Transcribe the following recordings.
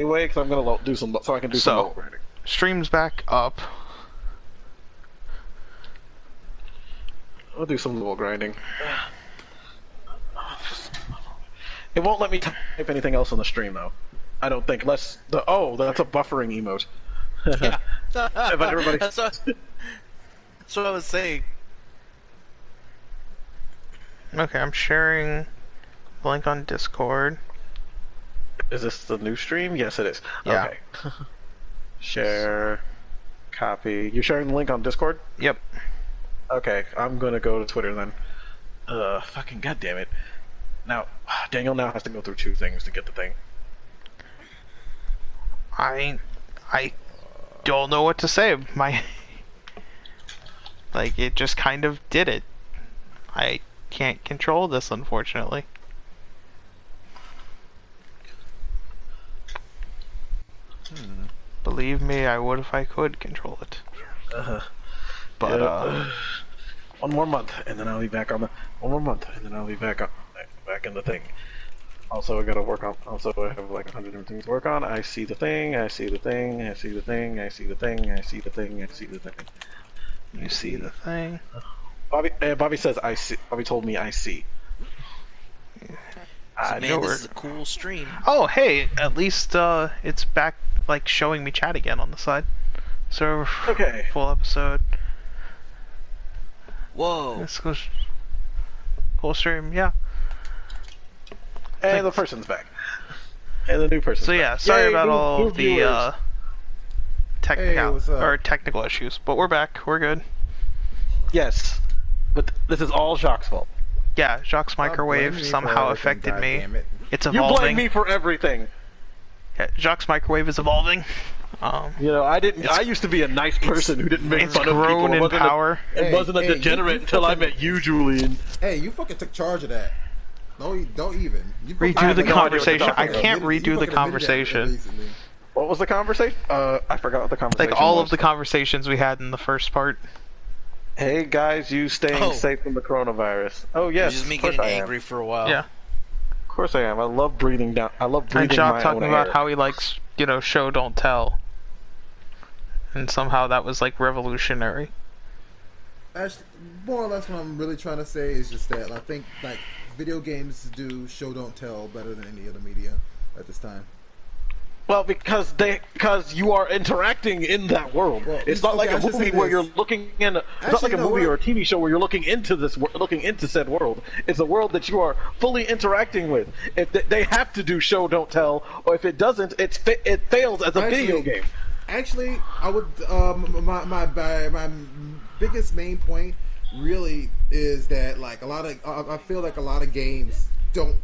anyway, because I'm gonna do some, so I can do some So, level grinding. stream's back up. I'll do some level grinding. It won't let me type anything else on the stream though. I don't think, unless the that's a buffering emote. Yeah. But everybody, That's what I was saying. Okay, I'm sharing the link on Discord. is this the new stream? Yes, it is. Yeah. Okay. Share, copy. You're sharing the link on Discord? Yep. Okay, I'm gonna go to Twitter then. Fucking goddamn it! Now, Daniel now has to go through 2 things to get the thing. I don't know what to say. Like, it just kind of did it. I can't control this, unfortunately. Believe me, I would if I could control it. But, one more month, and then I'll be back on the. One more month, and then I'll be back in the thing. Also, I gotta work on. Also, I have like 100 different things to work on. I see the thing. I see the thing. I see the thing. I see the thing. I see the thing. I see the thing. you see the thing. Bobby says I see. Bobby told me I see. So, man, this is a cool stream. Oh, hey, at least it's back, like, showing me chat again on the side. So, Okay. full episode. Whoa. This goes full stream, yeah. And the person's back. And the new person's So back. yeah, sorry Yay, about all new of the viewers. technical issues, but we're back. We're good. Yes, but this is all Jacques' fault. Yeah, Jacques' microwave somehow affected me. It's You evolving. blame me for everything. Yeah, Jacques' microwave is evolving. You know, I used to be a nice person who didn't make It's fun of people. grown in power. And wasn't a degenerate until I met you, Julian. Hey, you fucking took charge of that. No, don't even. You fucking- Redo the no idea what you're conversation. talking I about. can't You redo the fucking admitted that conversation. recently. What was the conversation? I forgot what the conversation Like all was. of the conversations we had in the first part. Hey guys, you staying safe from the coronavirus. Oh yes, Just me of course getting I am. angry for a while. Yeah. Of course I am. I love breathing down. I love And breathing Jock my talking own about air. how he likes, you know, show don't tell. And somehow that was like revolutionary. Actually, more or less, what I'm really trying to say is just that I think like video games do show don't tell better than any other media at this time. Well, because you are interacting in that world. Well, It's not okay, like I a should say movie where this. you're looking in. It's not Actually, like a no, movie what? or a TV show where you're looking into looking into said world. It's a world that you are fully interacting with. If they have to do show don't tell, or if it doesn't, it fails as a video game. Actually, I would my biggest main point really is that like I feel like a lot of games don't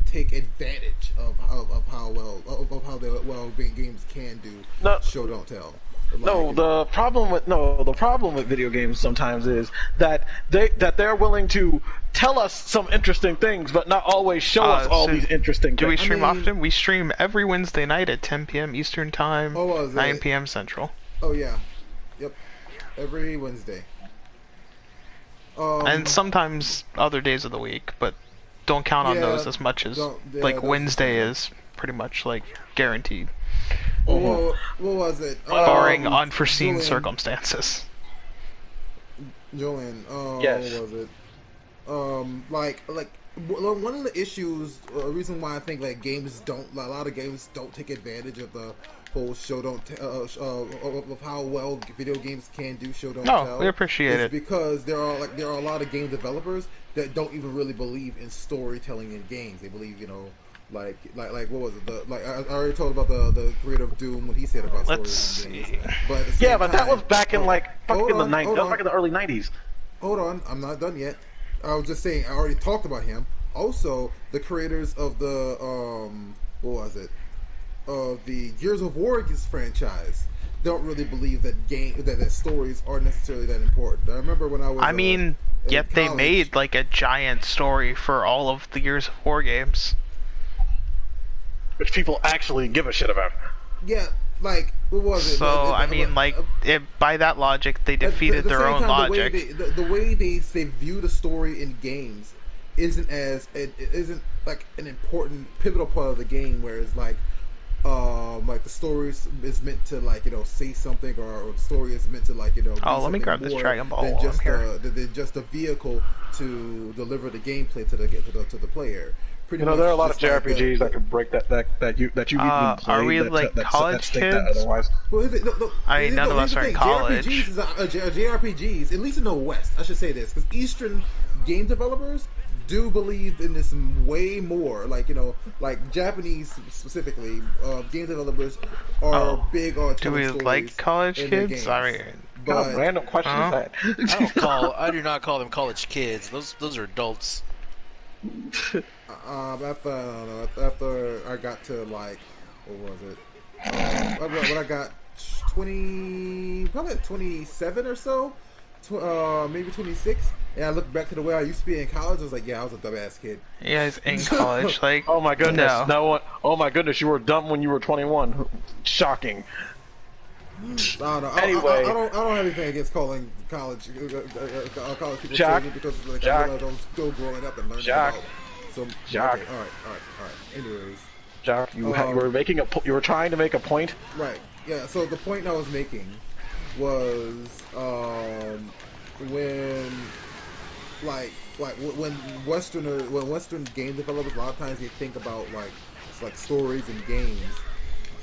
take advantage of how well games can do show don't tell. The problem with video games sometimes is that they're willing to tell us some interesting things, but not always show us all these interesting Do we things. stream often? We stream every Wednesday night at 10 p.m. Eastern Time, 9 p.m. Central. Oh yeah, yep, every Wednesday. And sometimes other days of the week, but don't count on those as much as like Wednesday is pretty much like guaranteed. What was it? Barring unforeseen Julian. circumstances. Julian, Yes. what was it? One of the issues, reason why I think like a lot of games don't take advantage of the whole show don't of how well video games can do show don't tell. No, we appreciate it. Because there are a lot of game developers that don't even really believe in storytelling in games. They believe, you know, like what was it? I already told about the creator of Doom, what he said about Let's story in see. games. But at the same That time, was back in like hold fucking the on, 90s. hold That was on. back in the early 90s. Hold on, I'm not done yet. I was just saying, I already talked about him. Also, the creators of the what was it? Of the Gears of War franchise don't really believe that that stories are necessarily that important. I remember when I was. Yet they college, made like a giant story for all of the Gears of War games. Which people actually give a shit about. Yeah, like what was it? So by that logic, they defeated at the their same own time, logic. The way they view the story in games it isn't like an important pivotal part of the game. Whereas like the story is meant to like say something, or the story is meant to like Oh, let me grab this Dragon Ball than while just I'm here. than just a vehicle to deliver the gameplay to the player. Pretty there are a lot of just like JRPGs that can break that you've even played. Are we like college kids? Otherwise. Well, I mean, none of us are in college. JRPGs, at least in the West, I should say this, because Eastern game developers do believe in this way more. Like like Japanese specifically, game developers are big on. Do we like college kids? Sorry. What kind of random question is that? I do not call them college kids. Those are adults. After I got to like, what was it? When I got 20, probably 27 or so, maybe 26. And I looked back to the way I used to be in college. I was like, yeah, I was a dumbass kid. Yeah, he's in college. Like, oh my goodness, no one. Oh my goodness, you were dumb when you were 21. Shocking. I don't know. Anyway, I don't have anything against calling college people Jack, crazy, because like, Jack, I realized I was still growing up and learning Jack, about. So Jack. Okay, all right. Anyways, Jack, you were making you were trying to make a point. Right. Yeah. So the point I was making was when when Western game developers, a lot of times they think about like stories and games.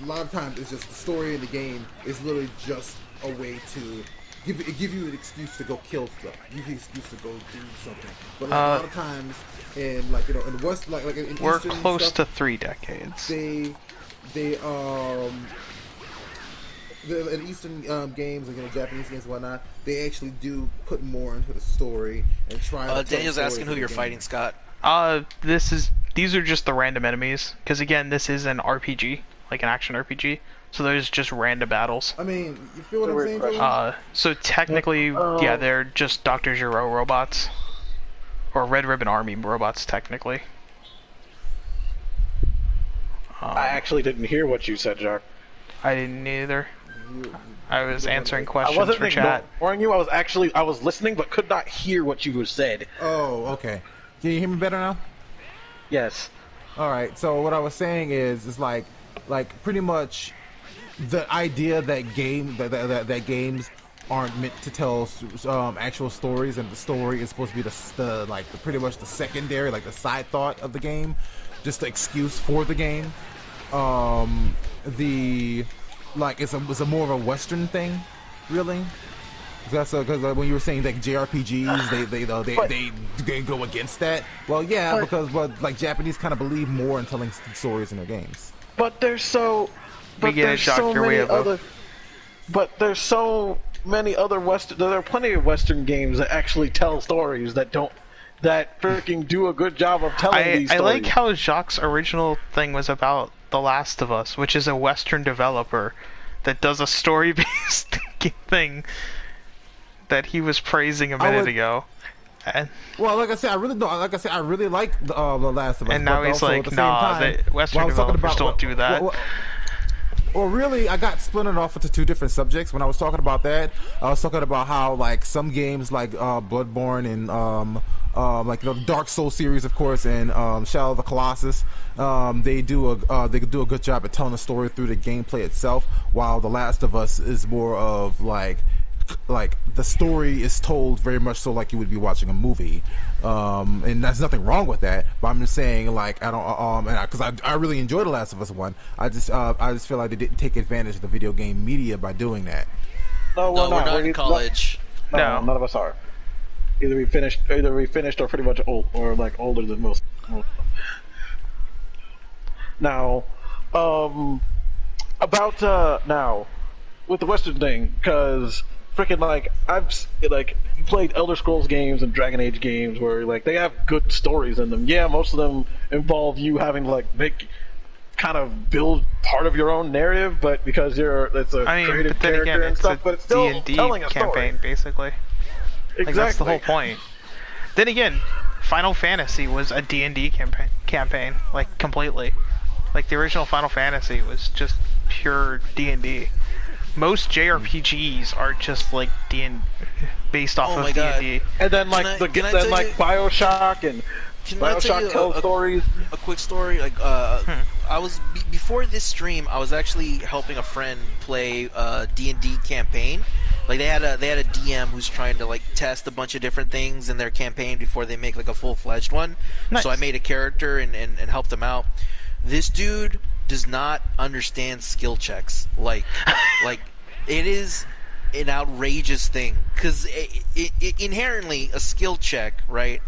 A lot of times it's just the story in the game is literally just a way to give you an excuse to go kill stuff, give you an excuse to go do something. But like, a lot of times in in West like in we're Eastern close stuff, to 3 decades. in Eastern games and Japanese games and whatnot, they actually do put more into the story and try to Daniel's asking who you're fighting, Scott. These are just the random enemies, because again, this is an RPG, like an action RPG, so there's just random battles. I mean, you feel what I'm saying, Joey? So technically, yeah, they're just Dr. Gero robots, or Red Ribbon Army robots, technically. I actually didn't hear what you said, Jack. I didn't either. I was answering questions for chat. Ignoring you. I was listening, but could not hear what you said. Oh, okay. Can you hear me better now? Yes. All right. So what I was saying is like pretty much the idea that games aren't meant to tell actual stories, and the story is supposed to be the pretty much the secondary, like the side thought of the game, just the excuse for the game. It's a more of a Western thing, really. That's because when you were saying like JRPGs, they go against that. Well, yeah, because like Japanese kind of believe more in telling stories in their games. But there's so many other Western. There are plenty of Western games that actually tell stories that freaking do a good job of telling these stories. I like how Jacques' original thing was about The Last of Us, which is a Western developer that does a story-based thing that he was praising a minute ago. Well, like I said, I really like The Last of Us. And now he's like, nah, Western developers don't do that. Well, really, I got splintered off into 2 different subjects. When I was talking about that, I was talking about how like some games like Bloodborne and like the Dark Souls series, of course, and Shadow of the Colossus, they do a good job at telling a story through the gameplay itself, while The Last of Us is more of like the story is told very much so like you would be watching a movie, and there's nothing wrong with that. But I'm just saying, like, I don't, because I really enjoyed The Last of Us 1. I just feel like they didn't take advantage of the video game media by doing that. No, we're not in college. No, none of us are. Either we finished, or pretty much old, or like older than most. Now, about now with the Western thing, because freaking like you played Elder Scrolls games and Dragon Age games where like they have good stories in them. Yeah, most of them involve you having to like kind of build part of your own narrative, but because it's a creative character and stuff, but it's still D&D telling a campaign, story. Basically. Exactly. Like, that's the whole point. Then again, Final Fantasy was a D&D campaign, like completely. Like the original Final Fantasy was just pure D&D. Most JRPGs are just like based off of D&D. And then like BioShock and BioShock tells stories. A quick story, like I before this stream. I was actually helping a friend play D&D campaign. Like they had a DM who's trying to like test a bunch of different things in their campaign before they make like a full-fledged one. Nice. So I made a character and helped them out. This dude does not understand skill checks. Like it is an outrageous thing because inherently a skill check, right?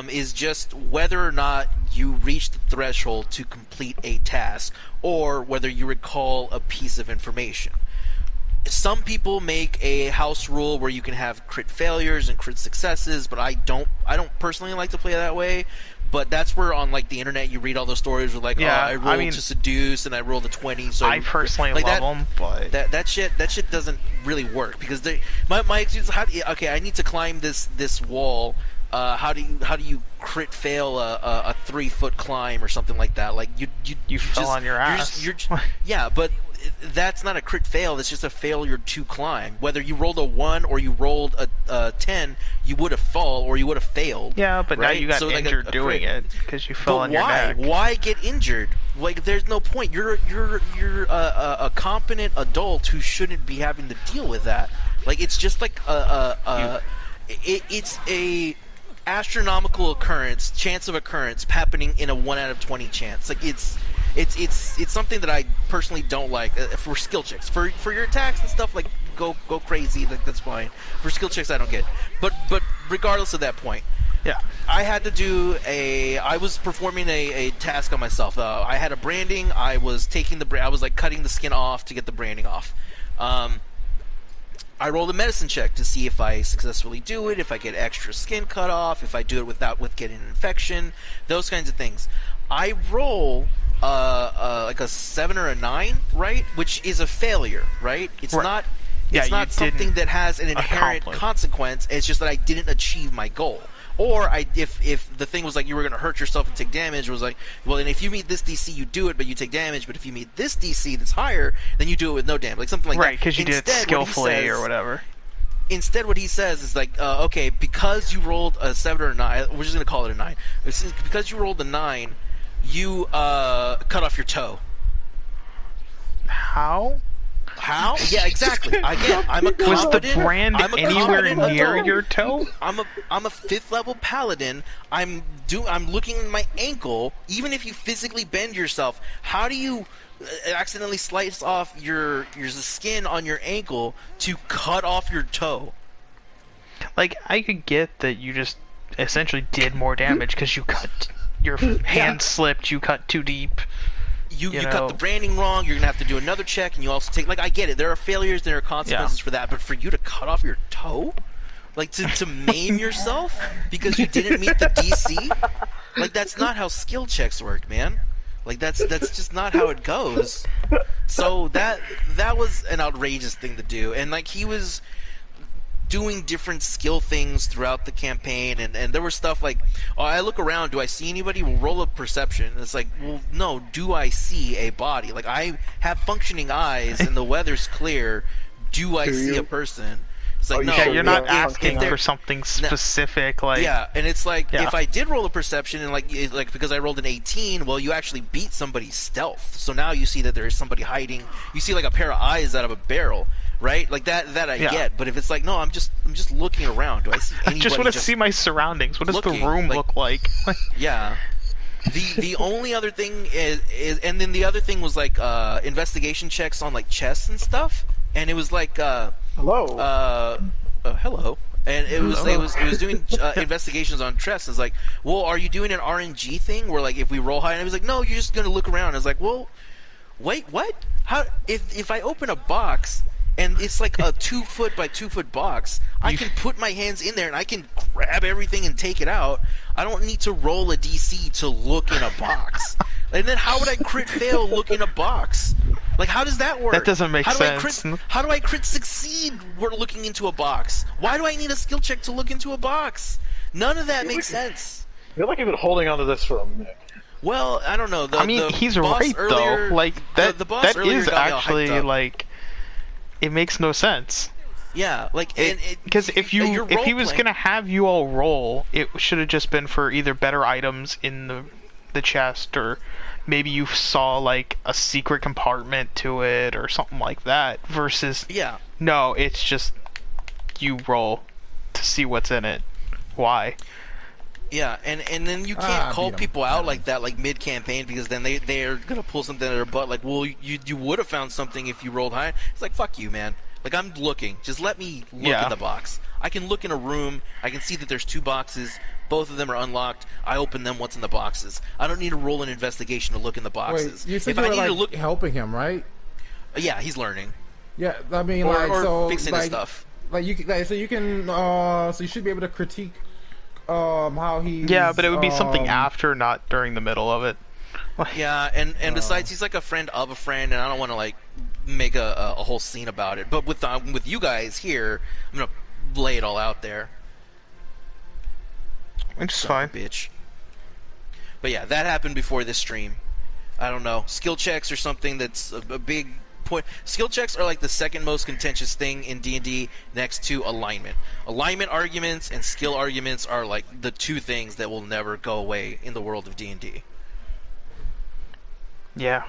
Is just whether or not you reach the threshold to complete a task, or whether you recall a piece of information. Some people make a house rule where you can have crit failures and crit successes, but I don't personally like to play that way. But that's where on like the internet you read all those stories where like, Yeah, I rolled to seduce and I rolled a 20. So I personally like love them, but that shit doesn't really work because my excuse is okay, I need to climb this wall. How do you crit fail a 3-foot climb or something like that? Like you fell just, on your ass. Yeah, but that's not a crit fail. That's just a failure to climb. Whether you rolled a 1 or you rolled a 10, you would have fall or you would have failed. Yeah, but right? now you got So, like, injured a doing crit. it because you fell But on your why? neck. Why get injured? Like, there's no point. You're a competent adult who shouldn't be having to deal with that. Like, it's just like it's a astronomical chance of occurrence happening in a 1 out of 20 chance. Like it's something that I personally don't like for skill checks. For your attacks and stuff, like go crazy, like that's fine. For skill checks, I don't get. But regardless of that point, Yeah. I had to do I was performing a task on myself. I had a branding. I was taking I was like cutting the skin off to get the branding off. I rolled a medicine check to see if I successfully do it, if I get extra skin cut off, if I do it with getting an infection, those kinds of things. I roll like a 7 or a 9, right? Which is a failure, right? It's Right. not. Yeah, It's not you something didn't that has an inherent accomplish. consequence. It's just that I didn't achieve my goal. Or if the thing was like you were going to hurt yourself and take damage, it was like, well, and if you meet this DC, you do it, but you take damage. But if you meet this DC that's higher, then you do it with no damage, like something like that. Right, because you did it Instead, what he skillfully says- or whatever. Instead, what he says is like, okay, because you rolled a 7 or a 9, we're just going to call it a 9. Because you rolled a 9, you cut off your toe. How? How? Yeah, exactly. Again, I'm a Was the competent. brand I'm a anywhere competent near adult. your toe? I'm a 5th level paladin. I'm looking at my ankle. Even if you physically bend yourself, how do you accidentally slice off your skin on your ankle to cut off your toe? Like, I could get that you just essentially did more damage because you cut your hand slipped, you cut too deep. You know. cut the branding wrong. You're gonna have to do another check, and you also take I get it. There are failures, there are consequences for that. But for you to cut off your toe, like to maim yourself because you didn't meet the DC, like that's not how skill checks work, man. Like that's just not how it goes. So that was an outrageous thing to do, and like he was doing different skill things throughout the campaign, and there was stuff like, I look around, do I see anybody? We'll roll a perception. It's like, well, no, do I see a body? Like, I have functioning eyes and the weather's clear. Do I see a person? It's like, no. Yeah, you're not if asking they're- for something specific, like... yeah, and it's like, Yeah. if I did roll a perception, and like because I rolled an 18, well, you actually beat somebody's stealth. So now you see that there is somebody hiding. You see like a pair of eyes out of a barrel, right? Like that I Yeah. get. But if it's like, no, I'm just looking around. Do I see I anybody? just want to see my surroundings. What does looking, the room like- look like? Yeah. The only other thing is and then the other thing was like investigation checks on like chests and stuff, and it was like Hello. hello. And it was doing investigations on chests. It's like, well, are you doing an RNG thing where like if we roll high? And it was like, no, you're just gonna look around. I was like, well, wait, what? How if I open a box and it's like a 2-foot by 2-foot box, I can put my hands in there and I can grab everything and take it out. I don't need to roll a DC to look in a box. And then how would I crit fail look in a box? Like, how does that work? That doesn't make how sense. How do I crit succeed looking into a box? Why do I need a skill check to look into a box? None of that makes sense. I feel like you've been holding on to this for a minute. Well, I don't know. He's boss right earlier, though. Like that. the boss That earlier is got me all actually hyped up. like. It makes no sense. Yeah, like Because if he was role-playing- gonna have you all roll, it should have just been for either better items in the the chest, or maybe you saw like a secret compartment to it or something like that, versus Yeah. no, it's just you roll to see what's in it. Why? Yeah, and then you can't call people out like that, like mid-campaign, because then they're gonna pull something out of their butt, like, well, you would have found something if you rolled high. It's like, fuck you, man. Like, I'm looking. Just let me look in the box. I can look in a room. I can see that there's 2 boxes. Both of them are unlocked. I open them. What's in the boxes? I don't need to roll an investigation to look in the boxes. Wait, you said if you I were need like to look, helping him, right? Yeah, he's learning. Yeah, I mean, Or so fixing his stuff. Like you, so you can, so you should be able to critique, how he's. Yeah, but it would be something after, not during the middle of it. Yeah, and besides, he's like a friend of a friend, and I don't want to like make a whole scene about it. But with you guys here, I'm gonna lay it all out there. Which is fine. Bitch. But yeah, that happened before this stream. I don't know. Skill checks are something that's a big point. Skill checks are like the second most contentious thing in D&D, next to alignment. Alignment arguments and skill arguments are like the 2 things that will never go away in the world of D&D. Yeah.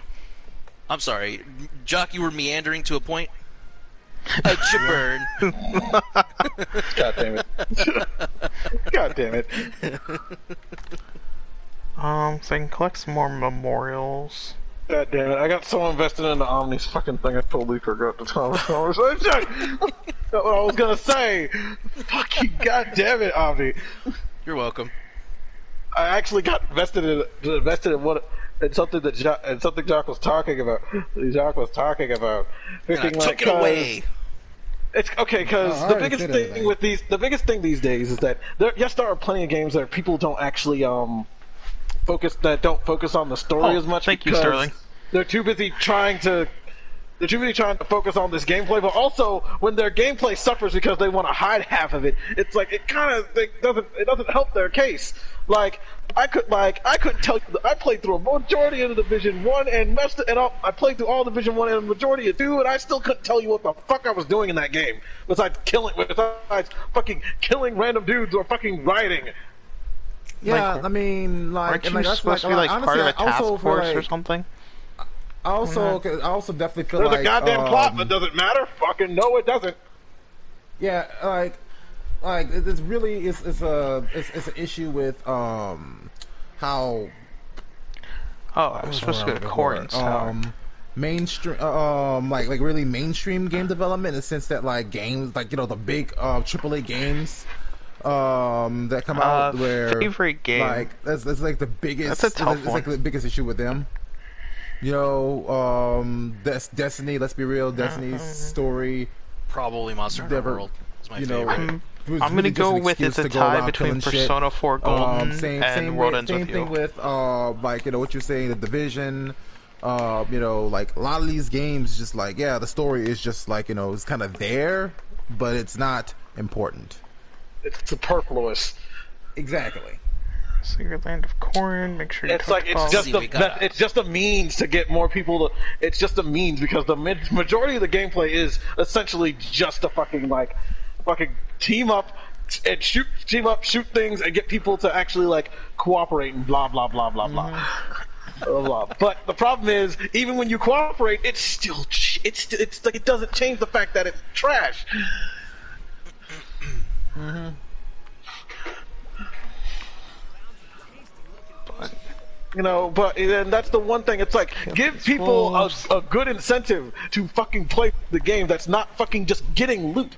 I'm sorry, Jock, you were meandering to a point? A chipburn. God damn it. God damn it. So I can collect some more memorials. God damn it. I got so invested in the Omni's fucking thing, I totally forgot to tell the conversation. That's what I was gonna say. Fucking god damn it, Omni. You're welcome. I actually got invested in what. And something that Jock was talking about. Jock was talking about. And I took it away. It's okay because the biggest thing these days is that there are plenty of games that people don't actually focus on the story as much. Thank you, because Sterling. They're too busy trying to focus on this gameplay, but also when their gameplay suffers because they want to hide half of it, it's like it doesn't help their case. Like I couldn't tell you. I played through a majority of the Division 1 and messed it up. I played through all Division 1 and a majority of 2, and I still couldn't tell you what the fuck I was doing in that game. Besides fucking killing random dudes or fucking rioting. Yeah, Like, I mean, like, aren't and you like, that's supposed to be like, like honestly, part of a I also task feel force or like- something? I also definitely feel There's like a goddamn plot, but does it matter? Fucking no, it doesn't. yeah, like it's really it's an issue with how I'm supposed to go to Corin's tower. mainstream like really mainstream game development in the sense that like games like the big AAA games that come out where favorite game. like that's like the biggest That's a tough it's like the biggest issue with them. That's Destiny, let's be real, Destiny's story Probably Monster Hunter never, World. It's my you know, favorite. was I'm really gonna go just an with excuse it's a to go tie around between killing shit. Persona 4 Golden Same and World Ends same With thing You. with like what you're saying, the Division. Like a lot of these games, just like the story is just like it's kind of there, but it's not important. It's superfluous. Exactly. Secret Land of Corn. Make sure you. It's like it's just a means to get more people to. It's just a means because the majority of the gameplay is essentially just a fucking team up and shoot things and get people to actually like cooperate and blah blah blah blah blah. Blah, blah. But the problem is, even when you cooperate, it's like it doesn't change the fact that it's trash. But then that's the one thing. It's like, give people a good incentive to fucking play the game that's not fucking just getting loot.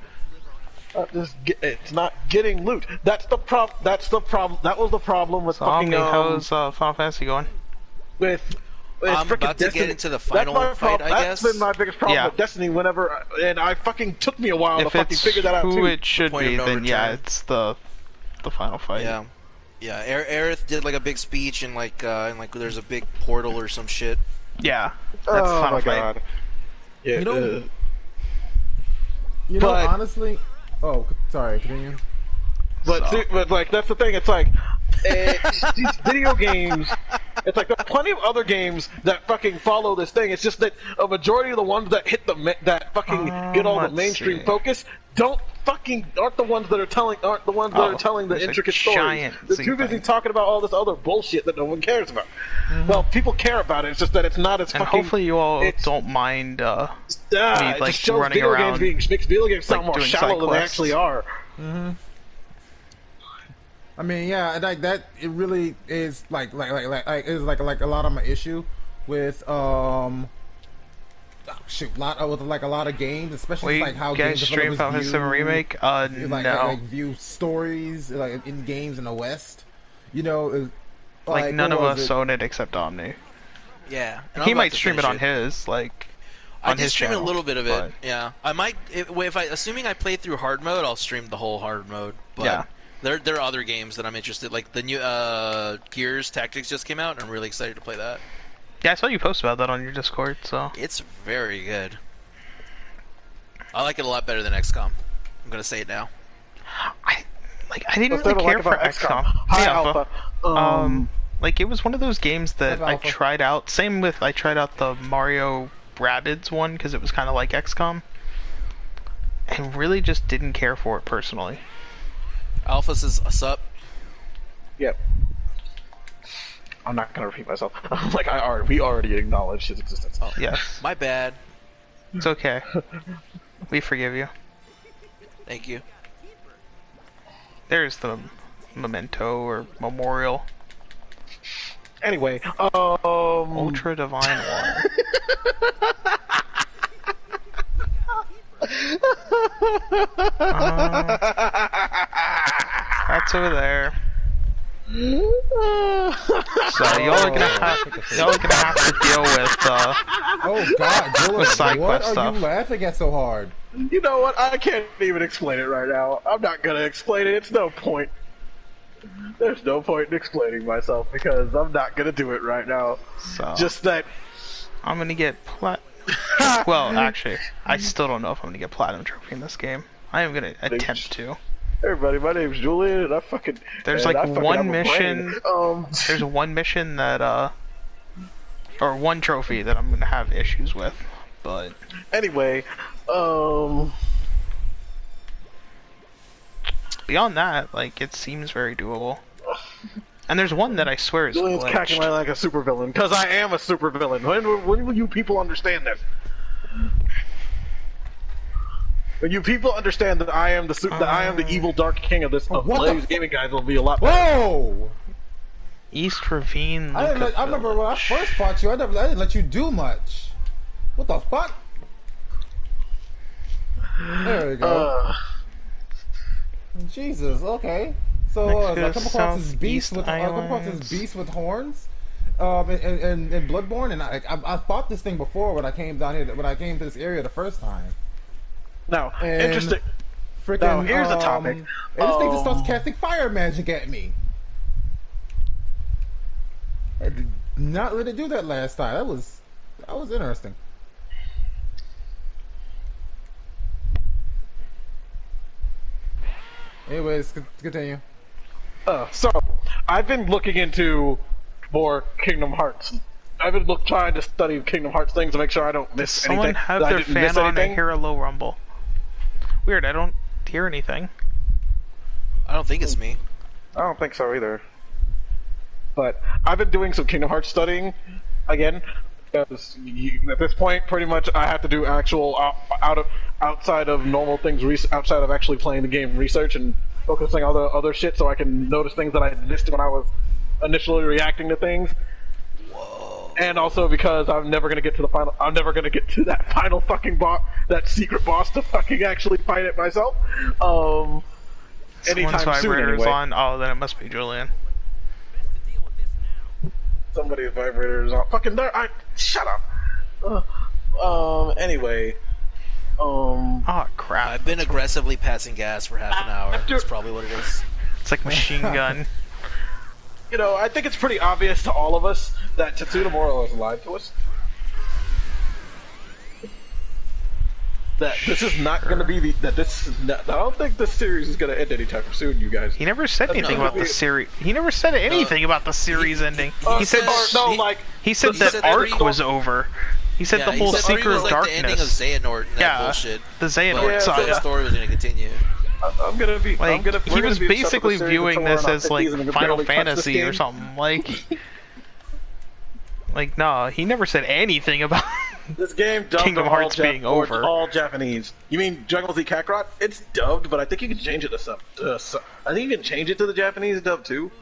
It's not getting loot. That's the problem. That was the problem with fucking. How's Final Fantasy going? I'm about to get into the final fight, I guess. That's been my biggest problem with Destiny. And I fucking took me a while to fucking figure that out too. If it's who it should be, then return. it's the final fight. Yeah, Aerith did like a big speech and like there's a big portal or some shit. Yeah, that's the final fight. God. Yeah, Honestly. Oh, sorry. Continue. But like that's the thing. It's like these video games. It's like there's plenty of other games that fucking follow this thing. It's just that a majority of the ones that hit that fucking get all the mainstream focus aren't the ones that are telling the intricate stories. They're too busy talking about all this other bullshit that no one cares about. Well, people care about it. It's just that it's not as and fucking. Hopefully, you all don't mind me it like just shows running video around. games makes video games sound like, more doing shallow side than they quests. actually are. I mean, yeah, like that. It really is like it's like a lot of my issue with shoot, a lot of games, especially like how you guys games stream Final Fantasy VII Remake? No. View stories like in games in the West. You know, like none of us own it except Omni. Yeah, He might stream it on his like. I On did his stream channel, a little bit of it. but- Yeah, I might assuming I play through hard mode, I'll stream the whole hard mode. But Yeah. there are other games that I'm interested. Like the new Gears Tactics just came out, and I'm really excited to play that. Yeah, I saw you post about that on your Discord. So It's very good. I like it a lot better than XCOM. I'm gonna say it now. I didn't What's there really to care like for about XCOM. Hi, Hey, Alpha. Like it was one of those games that Hi, I Alpha. tried out. Same with I tried out the Mario Rabbids one because it was kind of like XCOM, and really just didn't care for it personally. Alpha says, "Sup?" Yep. I'm not gonna repeat myself. Like we already acknowledged his existence. Oh, Yes, my bad. it's okay. We forgive you. Thank you. There's the memento or memorial. Anyway, Ultra Divine Water. That's over there. So y'all are gonna have to deal with Oh God, Dylan, With side what quest are stuff. you laughing at so hard? you know what? I can't even explain it right now. I'm not gonna explain it. It's no point. There's no point in explaining myself because I'm not gonna do it right now. so Just that. I'm gonna get well, actually, I still don't know if I'm gonna get platinum trophy in this game. I am gonna attempt to. Hey everybody, my name's Julian, and I fucking. There's and like I fucking one have a mission. brain. There's one mission that or one trophy that I'm gonna have issues with, but Anyway, beyond that, like it seems very doable. And there's one that I swear is Julian's cacking glitched. like a supervillain because I am a supervillain. When will you people understand this? When you people understand that I am the evil dark king of What the Blaze Gaming Guys, will be a lot better. Whoa! East Ravine. I remember when I first fought you. I didn't let you do much. What the fuck? There we go. Jesus. Okay. So I Next come to across this beast Southeast with horns. In Bloodborne, and I fought this thing before when I came down here. When I came to this area the first time. Now, And interesting. Freaking. Now, here's the topic. And this thing just starts casting fire magic at me. I did not let it do that last time. That was interesting. Anyways, continue. So, I've been looking into more Kingdom Hearts. I've been trying to study Kingdom Hearts things to make sure I don't miss Someone anything. have that I their didn't fan miss on and anything. hear a low rumble. Weird, I don't hear anything. I don't think it's me. I don't think so either. But I've been doing some Kingdom Hearts studying again. Because at this point, pretty much, I have to do actual outside of normal things, outside of actually playing the game, research and focusing on other shit, so I can notice things that I missed when I was initially reacting to things. Whoa. And also because I'm never gonna get to the final. I'm never gonna get to that final fucking boss, that secret boss, to fucking actually fight it myself. Anytime Someone's soon, vibrator is anyway. on. Oh, then it must be Julian. Somebody's vibrator is on. Fucking there. Shut up. Anyway. Oh crap! I've been aggressively passing gas for half an hour. That's probably what it is. It's like machine gun. You know, I think it's pretty obvious to all of us that Tetsuya Moro has lied to us. that this is not going to be I don't think this series is going to end anytime soon, you guys. He never said anything about the series. He never said anything about the series ending. He said he said that arc was over. He said the whole Secret of Darkness. The ending of Xehanort and that bullshit. The Xehanort saga. The story was going to continue. I'm gonna be. Like, I'm gonna, he was be basically viewing this as like Final Fantasy game or something. Like, no, he never said anything about this game. Dubbed Kingdom Hearts being over. All Japanese. You mean DBZ Kakarot? It's dubbed, but I think you can change it to some. I think you can change it to the Japanese dub too.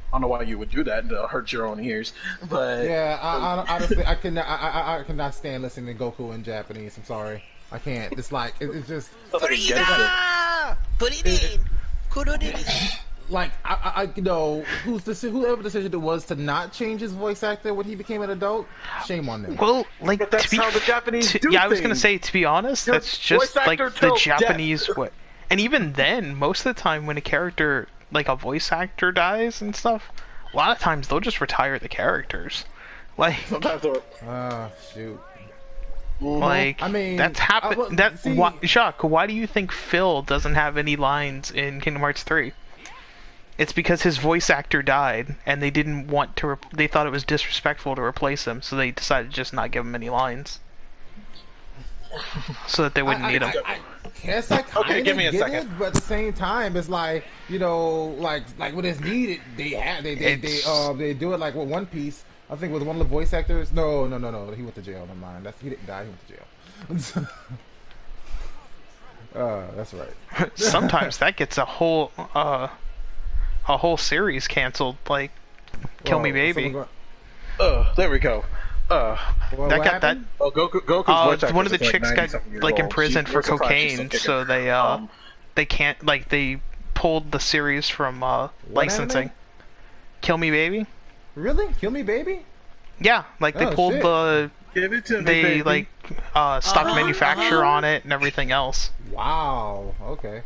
I don't know why you would do that to hurt your own ears, but yeah, honestly, I cannot stand listening to Goku in Japanese. I'm sorry, I can't. It's like it's just. Put it in. Like you know, whoever decision it was to not change his voice actor when he became an adult, shame on them. Well, like, but that's how the Japanese do yeah, I was things. gonna say, to be honest, that's just like the Japanese way. And even then, most of the time when a character, like a voice actor, dies and stuff, a lot of times they'll just retire the characters. Like, sometimes they're. Shoot. Like, I mean, that's happened. Jacques, why do you think Phil doesn't have any lines in Kingdom Hearts 3? It's because his voice actor died, and they didn't want to. They thought it was disrespectful to replace him, so they decided to just not give him any lines, so that they wouldn't need him. I guess I kind okay, give me a get second. it, but at the same time, it's like, you know, like when it's needed, they do it like with One Piece. I think with one of the voice actors. No, he went to jail. Never mind. He didn't die. He went to jail. That's right. Sometimes that gets a whole series canceled. Like, Kill Me Baby. There we go. That got that. Oh, Goku's voice actor one of the is chicks got like imprisoned for cocaine, so they can't, like, they pulled the series from licensing. Anime? Kill Me Baby. Really? Kill Me Baby? Yeah, like they pulled shit. Give it to me, they baby. like stopped manufacture on it and everything else. Wow. Okay.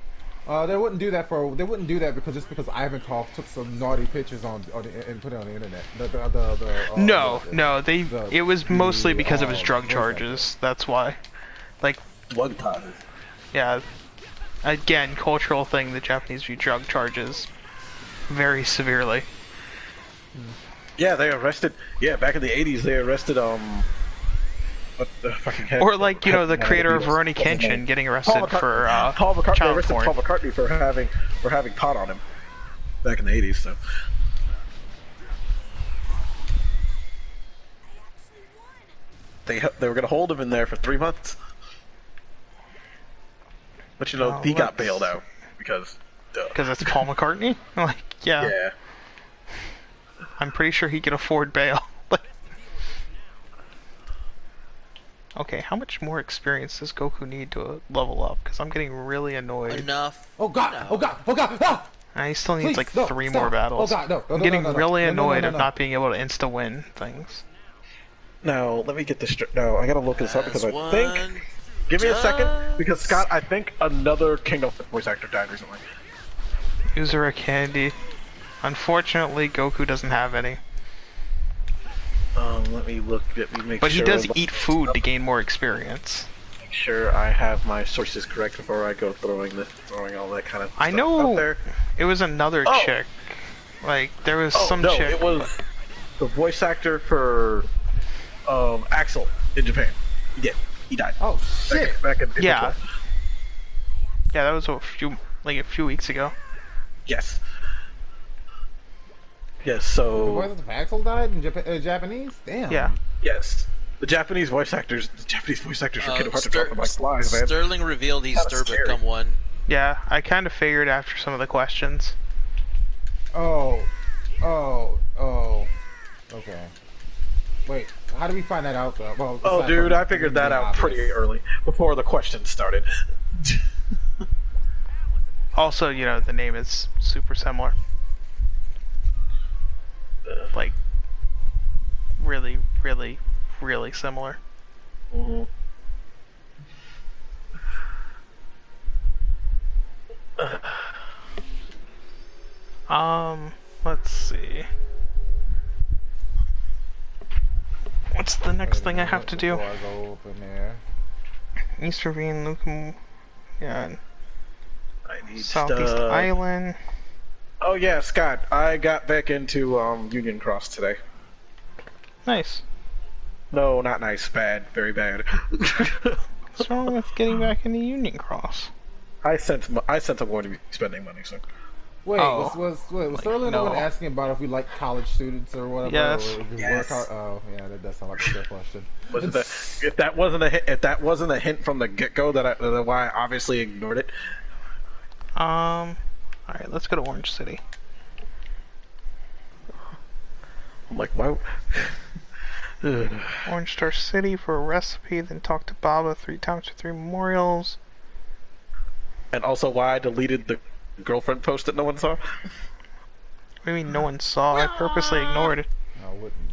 They wouldn't do that because Ivankov took some naughty pictures and put it on the internet. It was mostly because it was drug charges. That's why. Like, One time. Yeah. Again, cultural thing. The Japanese view drug charges very severely. Yeah, they arrested. Yeah, back in the '80s, they arrested what the fucking heck? Or like, you know, the creator of Rurouni Kenshin getting arrested for child porn. Paul McCartney for having pot on him back in the '80s. So they were gonna hold him in there for 3 months, but you know he got bailed out because it's Paul McCartney. Like, yeah. I'm pretty sure he can afford bail. Okay, how much more experience does Goku need to level up? Because I'm getting really annoyed. Enough. Oh god! Oh god! Oh god! No! He still needs Please, 3 more battles. Oh god, no. I'm getting really annoyed of not being able to insta-win things. Now, let me get this No, I gotta look this up because I think... Give me a second, because Scott, I think another Kingdom voice actor died recently. Uzura Candy. Unfortunately, Goku doesn't have any. Let me look. But he does eat food to gain more experience. Make sure I have my sources correct before I go throwing all that kind of stuff I know out there. It was another chick. Like, there was some chick. It was the voice actor for Axel in Japan. He died. Oh shit! Back in Yeah, that was a few weeks ago. Yes. Yes, so... The voice of Axel died in Japanese? Damn. Yeah. Yes. The Japanese voice actors for Kingdom Hearts are dropping like flies, man. Sterling revealed he's Sturba come one. Yeah, I kind of figured after some of the questions. Oh. Okay. Wait, how do we find that out, though? Well, dude, I figured that out pretty early, before the questions started. Also, you know, the name is super similar. Like, really, really, really similar. Mm-hmm. Let's see. What's the next thing I have to do? Before I go open there. East Ravine, Lucum, yeah, I need Southeast stuff. Island. Oh yeah, Scott, I got back into Union Cross today. Nice. No, not nice. Bad. Very bad. What's wrong with getting back into Union Cross? I sense I'm going to be spending money soon. Wait, Oh. was Sterling the No. one asking about if we like college students or whatever? Yes. Or if we Yes. work hard? Oh, yeah, that does sound like a fair question. If that wasn't a hint from the get-go that why I obviously ignored it. Alright, let's go to Orange City. I'm like, why? Orange Star City for a recipe, then talk to Baba 3 times for 3 memorials. And also why I deleted the girlfriend post that no one saw. What do you mean no one saw? I purposely ignored it. I wouldn't.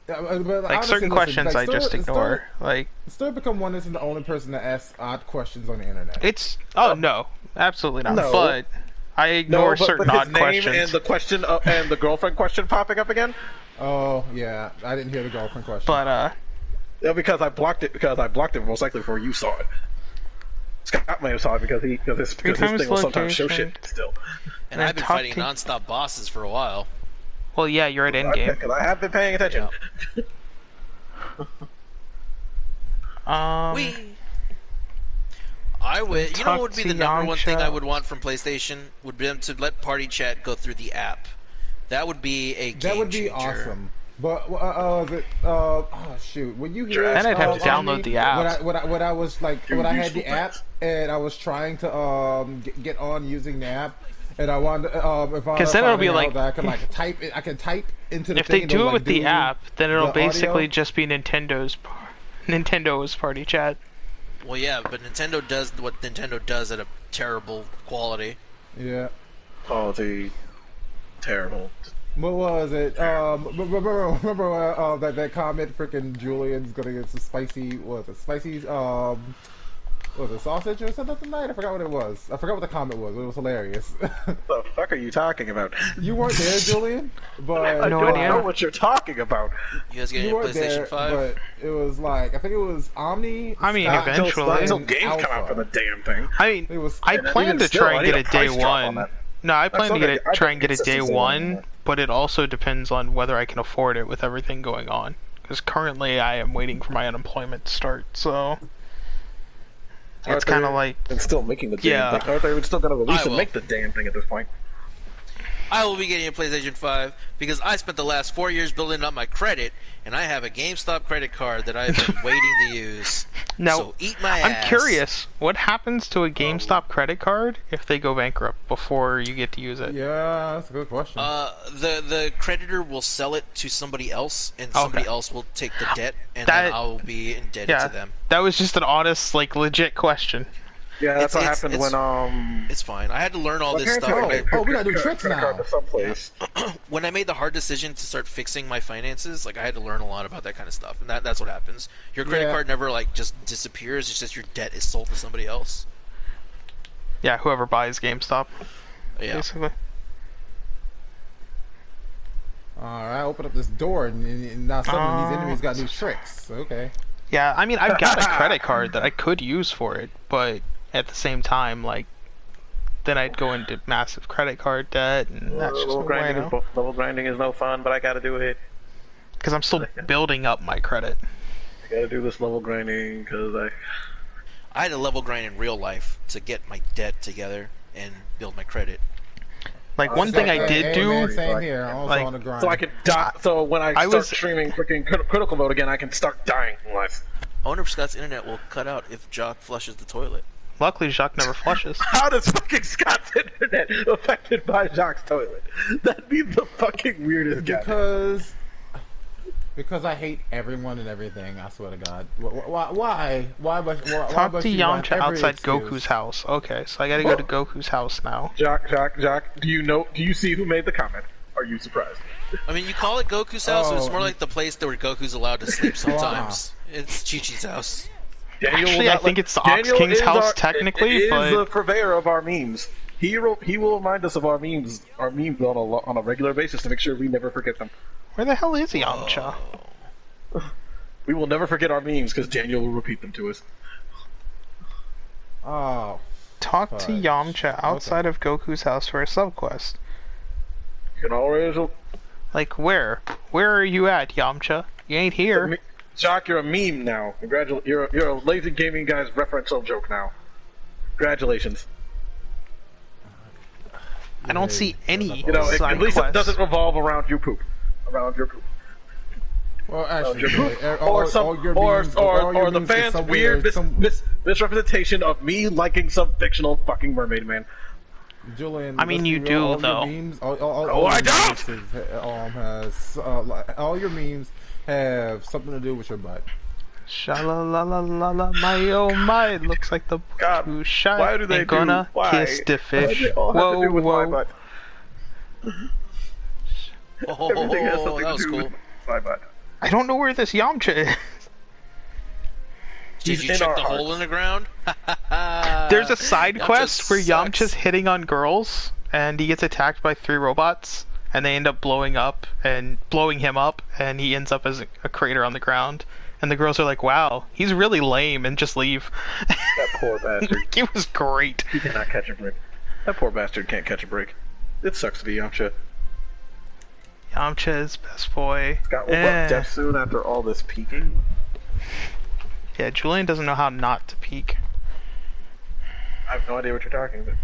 But Like honestly, certain listen, questions like, I just ignore. Like, Stir become one isn't the only person that asks odd questions on the internet. it's... Oh, no. Absolutely not. No. But I ignore certain his odd name questions. and the question and the girlfriend question popping up again. Oh yeah, I didn't hear the girlfriend question. But, Yeah, because I blocked it. Because I blocked it most likely before you saw it. Scott may have saw it because his thing will sometimes show shit still. And And I've been talk fighting to- non-stop bosses for a while. well, yeah, you're at endgame. Because I have been paying attention. We. I would. You know what would be the number one thing I would want from PlayStation would be them to let party chat go through the app. That would be a game that would be changer. awesome. But shoot, when you hear Then I'd have to on download me, the app. when I was like when I had the app and I was trying to get on using the app. And I wanted if I 'Cause then it'll be found out like- that I can like type it. I can type into the If thing they and do it'll, it like, with the do app, then it'll the basically audio. just be Nintendo's party chat. Well, yeah, but Nintendo does what Nintendo does at a terrible quality. Yeah. Quality, terrible. What was it? Remember that comment? Freaking Julian's gonna get some spicy. What was it? Spicy. Was it sausage or something tonight? I forgot what it was. I forgot what the comment was. It was hilarious. What the fuck are you talking about? You weren't there, Julian, but I No don't idea. know what you're talking about. You guys getting you a weren't there. PlayStation 5? But it was like I think it was Omni. I mean, Scott, eventually. Not until and games come out for the Alpha. damn thing. I mean, It was. I plan even to still, try I and need get a it day price drop on one. that. No, I plan to get it, I try and get think it day it's one, but it also depends on whether I can afford it with everything going on. Because currently I am waiting for my unemployment to start, so it's kind of like and still making the damn Yeah. thing. Aren't they even still gonna release I and will. make the damn thing at this point? I will be getting a PlayStation 5 because I spent the last 4 years building up my credit, and I have a GameStop credit card that I've been waiting to use. now. So eat my ass. I'm curious, what happens to a GameStop credit card if they go bankrupt before you get to use it? Yeah, that's a good question. The creditor will sell it to somebody else, and somebody else will take the debt, and That- then I will be indebted Yeah, to them. that was just an honest, like, legit question. Yeah, that's what happened it's- when It's fine. I had to learn all my this parents stuff. had when to I- pay we gotta do credit tricks card now. to someplace. when I made the hard decision to start fixing my finances, like I had to learn a lot about that kind of stuff, and that's what happens. Your credit Yeah. card never like just disappears. It's just your debt is sold to somebody else. Yeah, whoever buys GameStop, Yeah. basically. All right, open up this door, and now suddenly these enemies got new tricks. Okay. Yeah, I mean, I've got a credit card that I could use for it, but at the same time, like, then I'd go into massive credit card debt, and that's just Level grinding is no fun, but I gotta do it. because I'm still building up my credit. I gotta do this level grinding because I had to level grind in real life to get my debt together and build my credit. Like, one thing I did do, Man, same here. I'm also like- on the grind. so I can die. So when I start was- streaming freaking critical mode again, I can start dying less. I wonder if Scott's internet will cut out if Jock flushes the toilet. luckily Jacques never flushes. How does fucking Scott's internet affected by Jacques' toilet? That'd be the fucking weirdest guy. Because I hate everyone and everything. I swear to God. Why? Talk to Yamcha outside Goku's house. Okay, so I gotta go to Goku's house now. Jock, do you see who made the comment? Are you surprised? I mean, you call it Goku's house, but it's Oh. more like the place where Goku's allowed to sleep sometimes. It's Chi-Chi's house. Daniel Actually, will I not think let- it's the Ox Daniel King's is house technically, is but- the purveyor of our memes. He will remind us of our memes on a regular basis to make sure we never forget them. Where the hell is Yamcha? We will never forget our memes because Daniel will repeat them to us. Oh. Talk to Fudge. Yamcha outside of Goku's house for a subquest. You can always... Like where? Where are you at, Yamcha? You ain't here. Jock, you're a meme now. You're a lazy gaming guy's referential joke now. Congratulations. I don't see any You know, side at least quests. it doesn't revolve around your poop. Around your poop. Well, actually, Or the fans' weird misrepresentation of me liking some fictional fucking mermaid man. Julian, I mean, you do, all though. Your memes, No, I don't! All your memes have something to do with your butt. Sha-la-la-la-la-la, my oh my, looks like the God, too shy. why do they ain't gonna why? kiss the Why do fish. they all have to do with my Whoa, butt? Everything has Oh, something that to was do cool. with my butt. I don't know where this Yamcha is. Did He's you in check our the hole hearts. in the ground? There's a side Yamcha quest where sucks. Yamcha's hitting on girls, and he gets attacked by 3 robots, and they end up blowing him up, and he ends up as a crater on the ground. And the girls are like, "Wow, he's really lame," and just leave. That poor bastard. It was great. He cannot catch a break. That poor bastard can't catch a break. It sucks to be Yamcha. Yamcha's best boy. Got woke up deaf soon after all this peeking. Yeah, Julian doesn't know how not to peek. I have no idea what you're talking about.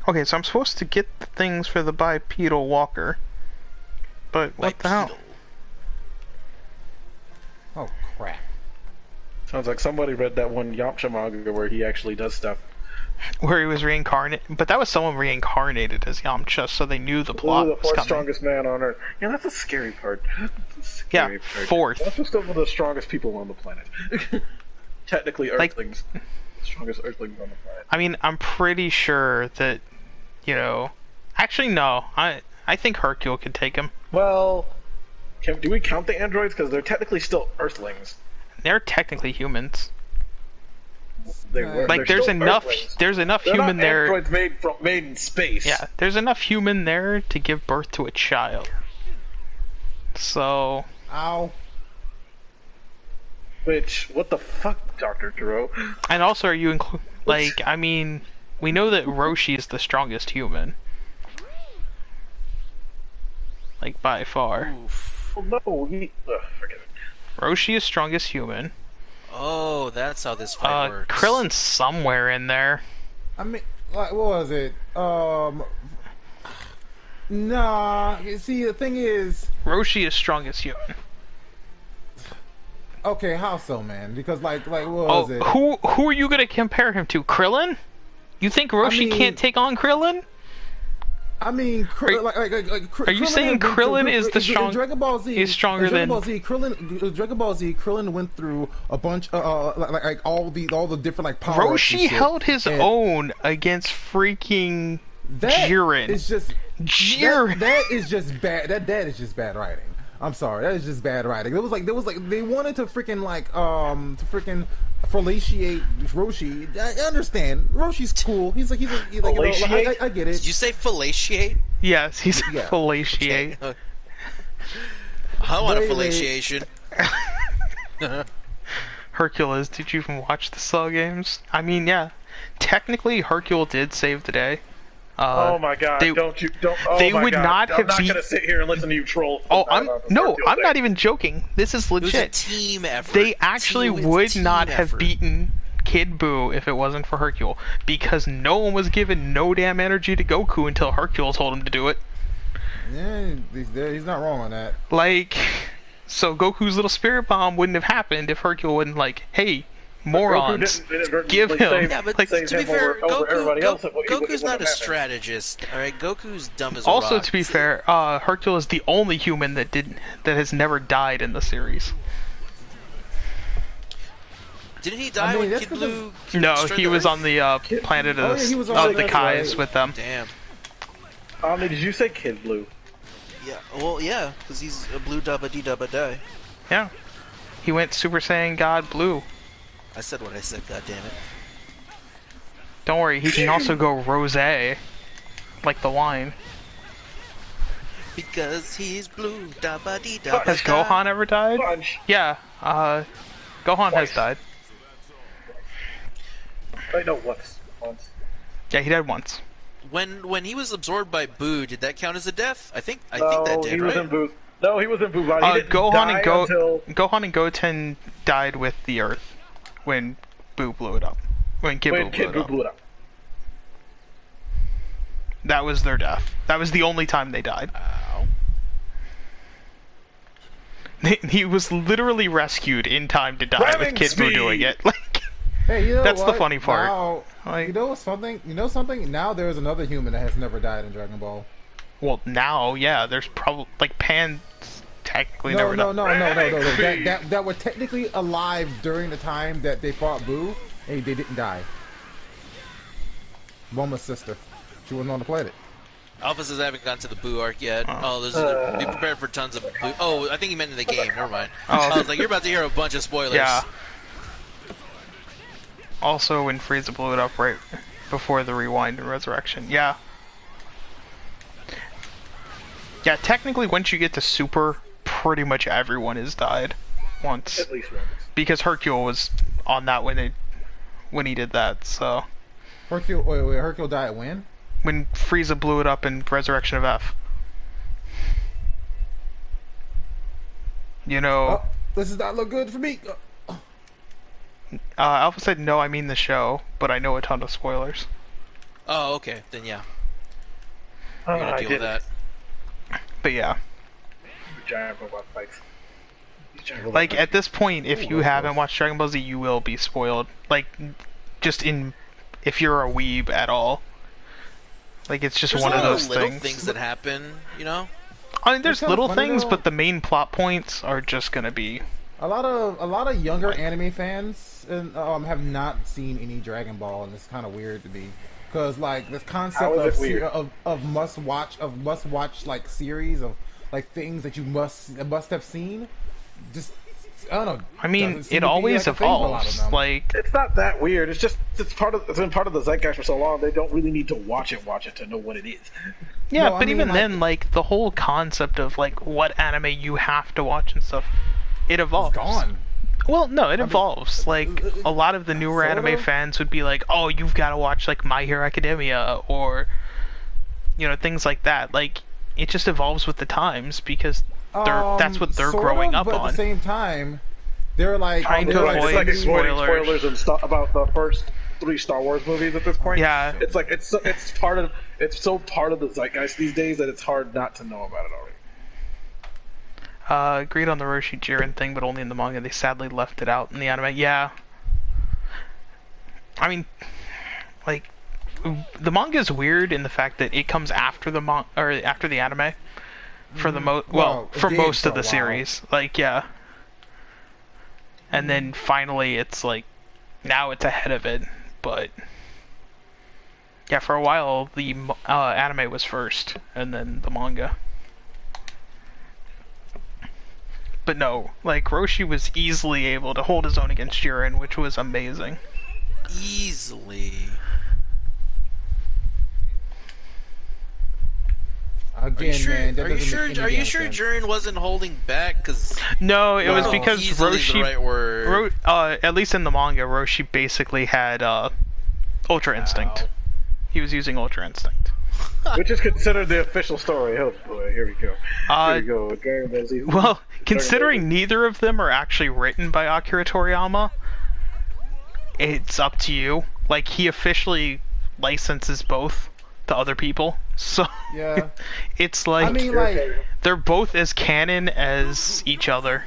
Okay, so I'm supposed to get the things for the bipedal walker. But what the hell? Oh crap! Sounds like somebody read that one Yamcha manga where he actually does stuff. Where he was reincarnated. But that was someone reincarnated as Yamcha, so they knew the plot the was fourth coming. strongest man on Earth. Yeah, that's the scary part. That's the scary Yeah, part. fourth. That's just one of the strongest people on the planet. Technically, Like- Earthlings. The strongest Earthlings on the planet. I mean, I'm pretty sure that, you know... Actually, no. I think Hercule could take him. Well, do we count the androids? Because they're technically still Earthlings. They're technically humans. They were. Like, they're there's still enough Earthlings. human They're not there... androids made in space. Yeah, there's enough human there to give birth to a child. So... Ow! Which, what the fuck, Dr. Turo? And also, are you like, I mean, we know that Roshi is the strongest human. Like, by far. Oof. Well, no, forget it. Roshi is strongest human. Oh, that's how this fight works. Krillin's somewhere in there. I mean, like, what was it? Nah. See, the thing is, Roshi is strongest human. okay, how so, man? Because like, what was it? Who are you gonna compare him to? Krillin? You think Roshi mean- can't take on Krillin? I mean, Are you Krillin saying Krillin is the strong? Dragon Ball Z is stronger Dragon than Ball Z. Dragon Ball Z. Krillin went through a bunch, like all the different like power. Roshi held his own against freaking Jiren. It's just Jiren. that is just bad. That is just bad writing. I'm sorry, that is just bad writing. There was like they wanted to freaking feliciate Roshi. I understand. Roshi's cool. He's like I get it. Did you say fellatiate? Yes, he's Yeah. fellatiate. I want a Wait. fellatiation. Hercules, did you even watch the Cell games? I mean, yeah. Technically, Hercule did save the day. Oh my god, they- don't. Oh they my would god. not I'm have not beat- gonna sit here and listen to you troll. I'm not even joking. This is It was a legit. team effort. They actually It was would team not have effort. beaten Kid Buu if it wasn't for Hercule, because no one was given no damn energy to Goku until Hercule told him to do it. Yeah, he's not wrong on that. Like, so Goku's little spirit bomb wouldn't have happened if Hercule wasn't like, hey, morons, give him. Yeah, but like, to be fair, everybody else, it Goku's wouldn't not have a happened. strategist. All right, Goku's dumb as a also, rock. to be fair, Hercule is the only human that has never died in the series. Didn't he die mean, when that's Kid because Blue? No, destroyed he the was Earth? on the planet of Oh, yeah, he was on of the the Earth, Kais right. with them. Damn. Omni, did you say Kid Blue? Yeah. Well, yeah, because he's a blue dubba dee dubba die. Yeah, he went Super Saiyan God Blue. I said what I said. God damn it. Don't worry, he can also go rosé, like the wine. Because he's blue. Da ba dee da ba Has Gohan ever died? Punch. Yeah, Gohan has died. Wait, no, once. Yeah, he died once. When he was absorbed by Boo, did that count as a death? I think that No, did, he right? was in Boo's. No, he was in Boo's body. He didn't Gohan die and until... Gohan and Goten died with the Earth when Boo blew it up. When Kid Buu blew it up. That was their death. That was the only time they died. Ow. He was literally rescued in time to die with Kid Buu doing it. Like, Hey, you know that's what? the funny part. Now, Like- you know something? You know something? Now there's another human that has never died in Dragon Ball. well, now, yeah, there's probably like Pan technically No, never no, died. no. That were technically alive during the time that they fought Boo, and they didn't die. Bulma's sister. She wasn't on the planet. Alpha says I haven't gotten to the Boo arc yet. Oh, be prepared for tons of Boo. Oh, I think he meant in the game. Never mind. Oh. I was like, you're about to hear a bunch of spoilers. Yeah. Also, when Frieza blew it up right before the rewind and resurrection. Yeah. Yeah, technically, once you get to Super, pretty much everyone has died once. At least once. Because Hercule was on that when he did that, so... Hercule, wait, Hercule died when? When Frieza blew it up in Resurrection of F. You know... Oh, this does not look good for me. Alpha said, no, I mean the show, but I know a ton of spoilers. Oh, okay. Then yeah. You're gonna I deal did with that. But yeah. Giant robot fights. Like, at this point, if you haven't watched Dragon Ball Z, you will be spoiled. Like, just if you're a weeb at all. Like, it's just There's one a of lot those of little things. things that happen, you know? I mean, there's It's kinda little funny, things, though. but the main plot points are just gonna be... A lot of younger anime fans have not seen any Dragon Ball, and it's kind of weird to me. Because like this concept How is it weird? of must watch like series of like things that you must have seen, just I don't know. I mean, doesn't seem it to be, always like, a thing for a lot of evolves. them. Like, It's not that weird. It's just it's been part of the zeitgeist for so long. They don't really need to watch it to know what it is. yeah, No, I but mean, even like- then, like, the whole concept of, like, what anime you have to watch and stuff, it evolves. It's gone. Well, no, it evolves. Like, a lot of the newer sort anime of. fans would be like, oh, you've got to watch, like, My Hero Academia, or, you know, things like that. Like, it just evolves with the times, because that's what they're Sort growing of, up but on. at the same time, they're like Trying to they're like, avoid It's like avoiding spoilers. spoilers and about the first 3 Star Wars movies at this point. Yeah. It's like it's so part of the zeitgeist these days that it's hard not to know about it already. Agreed on the Roshi Jiren thing, but only in the manga. They sadly left it out in the anime. Yeah. I mean, like, the manga is weird in the fact that it comes after the after the anime for the it for did most for of a the while. series. Like, yeah. And then finally it's like now it's ahead of it, but yeah, for a while the anime was first and then the manga. But no, like, Roshi was easily able to hold his own against Jiren, which was amazing. Easily. again, man. That Are you doesn't sure? make any Are you damn sure sense. Jiren wasn't holding back? Because No, it was No. because easily is the Roshi, right word. at least in the manga, Roshi basically had Ultra Instinct. He was using Ultra Instinct. Which is considered the official story. Oh boy, here we go. Here we go. Dragon Ball Z. Well, considering neither of them are actually written by Akira Toriyama, it's up to you. Like, he officially licenses both to other people, so Yeah. it's like, I mean, like, they're both as canon as each other.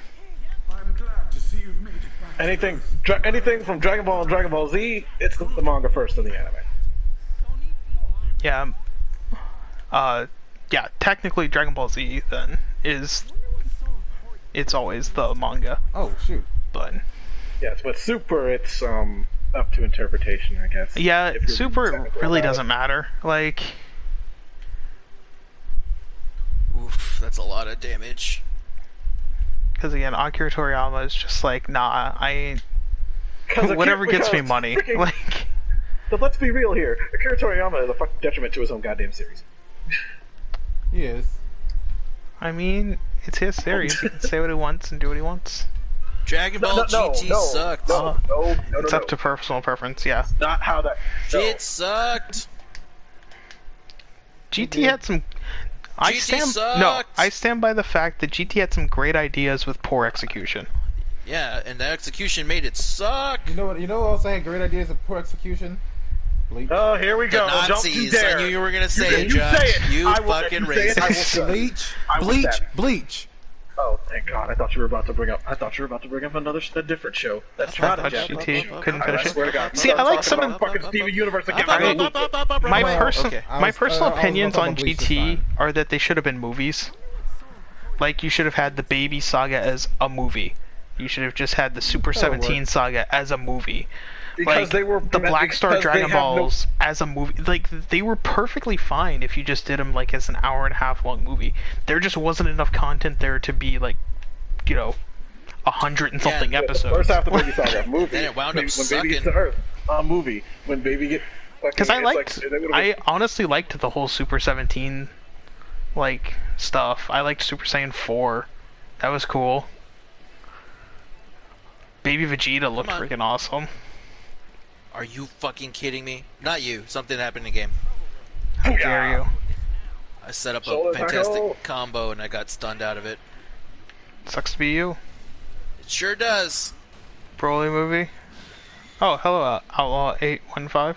I'm glad to see you've made it back. anything from Dragon Ball and Dragon Ball Z, it's the manga first in the anime. Yeah. Yeah, technically Dragon Ball Z then it's always the manga, oh shoot. but Yes, but Super, it's up to interpretation, I guess. yeah, if you're Super technical really about it. doesn't matter. Like, Oof, that's a lot of damage. because again, Akira Toriyama is just like, nah, I ain't. 'Cause Whatever gets me because money. freaking- Like, But let's be real here. Akira Toriyama is a fucking detriment to his own goddamn series. He is. I mean, it's his series. He can say what he wants and do what he wants. Dragon Ball GT sucked. No, It's up to personal preference, yeah. Not how that. No. It sucked. GT had some. I stand by the fact that GT had some great ideas with poor execution. Yeah, and the execution made it suck. You know what? You know what else I had great ideas of poor execution? Bleach. Oh, here we go. The Nazis. Don't you dare. I knew you were gonna say it, You Judge. say it. You I will- fucking you say it, I will racist. say it. Bleach. I will Bleach. stab you. Bleach. Oh, thank God! I thought you were about to bring up. A different show. That's not a Touch Japanese GT show. couldn't I finish swear to it. God. See, I like some Talking of about fucking Steven Universe again. my I was personal opinions talking on about Bleach this GT time. are that they should have been movies. Like, you should have had the Baby Saga as a movie. You should have just had the Super 17 Saga as a movie. Because Like, they were the Black Star because they Dragon have Balls as a movie. Like, they were perfectly fine if you just did them, like, as an hour and a half long movie. There just wasn't enough content there to be, like, 100 and something The episodes. first half of Baby Saga movie. Then it wound up when Baby sucking. gets to Earth, movie. When Baby get Because I honestly liked the whole Super 17, like, stuff. I liked Super Saiyan 4. That was cool. Baby Vegeta looked on. freaking awesome. Are you fucking kidding me? Not you. Something happened in the game. How dare you? I set up Solar a fantastic Tackle. combo and I got stunned out of it. Sucks to be you. It sure does. Broly movie. Oh, hello, Outlaw 815.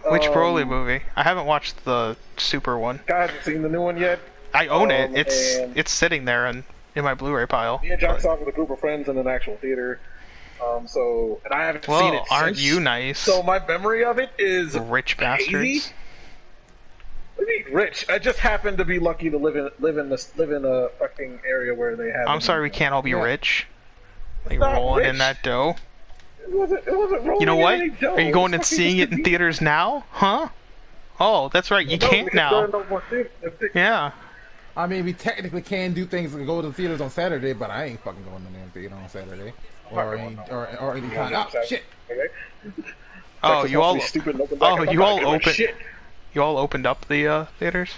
Which Broly movie? I haven't watched the Super one. I haven't seen the new one yet. I own it. and It's sitting there in my Blu-ray pile. Me and John But- saw it with a group of friends in an actual theater. And I haven't Well, seen it aren't since. you nice? So my memory of it is Rich hazy. bastards. What do you mean rich? I just happened to be lucky to live in a fucking area where they have. I'm sorry, we can't all be rich. Like not rolling in rich. that dough. It wasn't rolling You know in what? any dough. Are you going It and was fucking seeing just it in a- theaters now? Huh? Oh, that's right. You No, can't because there are now. no more theaters. Yeah. I mean, we technically can do things like go to the theaters on Saturday, but I ain't fucking going to the damn theater on Saturday. Or any kind. Oh shit! Okay. Oh, Texas you wants all. to be stupid and open back Oh, up. you I'm all not giving a open. shit. You all opened up the theaters.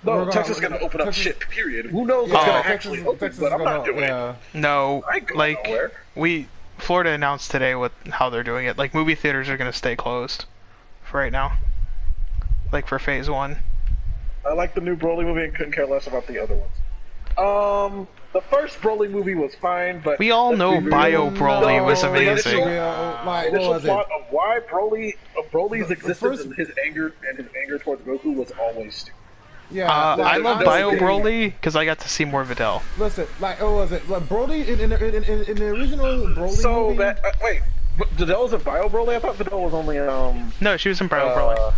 No, We're Texas is gonna- gonna open up Texas- shit. Period. Who knows Yeah, what's gonna Texas- actually open? Texas But is I'm not gonna- doing it. yeah. No, I ain't going like nowhere. Florida announced today how they're doing it. Like, movie theaters are gonna stay closed for right now. Like for phase 1. I like the new Broly movie and couldn't care less about the other ones. The first Broly movie was fine, but We all let's know be real. Bio Broly was the amazing. initial- Like, what initial was it? plot of why Broly's The existence first- and his anger towards Goku was always stupid. Yeah, I like, love honestly, Bio Broly because I got to see more Videl. Listen, like, what was it? Like Broly in the original Broly So movie. that wait, Videl was a Bio Broly? I thought Videl was only No, she was in Bio Broly.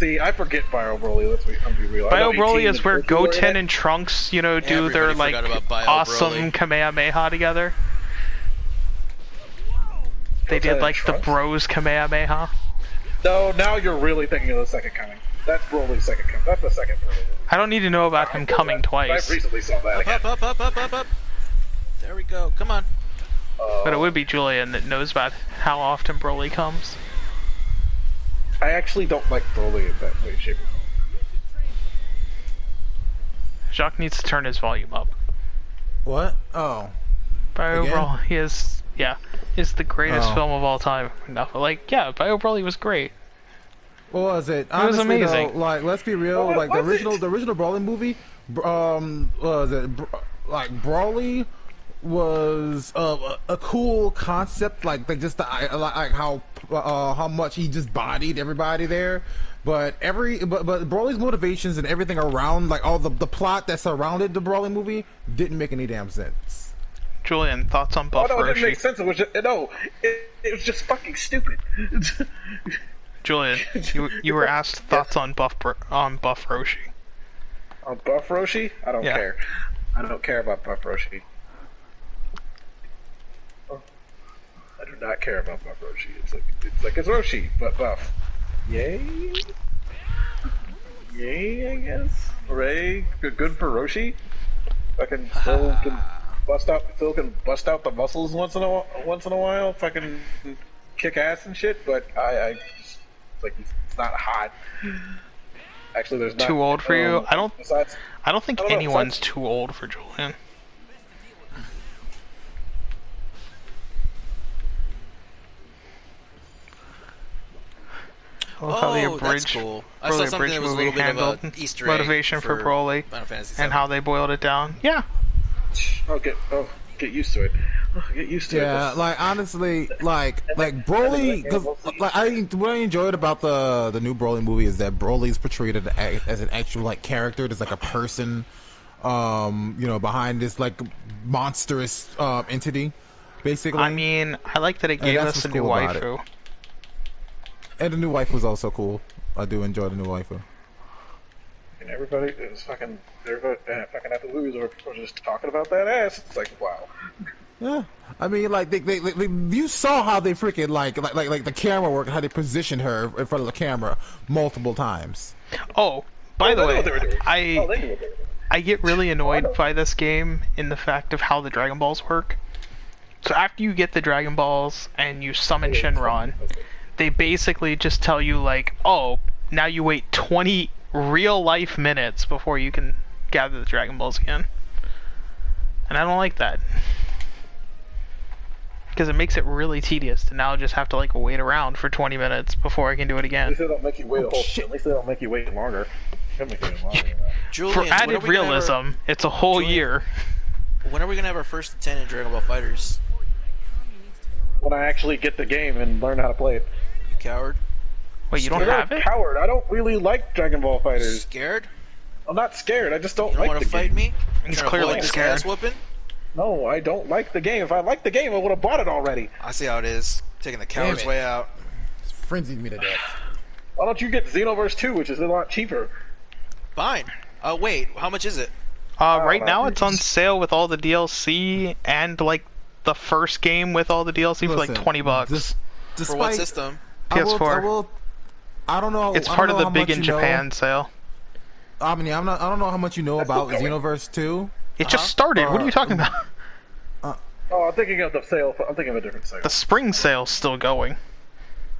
See, I forget Bio Broly. Let's be real. I Bio know Broly 18 is where and Goku are in Goten it. and Trunks, do their Everybody like forgot about Bio awesome Broly. Kamehameha together. They Goten did and like the Trunks? Bros Kamehameha. No, now you're really thinking of the second coming. That's Broly's second coming. That's the second Broly. I don't need to know about him coming twice, I recently saw that again. Up. There we go. Come on. but it would be Julian that knows about how often Broly comes. I actually don't like Broly in that way, shape, or form. Jacques needs to turn his volume up. What? Oh, Bio Again? Broly is the greatest Oh. film of all time. No, like, yeah, Bio Broly was great. what was it? It was Honestly, amazing. Though, like, let's be real. What Like the was it? original Broly movie. What was it? Like Broly was a cool concept. Like just like how much he just bodied everybody there. But Broly's motivations and everything around, like all the plot that surrounded the Broly movie, didn't make any damn sense. Julian, thoughts on Oh Buff no, it didn't make Roshi? sense. It was just, it was just fucking stupid. Julian, you were asked thoughts on Buff Roshi. On Buff Roshi, I don't Yeah. care. I don't care about Buff Roshi. I do not care about Buff Roshi. It's Roshi, but buff. Yay, I guess. Hooray! Good for Roshi. Fucking Phil can bust out the muscles once in a while. Fucking kick ass and shit. But I it's like it's not hot. Actually, there's not. Too old for you? Besides, I don't think I don't know, anyone's besides- too old for Julian. Well, how the Oh, that's abridged, cool. I how saw the something abridged that was a movie little bit of handled a Easter egg motivation for Broly Final Fantasy and VII. how they boiled it down. Yeah. get used to it. Get used to it. Yeah, like honestly, like Broly, because like what I enjoyed about the new Broly movie is that Broly's portrayed as an actual like character. There's like a person, you know, behind this like monstrous entity, basically. I mean, I like that it gave that's us a what's new cool about it. waifu. And the new wife was also cool. I do enjoy the new waifu. And everybody is fucking fucking at the movies or just talking about that ass. It's like, wow. Yeah, I mean, like they you saw how they freaking like the camera work, how they positioned her in front of the camera multiple times. Oh, by the They knew way, what they were doing. They knew what they were doing. I get really annoyed by this game in the fact of how the Dragon Balls work. So after you get the Dragon Balls and you summon Shenron, they basically just tell you like, oh, now you wait 20 real life minutes before you can gather the Dragon Balls again. And I don't like that. Because it makes it really tedious to now just have to like wait around for 20 minutes before I can do it At again. least they don't make you wait a whole. shit. At least they don't make you wait longer. They make you wait longer than that. Julian, For when are added we gonna have realism, it's a whole Julian- year. when are we gonna have our first 10 in Dragon Ball Fighters? When I actually get the game and learn how to play it. You coward. Wait, you don't I'm not have a it? coward. I don't really like Dragon Ball Fighters. Scared? I'm not scared. I just don't You don't like want the to fight game. me? He's Trying to clearly avoid this scared. ass whooping? No, I don't like the game. If I liked the game, I would have bought it already. I see how it is. Taking the coward's it. way out. It's frenzied me to death. Why don't you get Xenoverse 2, which is a lot cheaper? Fine. Wait, how much is it? Right know. now it's on sale with all the DLC and like the first game with all the DLC for like Listen, $20. For what system? PS4. I don't know. It's I don't part of know the how Big much in you know. Japan sale. I mean, I don't know how much you know about still going. Xenoverse 2. It just started. What are you talking about? Oh, I'm thinking of the sale. I'm thinking of a different sale. The spring sale's still going.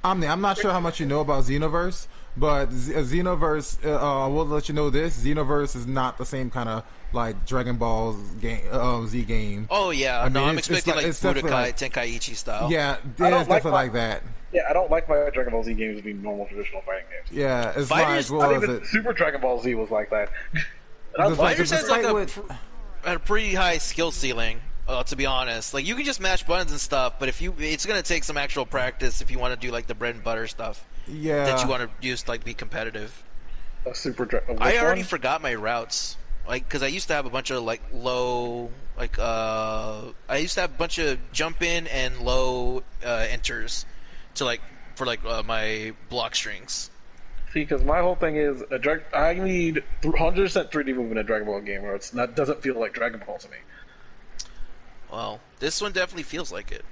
I'm not sure how much you know about Xenoverse, but Xenoverse, we'll let you know this. Xenoverse is not the same kind of like Dragon Ball Z game. Oh yeah, I mean, no, I'm it's expecting like- like it's definitely Budokai like- Tenkaichi style. Yeah, I don't it's like definitely my- like that. Yeah, I don't like my Dragon Ball Z games to be normal traditional fighting games. Yeah, it's Fighters- like Not what was even it? Super Dragon Ball Z was like that. And I It's like like- Fighters the has like fight a, with- a pretty high skill ceiling. To be honest, like you can just mash buttons and stuff, but it's gonna take some actual practice if you want to do like the bread and butter stuff Yeah, that you want to use to like be competitive. a Super Dragon. I already forgot my routes, like because I used to have a bunch of like low, like I used to have a bunch of jump in and low enters to like for like my block strings. See, because my whole thing is I need 100% 3D movement in a Dragon Ball game, or it's not doesn't feel like Dragon Ball to me. Well, this one definitely feels like it.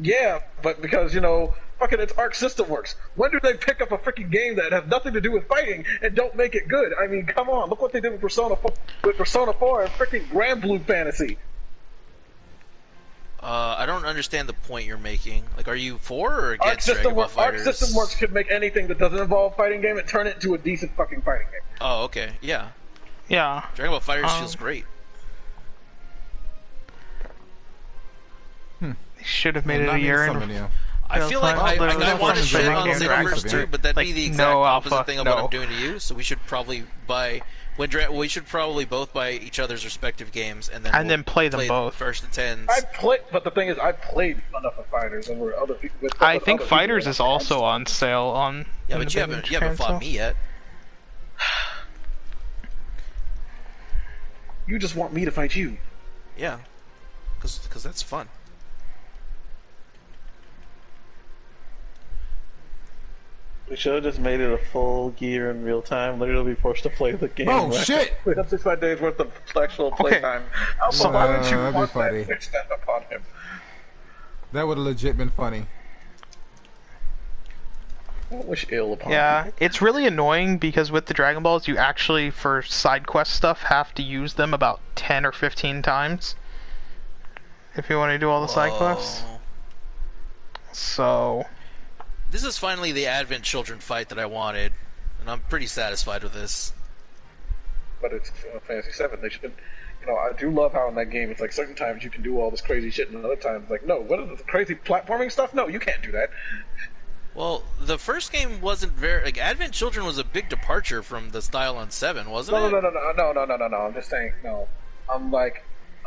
Yeah, but because fucking it's Arc System Works. When do they pick up a freaking game that has nothing to do with fighting and don't make it good? I mean, come on, look what they did with Persona 4 and freaking Grand Blue Fantasy. I don't understand the point you're making. Like, are you for or Arc against Dragon System, Ball Arc Fighters? System Works could make anything that doesn't involve fighting game and turn it into a decent fucking fighting game. Oh, okay, yeah. Yeah. Dragon Ball Fighters feels great. They should have made it Not a year even in. somebody, yeah. I Yeah, feel it's like fine. I There's want to no shit point on in Xenoverse interactive. 2, but that'd Like, be the exact no opposite alpha, thing of what no. I'm doing to you. So we should probably buy we should probably both buy each other's respective games and then play them both. first to tens. But the thing is, I played enough of Fighters over other people. With I with think other people. Fighters is also on sale on. Yeah, in but the you Big in haven't Japan fought sale. me yet. You just want me to fight you. Yeah, because that's fun. We should have just made it a full gear in real time. Literally be forced to play the game. Oh, shit! We have 65 days worth of actual Okay. playtime. So why would you that'd be want funny. that fixed that upon him? That would have legit been funny. I wish ill upon Yeah, him. it's really annoying because with the Dragon Balls, you actually, for side quest stuff, have to use them about 10 or 15 times. If you want to do all the side quests. Whoa. So, This is finally the Advent Children fight that I wanted. and I'm pretty satisfied with this. But it's Final Fantasy VII. They should, I do love how in that game it's like certain times you can do all this crazy shit, and other times like, no, what is this crazy platforming stuff? No, you can't do that. Well, the first game wasn't very Advent Children was a big departure from the style on 7, wasn't it? No. I'm just saying no. I'm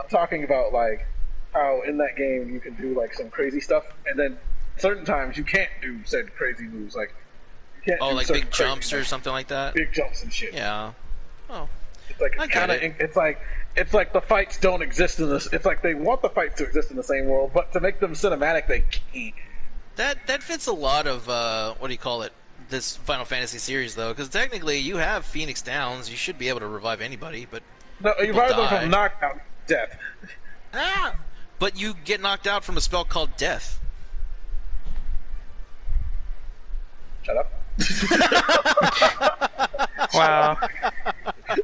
talking about like how in that game you can do like some crazy stuff, and then certain times you can't do said crazy moves. Like you can't. Oh, do like big jumps or moves. something like that. Big jumps and shit. Yeah. Oh. It's like I get it. It's like the fights don't exist in this. It's like they want the fights to exist in the same world, but to make them cinematic, they can't. That fits a lot of what do you call it? This Final Fantasy series, though, because technically you have Phoenix Downs. You should be able to revive anybody, but no, you revive them from knockout, death. But you get knocked out from a spell called Death. Shut up. Wow.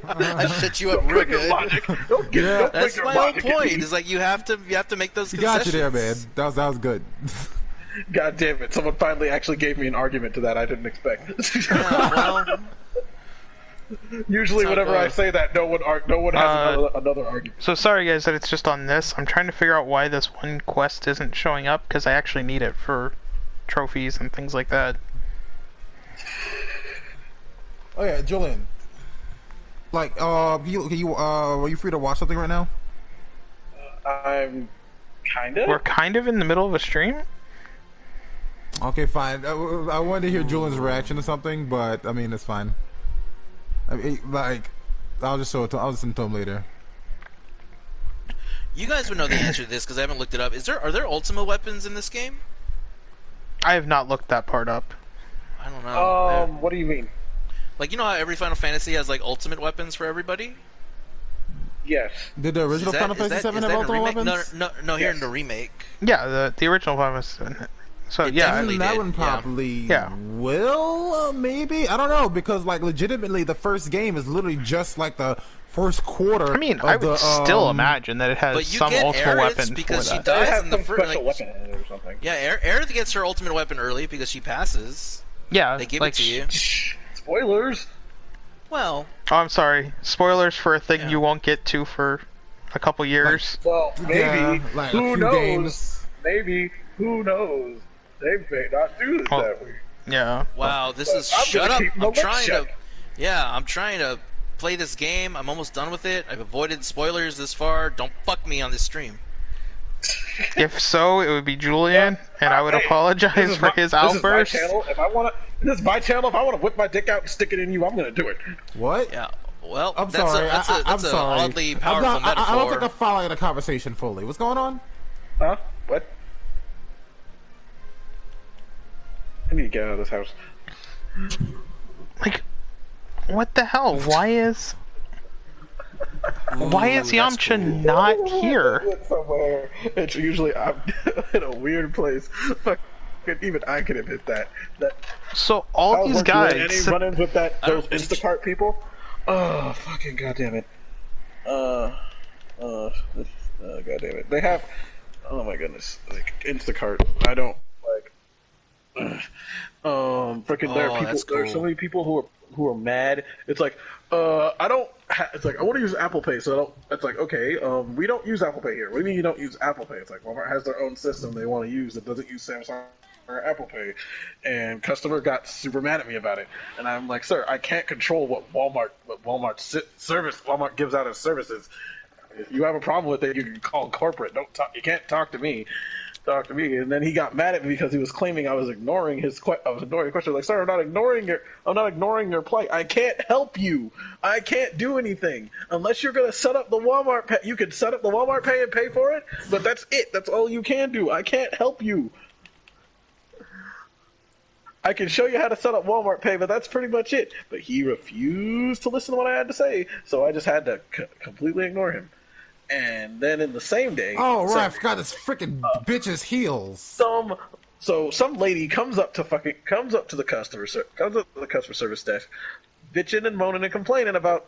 I set you up real good. That's my whole point. Is like you have to make those concessions. Got you there, man. That was good. God damn it! Someone finally actually gave me an argument to that I didn't expect. Well, usually, whenever I say that, no one has another argument. So sorry guys that it's just on this. I'm trying to figure out why this one quest isn't showing up, because I actually need it for trophies and things like that. Oh yeah, Julian. Like, are you free to watch something right now? I'm kind of. We're kind of in the middle of a stream? Okay, fine. I wanted to hear Julian's reaction to something, but I mean, it's fine. I mean, like, I'll listen to him later. you guys would know the answer to this because I haven't looked it up. Are there ultimate weapons in this game? I have not looked that part up. I don't know. What do you mean? Like, you know how every Final Fantasy has like ultimate weapons for everybody? Yes. Did the original Final Fantasy VII have ultimate weapons? No, here in the remake. Yeah, the original one was. So It yeah, definitely that did, one probably yeah. will, maybe. I don't know, because like legitimately the first game is literally just like the first quarter. I mean, I would still imagine that it has But you some get ultimate Aerith weapon because for she that. They dies have in the some first. special Like, weapon in it or something. yeah, Aerith gets her ultimate weapon early because she passes. Yeah, They give like, it to you. Spoilers. Well, Oh, I'm sorry. Spoilers for a thing Yeah. you won't get to for a couple years. Well, maybe. Yeah, like a Who few knows? games. Maybe. Who knows? They may not do this that way. Yeah. wow, this But is I'm shut gonna up. keep my I'm lips trying shut. to. Yeah, I'm trying to play this game. I'm almost done with it. I've avoided spoilers this far. Don't fuck me on this stream. If so, it would be Julian, and I would apologize for his outburst. This is my channel. This is my channel. If I want to whip my dick out and stick it in you, I'm gonna do it. What? Yeah. Well, I'm that's sorry. That's I'm an sorry. oddly powerful metaphor. I don't think I'm following the conversation fully. What's going on? Huh? What? I need to get out of this house. Like, what the hell? Why is Yamcha cool. not here? Somewhere. It's usually I'm in a weird place. Even I can admit that. So all these Any guys. run-ins with those don't- Instacart people? Oh, fucking goddamn it! God damn it! They have. Oh my goodness! Like Instacart, I don't like. Freaking there are people. that's There are cool. so many people who are mad. It's like, I don't. It's like I want to use Apple Pay, so I don't. It's like, okay, we don't use Apple Pay here. What do you mean you don't use Apple Pay? It's like Walmart has their own system they want to use that doesn't use Samsung or Apple Pay, and customer got super mad at me about it. And I'm like, sir, I can't control what Walmart gives out as services. If you have a problem with it, you can call corporate. Don't talk. You can't talk to me. Talk to me. And then he got mad at me because he was claiming I was ignoring his question. Like, sir, I'm not ignoring your plight. I can't help you. I can't do anything unless you're gonna set up the Walmart Pay. You can set up the Walmart Pay and pay for it, but that's it. That's all you can do. I can't help you. I can show you how to set up Walmart Pay, but that's pretty much it. But he refused to listen to what I had to say, so I just had to completely ignore him. And then in the same day, Oh, right. I forgot this freaking bitch's heels. some lady comes up to the customer service desk, bitching and moaning and complaining about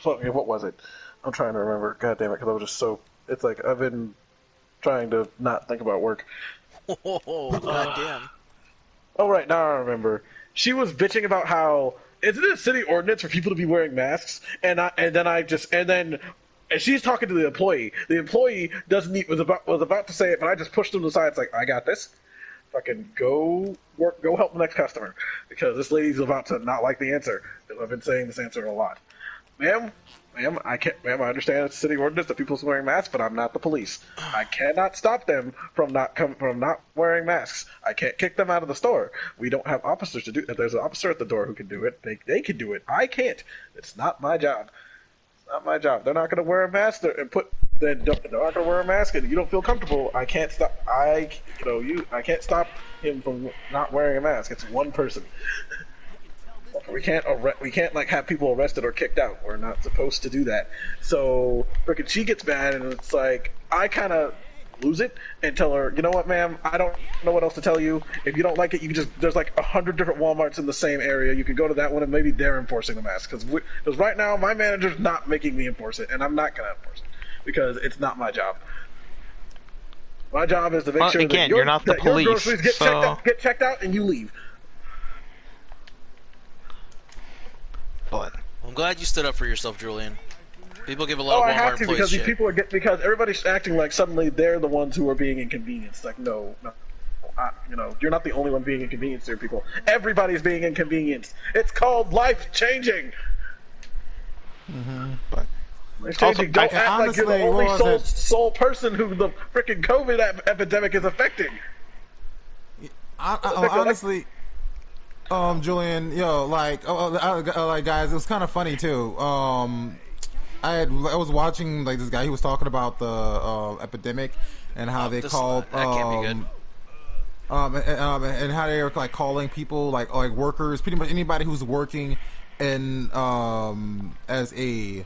what was it? I'm trying to remember. God damn it, because I was just so. It's like I've been trying to not think about work. Oh, goddamn. Oh right, now I remember. she was bitching about how isn't it a city ordinance for people to be wearing masks? And she's talking to the employee. The employee doesn't was about to say it, but I just pushed him to the side. It's like, I got this. Fucking go work, go help the next customer, because this lady's about to not like the answer. I've been saying this answer a lot, ma'am. I understand it's city ordinance that people are wearing masks, but I'm not the police. I cannot stop them from not wearing masks. I can't kick them out of the store. We don't have officers to do it. There's an officer at the door who can do it. They can do it. I can't. It's not my job. It's not my job. They're not going to wear a mask they're not going to wear a mask, and you don't feel comfortable. I can't stop. I can't stop him from not wearing a mask. It's one person. We can't like have people arrested or kicked out. We're not supposed to do that. So frickin' she gets mad, and it's like I kind of lose it and tell her, you know what, ma'am, I don't know what else to tell you. If you don't like it, you can just there's like 100 different Walmarts in the same area. You can go to that one, and maybe they're enforcing the mask, because right now my manager's not making me enforce it, and I'm not gonna enforce it because it's not my job. My job is to make sure again, that you're not the police, your groceries get checked out, and you leave. But I'm glad you stood up for yourself, Julian. People give a lot of I Walmart have to, employees because these shit. people because everybody's acting like suddenly they're the ones who are being inconvenienced. Like, no, you're not the only one being inconvenienced here, people. Everybody's being inconvenienced. It's called life changing. but Life changing. Don't act like you're the only sole person who the freaking COVID epidemic is affecting. Honestly. Julian, like guys, it was kind of funny too. I was watching like this guy. He was talking about the epidemic and how they called that can't be good. And how they were like calling people like workers, pretty much anybody who's working in as a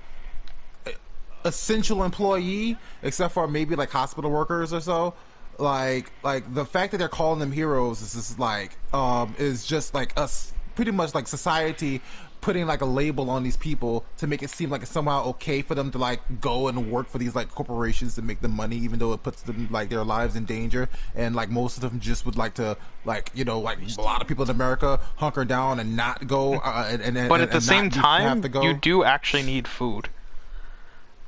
essential employee, except for maybe like hospital workers or so. Like the fact that they're calling them heroes is just like is just like us, pretty much like society putting like a label on these people to make it seem like it's somehow okay for them to like go and work for these like corporations to make them money, even though it puts them like their lives in danger. And like most of them just would like to like like a lot of people in America hunker down and not go. But at the same time, you do actually need food.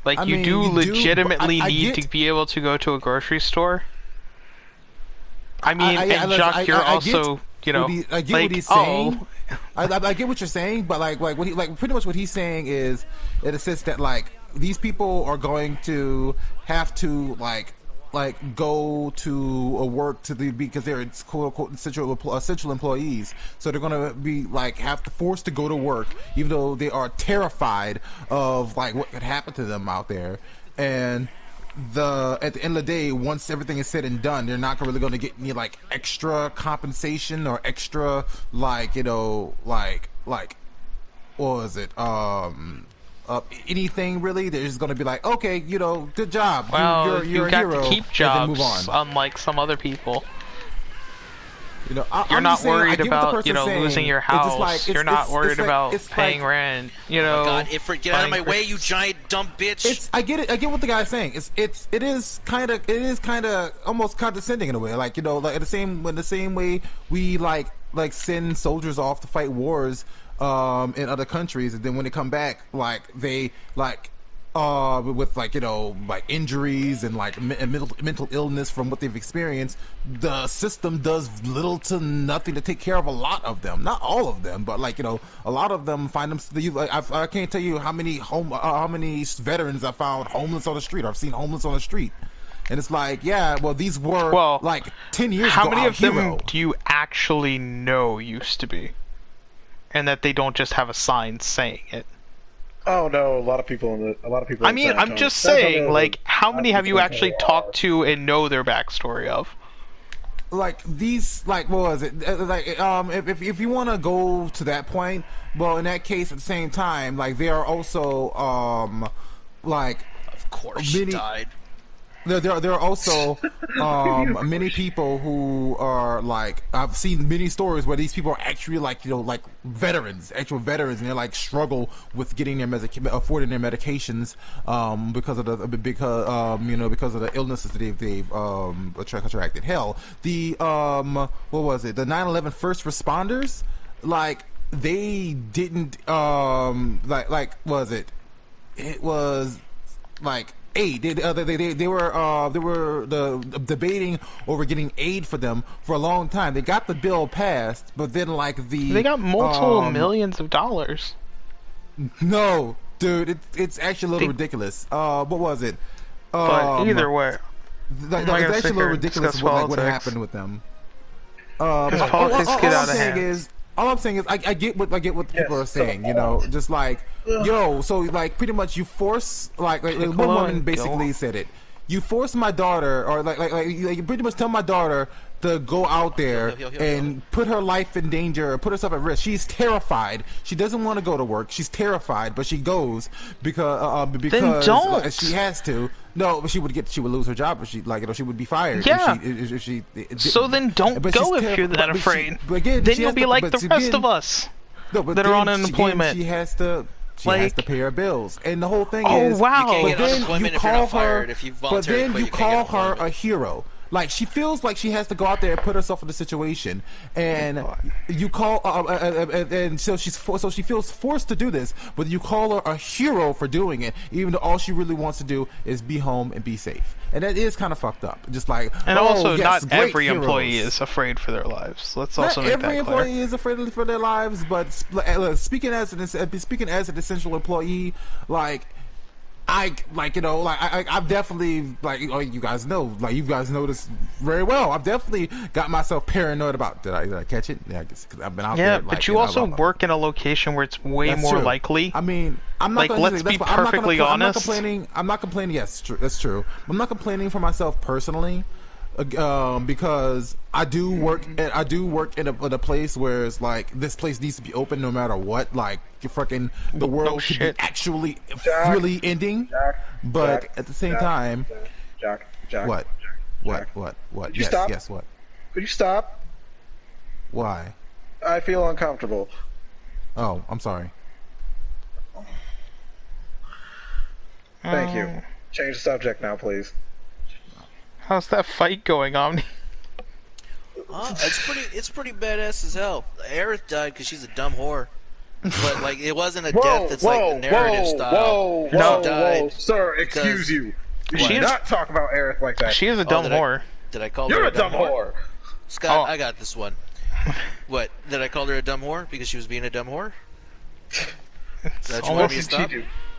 Like you do legitimately need to be able to go to a grocery store. I mean, and Jacques, you're also, I get what he's saying. I get what you're saying, but like what he pretty much what he's saying is, in a sense that like these people are going to have to like go to a work because they're quote unquote essential employees, so they're gonna be like forced to go to work, even though they are terrified of like what could happen to them out there. And at the end of the day, once everything is said and done, they're not really going to get any like extra compensation or extra like what was it anything really. They're just going to be like, okay, good job. Well, you're a got hero, to keep jobs, move on. unlike some other people. You're not worried about losing your house. You're not worried about paying rent. Oh my God, get out of my way, you giant dumb bitch! I get it. I get what the guy's saying. It is kind of almost condescending in a way. Like like in the same way we like send soldiers off to fight wars in other countries, and then when they come back, like they with like injuries and like mental illness from what they've experienced, the system does little to nothing to take care of a lot of them. Not all of them, but like a lot of them find them. I can't tell you how many veterans I found homeless on the street. I've seen homeless on the street, and it's like, yeah, well, these were like 10 years ago. How many of them do you actually know used to be, and that they don't just have a sign saying it? Oh no, a lot of people. I mean, I'm just saying, like, how many have you actually talked to and know their backstory of? Like these, like, what was it? Like, if you want to go to that point, well, in that case, at the same time, like, there are also, like, of course, she died. There are also many people who are like, I've seen many stories where these people are actually like like actual veterans, and they like struggle with getting their affording their medications because of the illnesses that they've contracted. Hell, the what was it? The 9/11 first responders. like they didn't like was it? It was like aid. They were debating over getting aid for them for a long time. They got the bill passed, but then like they got multiple millions of dollars. No, dude, it's actually a little ridiculous. What was it? But either way, it's actually a little ridiculous what happened with them. Politics get out of hand. All I'm saying is, I get what people are saying. You know, just like, yo, so like pretty much you force like one woman basically said it. You force my daughter, or like you pretty much tell my daughter to go out there and put her life in danger, or put herself at risk. She's terrified. She doesn't want to go to work. She's terrified, but she goes because then don't. She has to. No, but she would lose her job. If she she would be fired. Yeah. If she so then don't go if you're that afraid. Then you'll be like the rest of us that are on unemployment. She has to pay her bills, and the whole thing is, wow. You but can't get unemployment if you're not fired. If you voluntarily quit, you call her a hero. Like, she feels like she has to go out there and put herself in the situation, and you call, and so she feels forced to do this, but you call her a hero for doing it, even though all she really wants to do is be home and be safe. And that is kind of fucked up. Just like, and also, yes, not every employee is afraid for their lives. Let's also make that clear. Every employee is afraid for their lives, but speaking as an essential employee, I've definitely, you guys know this very well. I've definitely got myself paranoid about, did I catch it? Yeah, because I've been out there. Yeah, but you also work in a location where it's way more likely. I mean, I'm not let's be perfectly honest. I'm not complaining. Yes, that's true. I'm not complaining for myself personally. Because I do work in a place where it's like, this place needs to be open no matter what. Like, the world could be actually really ending. But at the same time, Jack. What? Could you stop? Yes. What? Could you stop? Why? I feel uncomfortable. Oh, I'm sorry. Thank you. Change the subject now, please. How's that fight going, Omni? It's pretty badass as hell. Aerith died because she's a dumb whore, but like it wasn't a death that's like the narrative style. Whoa, sir, excuse you. You should not talk about Aerith like that. She is a dumb whore. Did I call her a dumb whore? Scott, Oh. I got this one. What? Did I call her a dumb whore because she was being a dumb whore? That you want me to stop?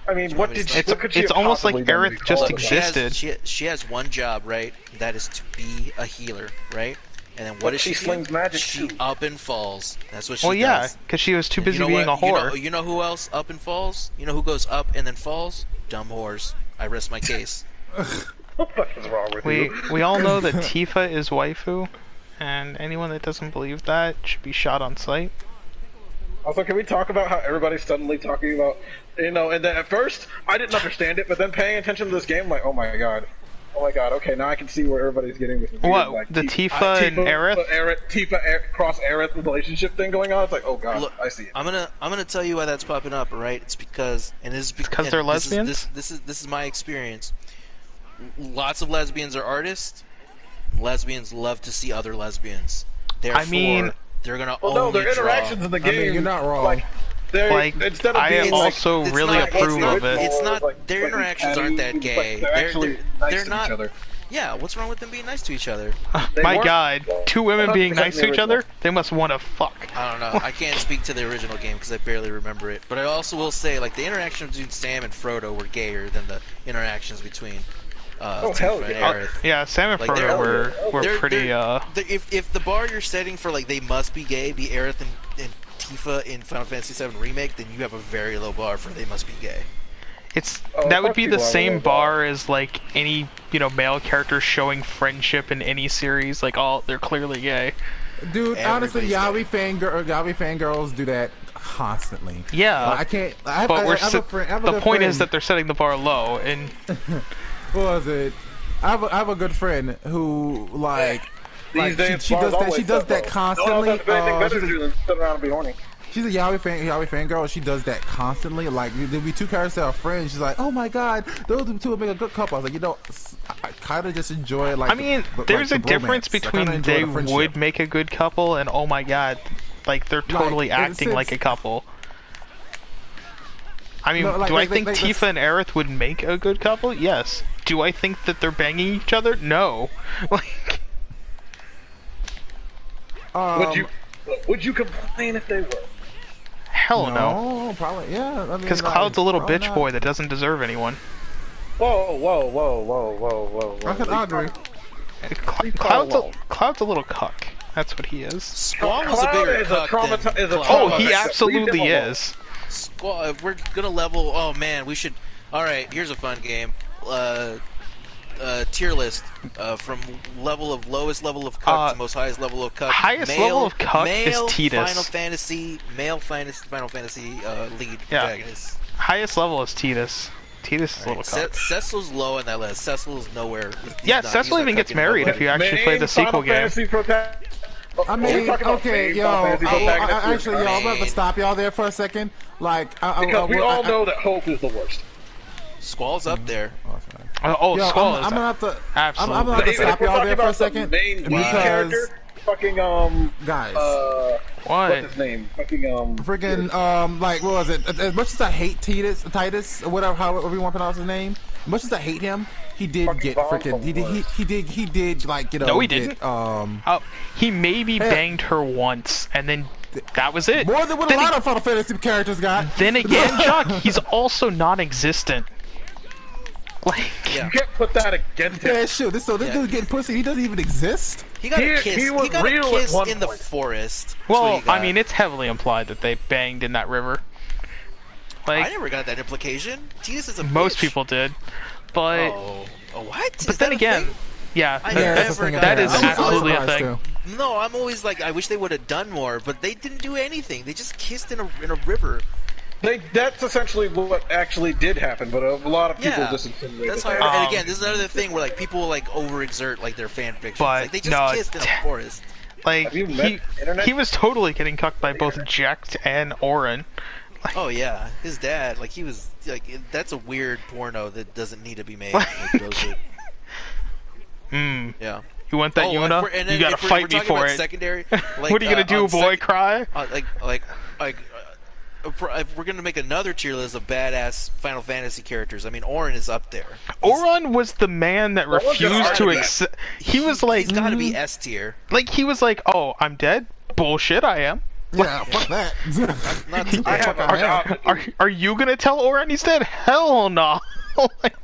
I mean, what did she? It's almost like Aerith just existed. She has one job, right? That is to be a healer, right? And then what does she slings do? magic She too. up and falls. That's what she Well, yeah, does. because she was too And busy you know being a what? whore. You know who else up and falls? You know who goes up and then falls? Dumb whores. I rest my case. What the fuck is wrong with you? We all know that Tifa is waifu, and anyone that doesn't believe that should be shot on sight. Also, can we talk about how everybody's suddenly talking about, and then at first, I didn't understand it, but then paying attention to this game, like, oh my god, okay, now I can see where everybody's getting this. What, like, the Tifa and Aerith? Tifa cross-Aerith relationship thing going on, it's like, oh god, Look, I see it. I'm gonna tell you why that's popping up, alright? It's because, and this is because they're lesbians? This is my experience. Lots of lesbians are artists. Lesbians love to see other lesbians. Therefore, they're gonna only their interactions in the game. I mean, you're not wrong. Instead of I being also really approve of it. It's not their interactions aren't that gay. They're actually nice they're to not. each other. Yeah, what's wrong with them being nice to each other? My weren't- god, two women being 100% nice to each original. other? They must want to fuck. I don't know. I can't speak to the original game because I barely remember it. But I also will say, like, the interactions between Sam and Frodo were gayer than the interactions between hell Tifa and yeah. Aerith. Yeah, Sam and Like, Frodo were They're- pretty, If the bar you're setting for, like, they must be gay, be Aerith and Tifa in Final Fantasy VII Remake, then you have a very low bar for they must be gay. that would fuck be the people, I same love bar as, like, any, male character showing friendship in any series. Like, they're clearly gay. Dude, honestly, Everybody's Yaoi fangirls do that constantly. Yeah. I can't. The point is that they're setting the bar low, and What was it? I have a good friend who These days, she bars does that. always She does set that low. constantly. No one has anything better to do than sit around and be horny. She's a Yaoi fangirl. She does that constantly. Like, there'll be two characters that are friends. She's like, "Oh my god, those two would make a good couple." I was like, I kind of just enjoy it. Like, I mean, there's a difference between they would make a good couple and oh my god, Like they're totally Like, acting like a couple. I mean, No, like- do I like- think like- Tifa and Aerith would make a good couple? Yes. Do I think that they're banging each other? No. Like, Would you complain if they were? hell no. No, probably, yeah. I mean, Because like, Cloud's a little probably bitch not. boy that doesn't deserve anyone. Whoa. I agree. Cloud's a little cuck. That's what he is. Squall was a bigger cuck than Cloud. Oh, he Leave him absolutely alone. is. Squall, if we're gonna level, oh man, we should. All right, here's a fun game. Tier list from lowest level of cuck to most highest level of cuck. Highest level of cuck is Tidus. Male Final Fantasy lead Yeah. protagonist. Highest level is Tidus. Tidus is a little cuck. Cecil's low on that list. Cecil's nowhere. Yeah, Cecil even gets married if you actually play the sequel game. I mean, okay, yo, actually, yo, I'm about to stop y'all there for a second. Like, Because we all know that Hope is the worst. Squall's up there. Oh, yo, Skull I'm is gonna have to, absolutely. I'm gonna have to Even if stop we're y'all talking there for a about the second main lead because, character, fucking guys, What? what's his name? Fucking friggin' like, what was it? As much as I hate Titus, or whatever, however you want to pronounce his name, as much as I hate him, he did Fucking get bomb freaking, he did like, you know, No, he get, didn't. Oh, he maybe banged her once, and then that was it. more than what a lot of Final Fantasy characters got. Then again, Chuck, he's also non-existent. Like, Yeah. you can't put that against him. Yeah, shoot. This dude getting pussy. He doesn't even exist. He got a kiss. he was got real a at kiss one in the point. forest. That's well, what he got. I mean, it's heavily implied that they banged in that river. I Like, never got that implication. Tidus is a most bitch. people did, but Oh, what? but Is then that a again, thing? yeah, I that- never that's the thing. got that that. is I was absolutely a surprised, thing. too. No, I'm always like, I wish they would have done more, but they didn't do anything. They just kissed in a river. That's essentially what actually did happen, but a lot of people Yeah, just insinuate that's that. how. And again, this is another thing where like people like overexert like their fan fictions. But, Like they just no, kissed in a forest. Like Have you met internet? he was totally getting cucked by both Jecht and Orin. Oh yeah, his dad. Like he was like that's a weird porno that doesn't need to be made. Like, does it. Yeah. You want that, Oh, Yuna? and then You gotta if we're fight me talking for about it. Secondary, like, What are you gonna do, on boy? Cry? If we're gonna make another tier list of badass Final Fantasy characters, I mean, Auron is up there. Orin was the man that was refused gotta to be. accept. He was like, he's got to be S tier. like he was like, "Oh, I'm dead. Bullshit, I am." Yeah, fuck that. Not I have a job. Are you gonna tell Orin he's dead? Hell no. Like,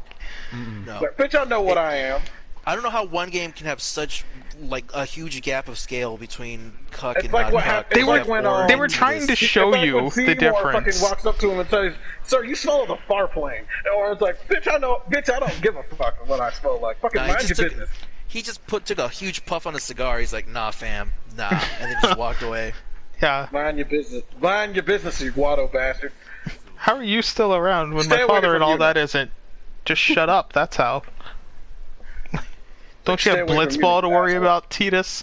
no. Like, bitch, I know what I am. I don't know how one game can have such like a huge gap of scale between cuck It's and like not what cuck. happened. They It's were- like when, they were trying to It's show like you when the Seymour difference. fucking walks up to him and says, "Sir, you smell the far plane." And Orin's like, "Bitch, I know. Bitch, I don't give a fuck what I smell like. Fucking Nah, mind your business." He just took a huge puff on a cigar. He's like, "Nah, fam, nah," and then just walked away. yeah. Mind your business. Mind your business, you guado bastard. How are you still around when Stay my away father and from all you. that isn't? Just shut up. That's how. Don't you Stay have away from Blitzball you, to worry asshole. about, Titus?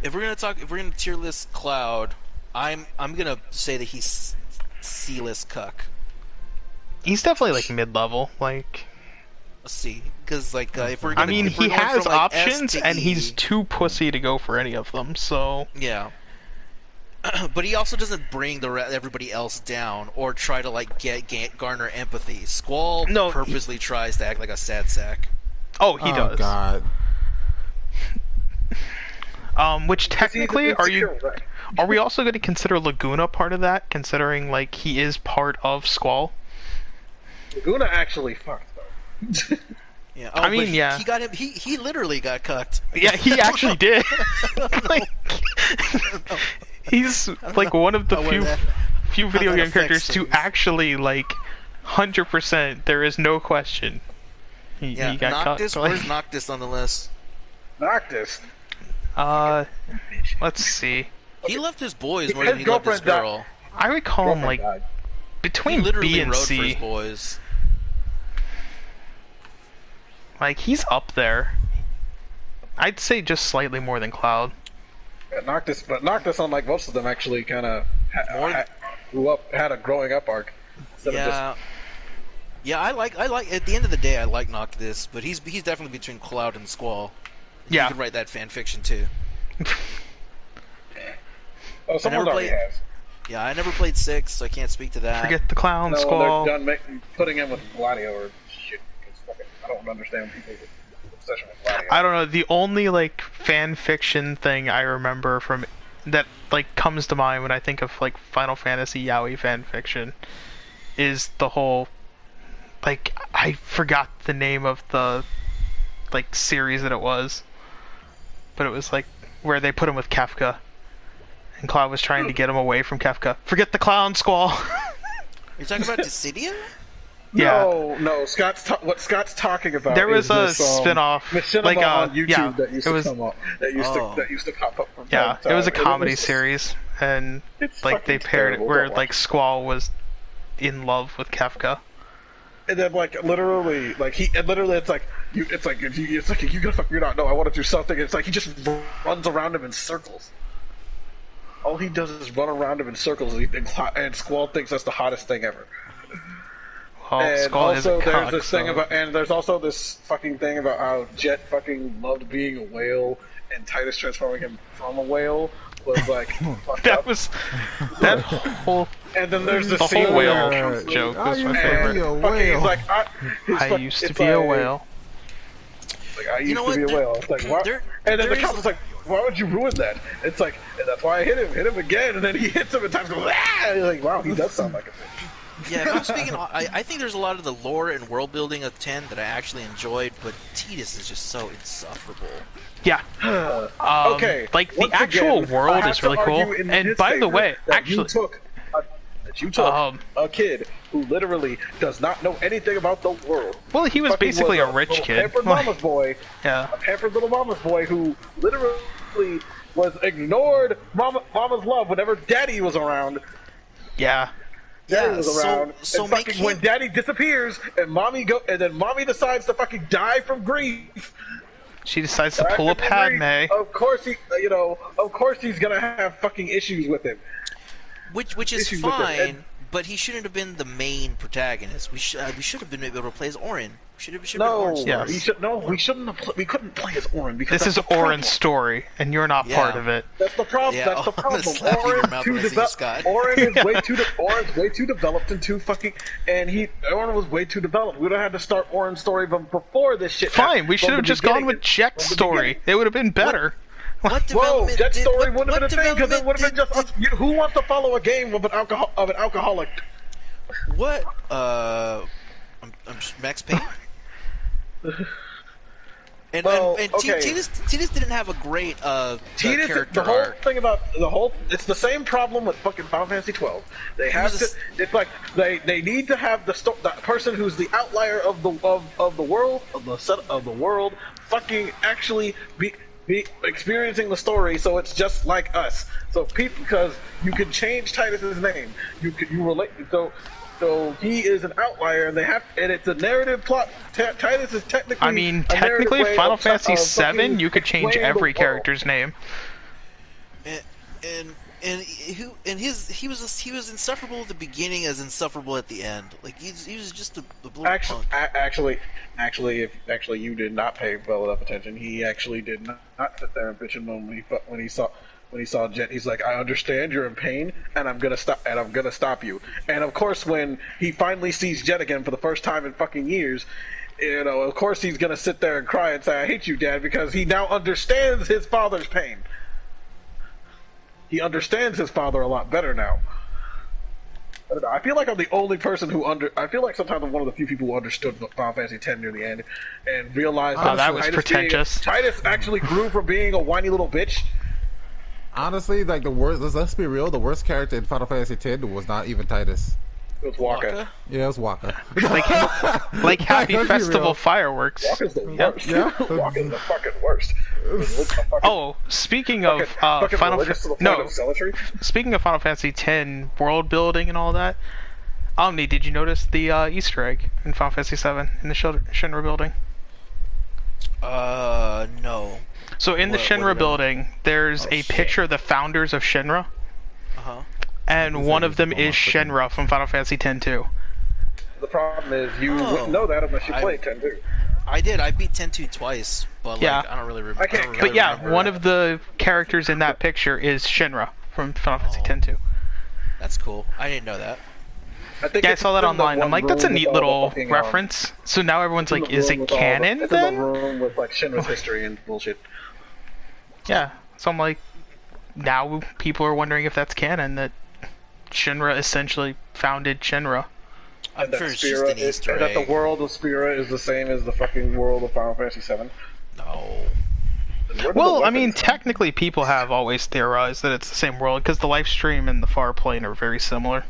If we're gonna tier list Cloud, I'm gonna say that he's C-list cuck. He's definitely like mid-level. Like, Let's see, because like if we're I gonna, mean, if we're he going has from, like, S options, to and E, he's too pussy to go for any of them. So yeah. But he also doesn't bring everybody else down or try to like garner empathy. Squall No, purposely tries to act like a sad sack. oh, he Oh does. God. Which technically, He's are you? insecure, right? Are we also going to consider Laguna part of that? Considering like he is part of Squall. Laguna actually fucked though. Yeah. I mean, but yeah. He got him. He literally got cucked. Yeah, he actually did. Like, he's like one of the how well few video that game affects characters to things. actually like 100%. There is no question. He Yeah. got Noctis. cut. Where's Noctis on the list? Noctis. Let's see. He left his boys more His than he left his girlfriend died. girl. I would call him like Girlfriend died. He between literally B and rode for his C. boys. Like he's up there. I'd say just slightly more than Cloud. Yeah, Noctis, but Noctis, unlike most of them, actually kind of More- had a growing up arc. Instead of Yeah. Yeah, I like. At the end of the day, I like Noctis, but he's definitely between Cloud and Squall. Yeah. You could write that fan fiction too. Oh, someone already has. Yeah, I never played 6, so I can't speak to that. Forget the clown No, squall. they're done putting in with Gladio or shit. I don't understand people's obsession with Gladio. I don't know. The only like fan fiction thing I remember from that like comes to mind when I think of like Final Fantasy yaoi fan fiction is the whole like I forgot the name of the like series that it was, but it was like where they put him with Kefka, and Cloud was trying to get him away from Kefka. Forget the clown squall. You're talking about Dissidia? No, what Scott's talking about. There was is a this, spin-off, machinima like on YouTube yeah, that used it to was come up. That used to pop up from yeah, time to it was a time. comedy was- series, and It's like they fucking paired it terrible, where don't like watch Squall was in love with Kefka. And then like literally, it's like you gotta fuck me out. No, I want to do something. It's like he just runs around him in circles. All he does is run around him in circles, and Squall thinks that's the hottest thing ever. Oh, And Squall is also, a cock, there's this thing so- about, and there's also this fucking thing about how Jet fucking loved being a whale, and Titus transforming him from a whale was like fucked that up. was that whole. And then there's this The scene whole whale where joke I was my used to favorite. be a fucking, he's whale. like, I used to be a whale. Like, I used know to be what? a whale. It's like, what? There- And then there the cop is- was like, why would you ruin that? It's like, and that's why I hit him again, and then he hits him, and Times goes, ah! You're like, wow, he does sound like a bitch. Yeah, if I'm speaking, I think there's a lot of the lore and world building of 10 that I actually enjoyed, but Tidus is just so insufferable. Yeah. Okay. Like the once actual again, I world have is to really cool. argue in And his by the favor way, that actually, you took Um, a kid who literally does not know anything about the world. well, he was Fucking basically a was rich little kid. Pampered mama's boy. Yeah. A pampered little mama's boy who literally was ignored mama's love whenever daddy was around. Yeah. Daddy Yeah, was around. so and make fucking when him- daddy disappears and then mommy decides to fucking die from grief. She decides to Die pull a from Padme. grief, Of course he's gonna have fucking issues with him. Which is Issues with it, fine, and- but he shouldn't have been the main protagonist. We should have been able to play as Orin. Should have been No, Orin's Yes. we shouldn't have. We couldn't play as Orin because This is that's the problem. Orin's story, and you're not Yeah. part of it. That's the problem. Yeah, That's the I'm gonna problem. slap you in your mouth when I see you, Scott. Orin is Orin's way too developed and too fucking. And Orin was way too developed. We would have had to start Orin's story from before this shit. Fine, we from should have the just gone beginning. with Jet's From the story. beginning. It would have been better. What Whoa, development Jet's did- story what- wouldn't have what been a thing because it would have been development just who wants to follow a game of an alcoholic. What? I'm Max Payne. And Well, and okay. Tidus didn't have a great Tidus, character the whole arc. thing about it's the same problem with fucking Final Fantasy 12. They have was to. It's like they need to have the person who's the outlier of the world of the world fucking actually be experiencing the story, so it's just like us. So because you can change Titus's name, you relate so he is an outlier, and it's a narrative plot. Titus is technically. I mean, a narrative technically, way Final of Fantasy fucking VII, you could change explaining the every world. character's name. And he was insufferable at the beginning as insufferable at the end. Like he was just a little Actually, punk. actually, you did not pay well enough attention. He actually did not sit there and bitch and moan when he saw Jet. He's like, I understand you're in pain, and I'm gonna stop you. And of course, when he finally sees Jet again for the first time in fucking years, of course he's gonna sit there and cry and say, I hate you, Dad, because he now understands his father's pain. He understands his father a lot better now. I don't know. I feel like I'm the only person I feel like sometimes I'm one of the few people who understood Final Fantasy X near the end and realized that was pretentious. Titus actually grew from being a whiny little bitch. Honestly, like the worst. Let's be real. The worst character in Final Fantasy X was not even Titus. It was Waka. Waka? Yeah, it was Waka. Like Happy Let's be Festival real. fireworks. Waka's the worst. Yeah. Waka's the fucking worst. Oh, speaking of fucking Final religious to the point no, of zealotry. speaking of Final Fantasy X world building and all that, Omni, did you notice the Easter egg in Final Fantasy VII in the Shinra building? No. So in the What Shinra did I- building, there's Oh, a shit. picture of the founders of Shinra, Uh-huh. and one of them is Shinra from Final Fantasy X too. The problem is you Oh. wouldn't know that unless you played 10 too. I did. I beat 10-2 twice, but like Yeah. I don't really remember. I can't- But yeah, one of the characters in that picture is Shinra from Final Fantasy X too. That's cool. I didn't know that. Yeah, I saw that online. I'm like, that's a neat little fucking, reference. So now everyone's like, is it canon it's in then? the room with like Shinra's history and bullshit. Yeah. So I'm like, now people are wondering if that's canon, that Shinra essentially founded Shinra. I'm sure it's just an Easter egg. That the world of Spira is the same as the fucking world of Final Fantasy VII. No. Well, I mean, technically people have always theorized that it's the same world, because the live stream and the far plane are very similar.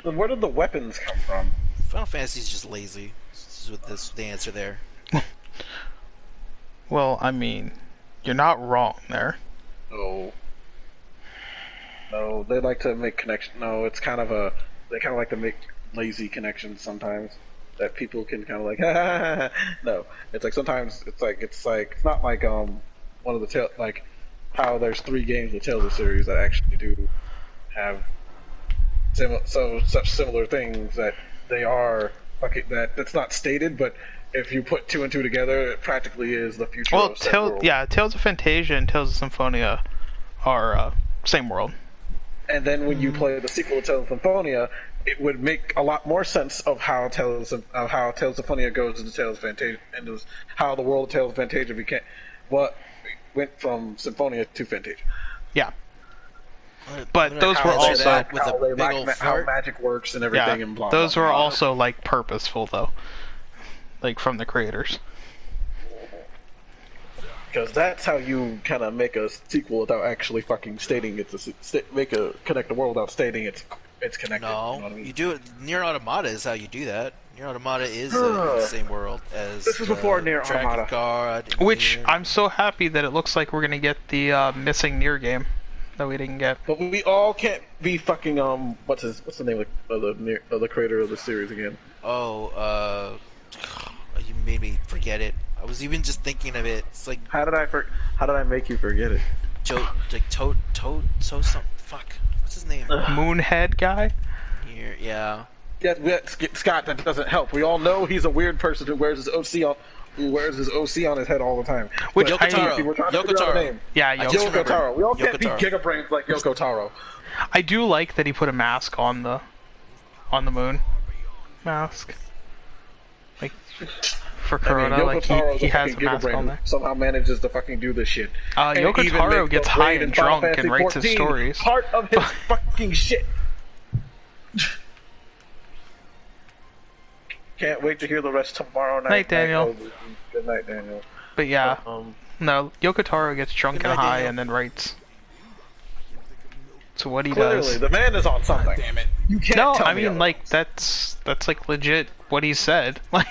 Then where did the weapons come from? Final Fantasy's just lazy. This the answer there. Well, I mean, you're not wrong there. No. No, they like to make connections. No, it's kind of a... They kind of like to make lazy connections sometimes. That people can kind of like, no. It's like sometimes, it's not like, one of the, like, how there's 3 games in the Tales of series that actually do have such similar things that they are, fucking, that's not stated, but if you put 2 and 2 together, it practically is the future of said world. Yeah, Tales of Fantasia and Tales of Symphonia are, same world. And then when you play the sequel to Tales of Symphonia, it would make a lot more sense of how Tales of Symphonia goes into Tales of Fantasia, and how the world of Tales of Fantasia went from Symphonia to Fantasia. Yeah. But those were also with a big old how magic works and everything, yeah, and blah. Those blah, were blah. also like purposeful though, like from the creators. Because that's how you kind of make a sequel without actually fucking stating it's connect the world without stating it's connected. No, you know what I mean? you do it. Nier Automata is how you do that. Nier Automata is in the same world as. This is before Nier Automata. God, Which Nier. I'm so happy that it looks like we're gonna get the missing Nier game that we didn't get. But we all can't be fucking what's the name of the creator of the series again? Oh, you made me forget it. I was even just thinking of it. It's like How did I make you forget it? Fuck. What's his name? Moonhead guy. Yeah. Yeah, Scott, that doesn't help. We all know he's a weird person who wears his OC on his head all the time. Which But Yoko Taro. we're trying to Yoko figure out Taro. the name. Yeah, Yoko Taro. We all can't be Taro. gigabrains like Yoko Taro. I do like that he put a mask on the moon mask. Like for Corona, Yoko like Taro's he a has a fucking mask on gigabrain there. who somehow manages to fucking do this shit. And Yoko even Taro makes gets the high raid in and Final drunk and Fantasy writes his 14 stories. Part of his fucking shit. Can't wait to hear the rest tomorrow night. Night, Daniel. Good night, Daniel. But yeah, no, Yoko Taro gets drunk Good and night, high Daniel. and then writes. So what he Clearly, does. the man is on something. Damn it. You can't No, tell I me mean otherwise. like that's like legit what he said. Like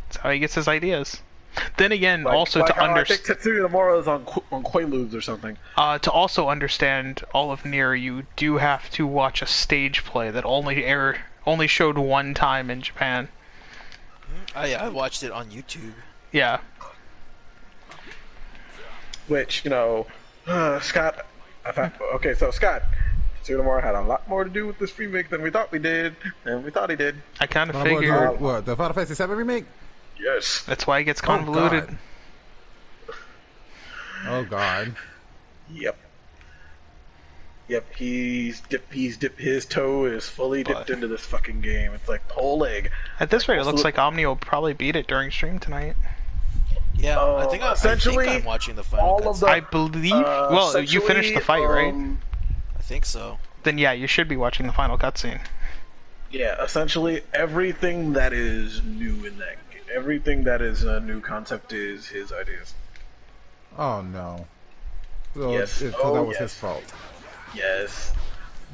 that's how he gets his ideas. Then again, also to I understand. think Tetsuya Nomura is on Quaaludes or something. To also understand all of Nier, you do have to watch a stage play that only showed one time in Japan. I watched it on YouTube. Yeah. Which, Scott... Okay, so Scott, Tetsuya Nomura had a lot more to do with this remake than we thought he did. I kind of What, figured what, the Final Fantasy VII remake? Yes. that's why it gets convoluted. Oh god. Yep. His toe is fully dipped into this fucking game. It's like whole leg. At this rate, it looks like Omni will probably beat it during stream tonight. Yeah, I think essentially, I'm watching the final all of cutscene. the- I believe. Well, you finished the fight, right? I think so. Then yeah, you should be watching the final cutscene. Yeah, essentially everything that is new in that game, everything that is a new concept is his ideas. Oh no. So, Yes. so Oh, that was yes. his fault. Yes.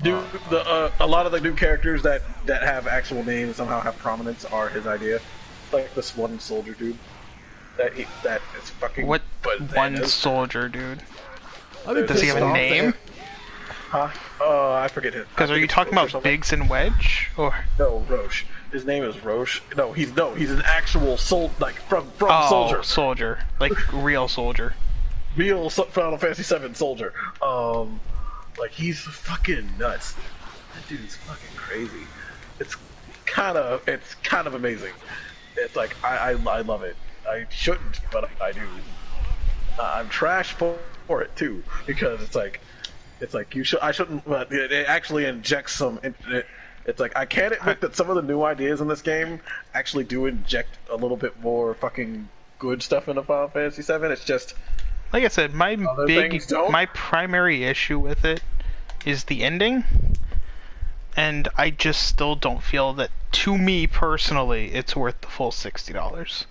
A lot of the new characters that have actual names and somehow have prominence are his idea. Like this one soldier dude. That is fucking. What bananas. one soldier, dude? There's Does he have a song name? Huh? I forget it. Because are you talking about Biggs and Wedge, or? No, Roche. His name is Roche. No, he's an actual from soldier. Soldier, like real soldier. Real Final Fantasy VII soldier. Like he's fucking nuts. That dude's fucking crazy. It's kind of amazing. It's like I love it. I shouldn't, but I do. I'm trash for it too because it's like It's like I shouldn't. But it actually injects some. It's like I can't admit that some of the new ideas in this game actually do inject a little bit more fucking good stuff into Final Fantasy VII. It's just like I said, my primary issue with it is the ending, and I just still don't feel that, to me personally, it's worth the full $60.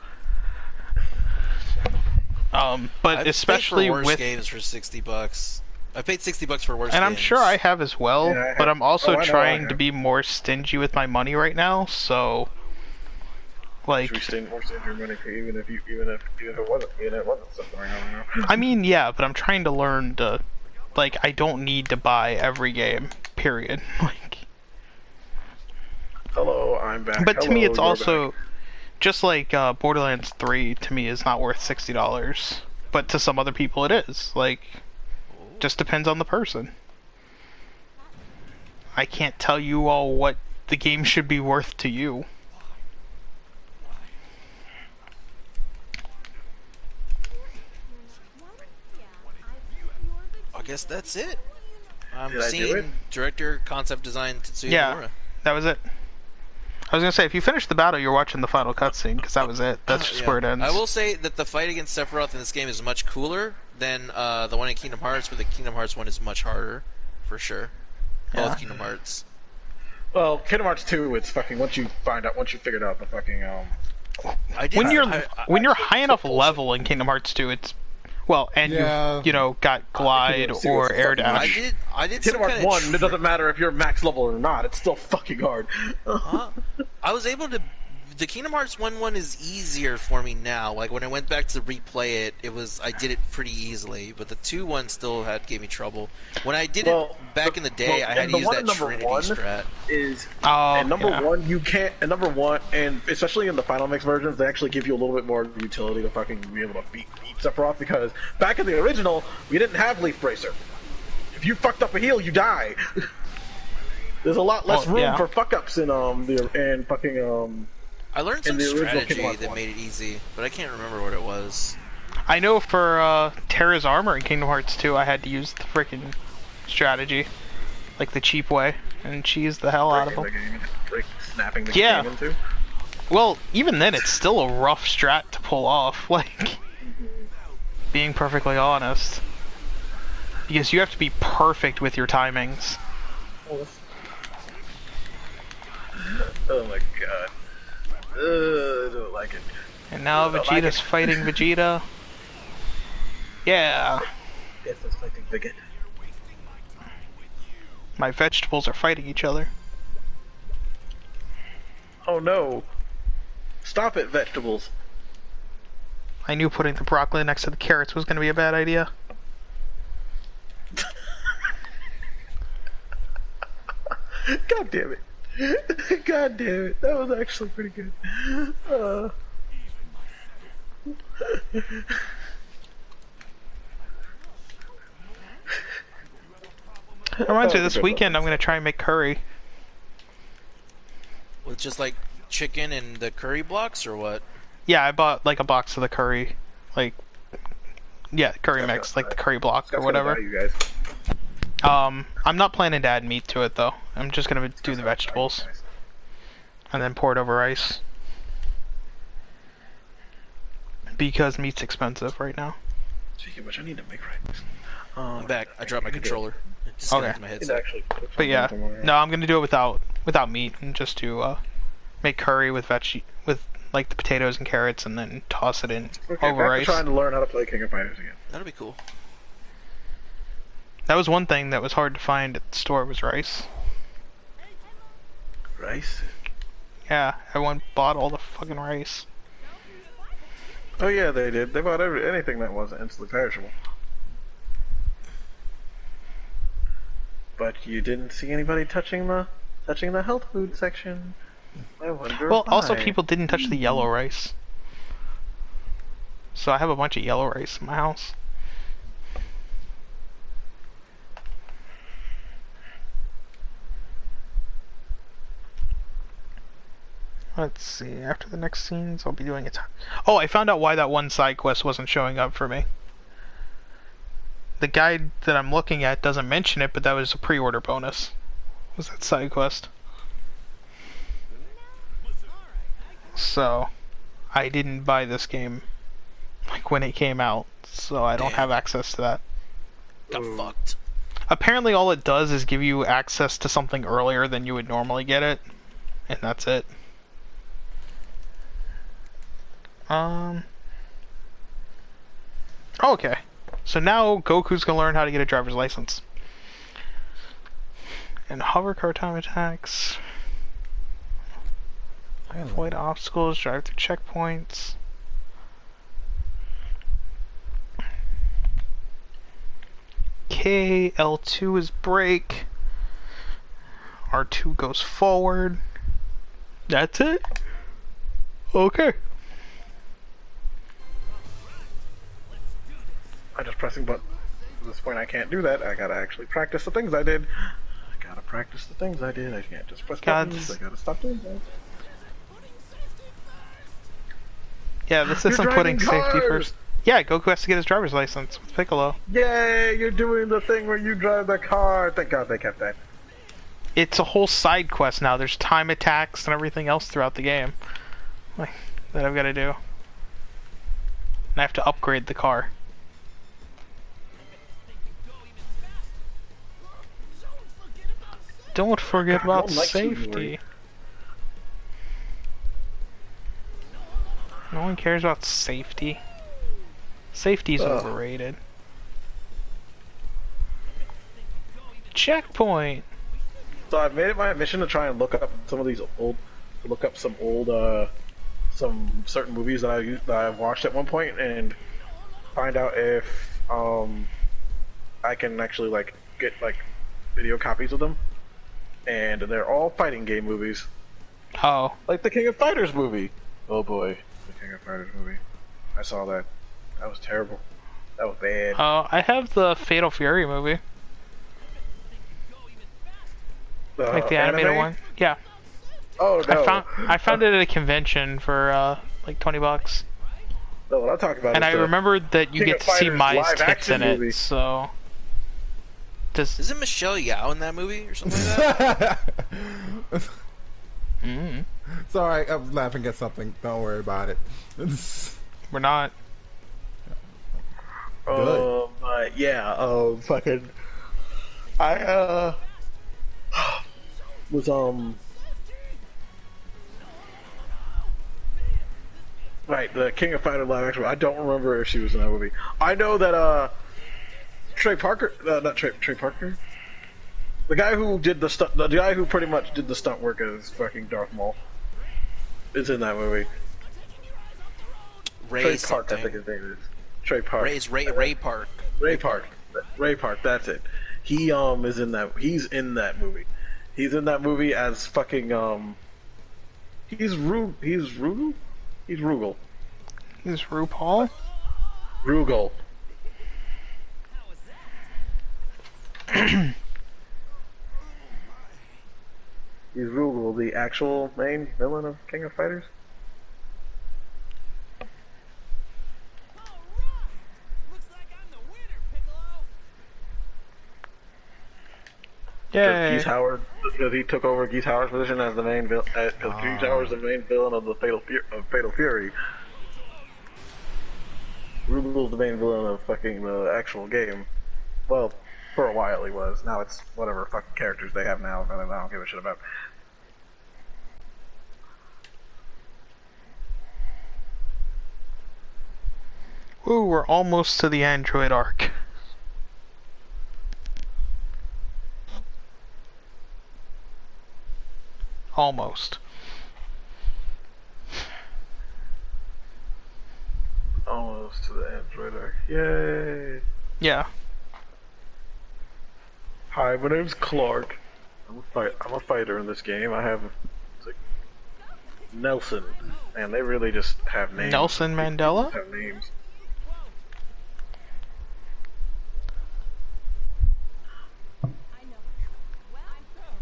But I've especially paid for worse with games for $60. I paid $60 for worse games. and I'm sure I have as well, Yeah, I have. but I'm also I trying to have. be more stingy with my money right now, so like Should we stay more stingy your money, even if it wasn't stuff going on now. I mean, yeah, but I'm trying to learn to, like, I don't need to buy every game, period. Like, Hello, I'm back. but to Hello, me, it's you're also back. just like Borderlands 3. To me, is not worth $60, but to some other people, it is. Like, just depends on the person. I can't tell you all what the game should be worth to you. I guess that's it. I'm Did I do it? seeing director, concept design, Tetsuya Yeah, Nomura. that was it. I was gonna say, if you finish the battle, you're watching the final cutscene, because that was it. That's just Yeah. where it ends. I will say that the fight against Sephiroth in this game is much cooler than the one in Kingdom Hearts, but the Kingdom Hearts one is much harder, for sure. Yeah. Both Kingdom Hearts. Well, Kingdom Hearts 2, it's fucking once you figured out the fucking I did, When you're I high enough level in Kingdom Hearts 2, it's well, and Yeah. you know got glide see or what's air fucking- dash. I did Kingdom some Hearts kind 1, it doesn't matter if you're max level or not, it's still fucking hard. I was able to. The Kingdom Hearts 1 is easier for me now. Like when I went back to replay it, I did it pretty easily. But the 2 still gave me trouble. When I did it back in the day, I had to use that Trinity strat. Is Oh, and number yeah. one, you can't. And number one, and especially in the Final Mix versions, they actually give you a little bit more utility to fucking be able to beat Sephiroth, because back in the original, we didn't have Leaf Bracer. If you fucked up a heal, you die. There's a lot less room yeah. for fuck ups in fucking I learned in some the original Kingdom strategy Hearts that 1. made it easy, but I can't remember what it was. I know for Terra's armor in Kingdom Hearts 2, I had to use the freaking strategy, like the cheap way, and cheese the hell out of them. Snapping the Yeah. game into. Well, even then, it's still a rough strat to pull off. Like, being perfectly honest, because you have to be perfect with your timings. Oh my god. I don't like it. And now I don't like Vegeta's it. fighting Vegeta. Yeah, Yes, that's fighting Vegeta. my vegetables are fighting each other. Oh no. Stop it, vegetables. I knew putting the broccoli next to the carrots was going to be a bad idea. God damn it. God damn it. That was actually pretty good. It reminds me, this weekend I'm going to try and make curry. With just like chicken and the curry blocks, or what? Yeah, I bought like a box of the curry, like, yeah, curry mix, like the curry block or whatever. You guys. I'm not planning to add meat to it though. I'm just gonna do the vegetables and then pour it over rice because meat's expensive right now. Speaking of which, I need to make rice. I'm back. I dropped my controller. It Okay. disconnected my It headset. actually put But yeah, something on no, I'm gonna do it without meat and just to make curry with with like the potatoes and carrots and then toss it in Okay, over back rice. to trying to learn how to play King of Fighters again. That'll be cool. That was one thing that was hard to find at the store was rice. Rice? Yeah, everyone bought all the fucking rice. Oh yeah, they did. They bought anything that wasn't instantly perishable. But you didn't see anybody touching the health food section. I wonder Well, also why. people didn't touch the yellow rice. So I have a bunch of yellow rice in my house. Let's see, after the next scenes, I'll be doing it. Oh, I found out why that one side quest wasn't showing up for me. the guide that I'm looking at doesn't mention it, but that was a pre-order bonus. Was that side quest? So, I didn't buy this game like when it came out, so I don't have access to that. Got fucked. Apparently, all it does is give you access to something earlier than you would normally get it, and that's it. Okay. So now Goku's gonna learn how to get a driver's license. And hover car time attacks. Avoid obstacles, drive through checkpoints. Okay, L2 is brake. R2 goes forward. That's it? Okay. I'm just pressing buttons. At this point, I can't do that. I gotta actually practice the things I did. I gotta practice the things I did. I can't just press buttons. I gotta stop doing that. Yeah, this You're isn't putting driving safety cars! first. Yeah, Goku has to get his driver's license with Piccolo. Yay! You're doing the thing where you drive the car. Thank God they kept that. It's a whole side quest now. There's time attacks and everything else throughout the game. Like, that I've got to do. And I have to upgrade the car. Don't forget about don't like safety. No one cares about safety. Safety's overrated. Checkpoint! So I've made it my mission to try and look up some of these some certain movies that I've watched at one point and find out if I can actually like get like video copies of them. And they're all fighting game movies. Oh. Like the King of Fighters movie. Oh boy, the King of Fighters movie. I saw that. That was terrible. That was bad. Oh, I have the Fatal Fury movie. Like the animated anime? one. Yeah. Oh no. I found it at a convention for like $20. No, what I'm talking about. And is I the remembered that you King get of to see Fighters Mai's live tits action in movie. it, so... Isn't Michelle Yao in that movie or something like that? Sorry, I was laughing at something. Don't worry about it. We're not. Yeah, fucking. I was right, the King of Fighter live action. I don't remember if she was in that movie. I know that Trey Parker, not Trey Parker, the guy who did the stunt, the guy who pretty much did the stunt work as fucking Darth Maul, is in that movie. Ray Trey Park, I think his name is. Trey Park. Ray Park. Ray Park. Ray Park. That's it. He is in that. He's in that movie. He's in that movie as fucking He's Rugal. He's Rugal. Is RuPaul? Rugal. He's Rugal, the actual main villain of King of Fighters. Yay! Geese Howard, because he took over Geese Howard's position as the main villain. Because Geese Howard's the main villain of the Fatal Fury. Rugal's the main villain of fucking the actual game. Well, for a while he was. Now it's whatever fucking characters they have now that I don't give a shit about. Ooh, we're almost to the Android arc. Almost. Almost to the Android arc. Yay! Yeah. Hi, my name's Clark. I'm a fighter in this game. I have like Nelson, and they really just have names. Nelson Mandela? Have names.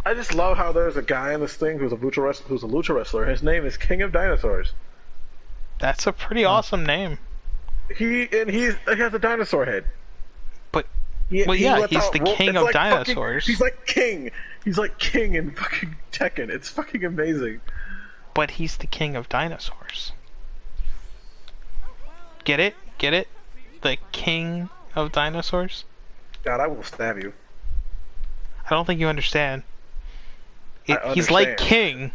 I just love how there's a guy in this thing who's a lucha wrestler. His name is King of Dinosaurs. That's a pretty awesome name. He has a dinosaur head. But Well, yeah, lets he's out the ro- king it's of like fucking- dinosaurs. he's like king. He's like king in fucking Tekken. It's fucking amazing. But he's the king of dinosaurs. Get it? Get it? The king of dinosaurs? God, I will stab you. I don't think you understand. I He's like understand. king,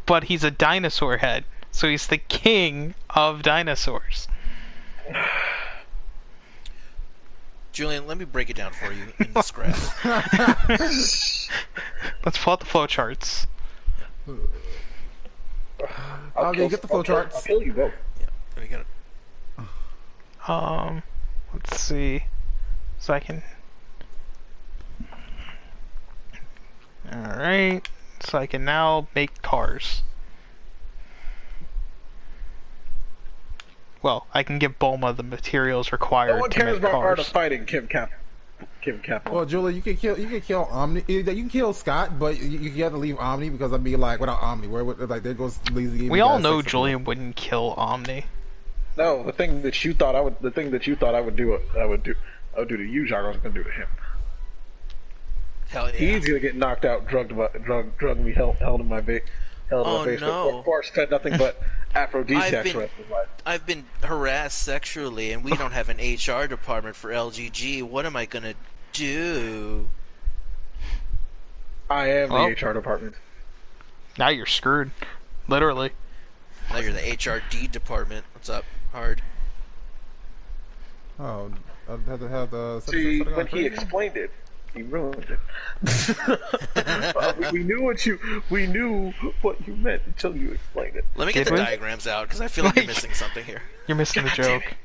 but he's a dinosaur head. So he's the king of dinosaurs. Julian, let me break it down for you in this graph. Let's pull out the flowcharts. I'll get the I'll flowcharts. kill you both. Yeah, let me get it. Let's see. So I can... Alright. So I can now make cars. Well, I can give Bulma the materials required No one to cares make about art of cars. fighting, Kim Cap. Well, Julie, you can kill Omni. You can kill Scott, but you have to leave Omni because I'd be like, without Omni, where would like there goes lazy. We all know Julian wouldn't kill Omni. No, the thing that you thought I would do to you, Jacques, I was gonna do to him. Hell yeah. He's gonna get knocked out, drugged me, held in my face. Oh, no. Of course, fed nothing but aphrodisiacs for the rest of his life. I've been harassed sexually, and we don't have an HR department for LGG. What am I gonna do? I am Well. the HR department. Now you're screwed. Literally. Now you're the HRD department. What's up, Hard? Oh, I'd have to have the. See, when he explained it, he ruined it. we knew what you meant until you explained it. Let me get Did the we? diagrams out, because I feel like you're Like- missing something here. You're missing the God damn joke. it.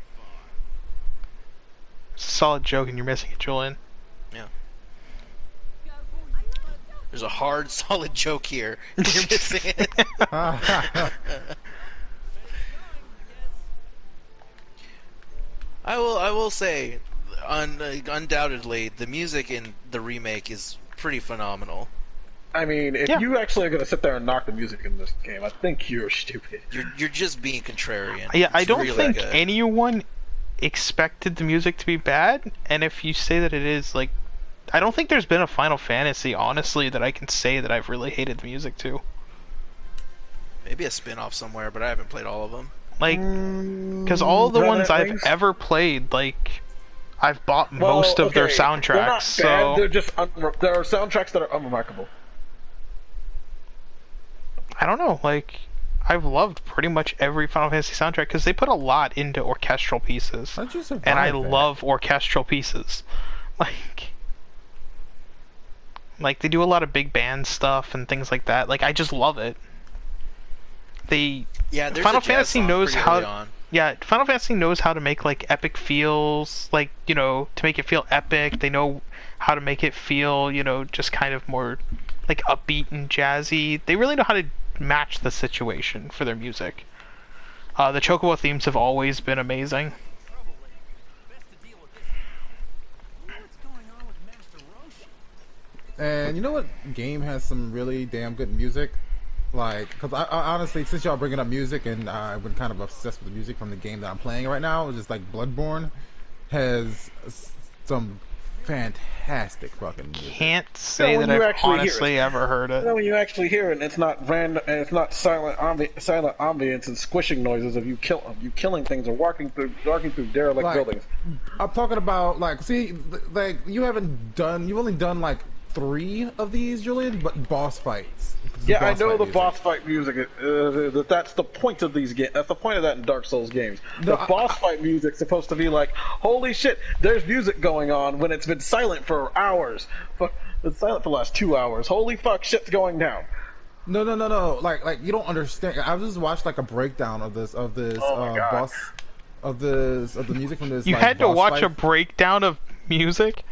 It's a solid joke and you're missing it, Julian. Yeah. There's a hard, solid joke here. You're missing it. I will say, undoubtedly, the music in the remake is pretty phenomenal. I mean, if Yeah. you actually are gonna sit there and knock the music in this game, I think you're stupid. You're just being contrarian. Yeah, I It's don't really think good. anyone expected the music to be bad, and if you say that it is, like, I don't think there's been a Final Fantasy, honestly, that I can say that I've really hated the music to. Maybe a spin-off somewhere, but I haven't played all of them. Like, because all the Remnant ones I've Rings? ever played, like, I've bought most of their They're not soundtracks, bad, so... they're just there are soundtracks that are unremarkable. I don't know, like, I've loved pretty much every Final Fantasy soundtrack, because they put a lot into orchestral pieces. How'd you survive And I that? love orchestral pieces. Like they do a lot of big band stuff and things like that. Like I just love it. Yeah, there's Final a jazz Fantasy song knows pretty how. early on. Yeah, Final Fantasy knows how to make like epic feels, like, you know, to make it feel epic. They know how to make it feel, you know, just kind of more like upbeat and jazzy. They really know how to match the situation for their music. The Chocobo themes have always been amazing. And you know what game has some really damn good music? Like, because I honestly, since y'all bringing up music, and I've been kind of obsessed with the music from the game that I'm playing right now, which is like Bloodborne, has some fantastic fucking music. Can't say when that you I've actually hear honestly ever heard You know, it. when you actually hear it, and it's not random, and it's not silent ambience and squishing noises of you killing things or walking through derelict Like, buildings. I'm talking about like, see, like you've only done like 3 of these, Julian, but boss fights. Yeah, I Boss know fight the music. boss fight music. That's the point of these games. That's the point of that in Dark Souls games. No, The boss fight music's supposed to be like, holy shit, there's music going on when it's been silent for hours. It's silent for the last 2 hours. Holy fuck, shit's going down. No. Like you don't understand. I just watched like a breakdown of this Oh my God. boss of the music from this. You like, had to boss watch fight. a breakdown of music?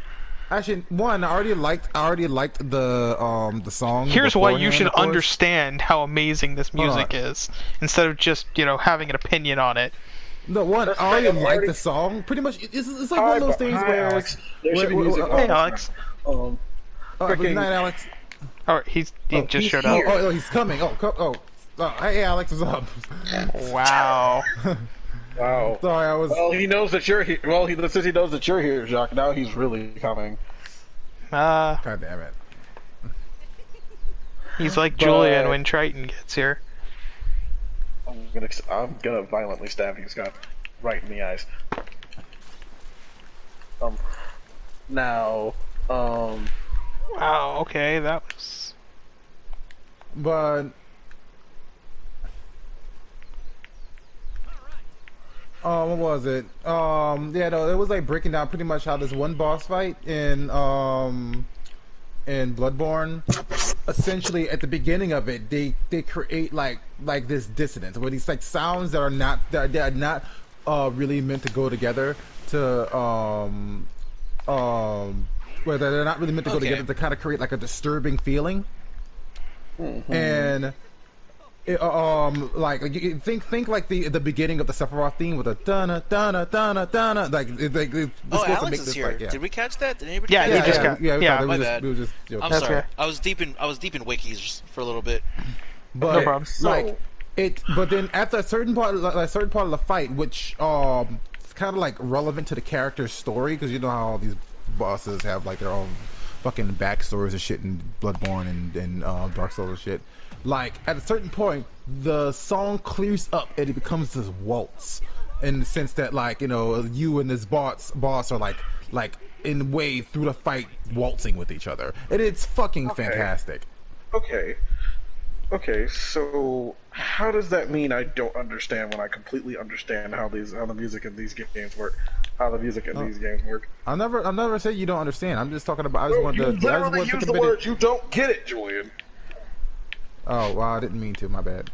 Actually, one, I already liked the song. Here's why you beforehand, should of course. understand how amazing this Hold music on. is, instead of just, you know, having an opinion on it. No, one, I That's already right, I'm liked already- the song. Pretty much, it's like one of those things Hi, where Alex. There where- should be where- music. Hey, Alex. Um, good freaking- night, Alex. Oh, he just he's showed here. up. Oh, he's coming. Oh, hey, Alex, what's up? Wow. Wow. Sorry, I was. Well, he knows that you're here. Well, since he knows that you're here, Jacques, now he's really coming. God damn it. He's like Julian when Triton gets here. I'm gonna violently stab you, Scott, right in the eyes. Now, Wow, okay, that was... But what was it? Yeah, no, it was like breaking down pretty much how this one boss fight in Bloodborne, essentially at the beginning of it, they create like this dissonance where these like sounds that are not really meant to go together where they're not really meant to go together to kind of create like a disturbing feeling. And like you think like the beginning of the Sephiroth theme with a dana dana dana dana like it's Oh, supposed to Alex make is this here. like, yeah. Did we catch that? Did anybody? Yeah, catch we that? just got... Yeah, my we bad. were just joking. I'm That's sorry. okay. I was deep in wikis for a little bit. But No problem. like but then at a certain part of the fight, which it's kind of like relevant to the character's story, because you know how all these bosses have like their own fucking backstories and shit in Bloodborne and Dark Souls and shit. Like at a certain point, the song clears up and it becomes this waltz, in the sense that like, you know, you and this boss are like in way through the fight waltzing with each other, and it's fucking fantastic. Okay, so how does that mean I don't understand when I completely understand how the music in these games work? How the music in these games work? I never said you don't understand. I'm just talking about. I just No, wanted you to. literally use the words. You don't get it, Julian. Oh, well, I didn't mean to. My bad.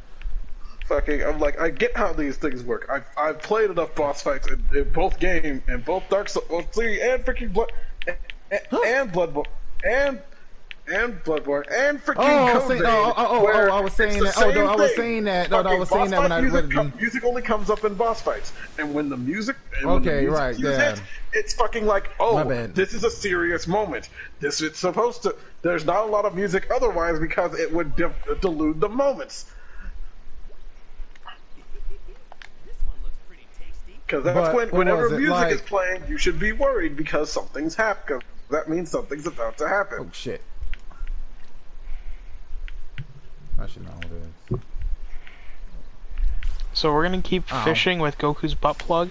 Fucking, I'm like, I get how these things work. I've played enough boss fights in both game and both Dark Souls 3 and freaking and Bloodborne and Bloodborne and freaking Code. I was saying that. Oh, no, I was saying that. No, I was saying that when I read music only comes up in boss fights, and when the music right, yeah. it's fucking like, My bad. this is a serious moment. This is supposed to. There's not a lot of music otherwise because it would dilute the moments. Because that's whenever music is playing, you should be worried because something's happening. That means something's about to happen. Oh shit! I should know what it is. So we're gonna keep fishing with Goku's butt plug?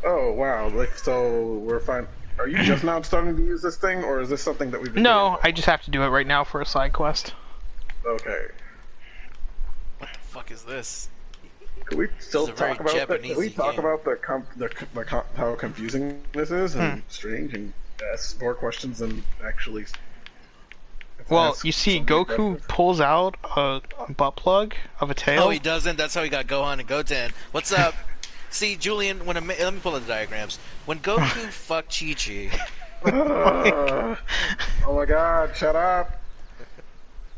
Oh wow! Like, so we're fine. Are you just now starting to use this thing, or is this something that we've been doing? No, I just have to do it right now for a side quest. Okay. What the fuck is this? Can we still This is a very talk about that? Can we Japanesey talk game. about how confusing this is and strange, and ask more questions than actually? Well, ask you see, so many Goku questions? pulls out a butt plug of a tail. Oh, he doesn't. That's how he got Gohan and Goten. What's up? See, Julian, let me pull up the diagrams. When Goku fucked Chi-Chi, Oh my God! Shut up!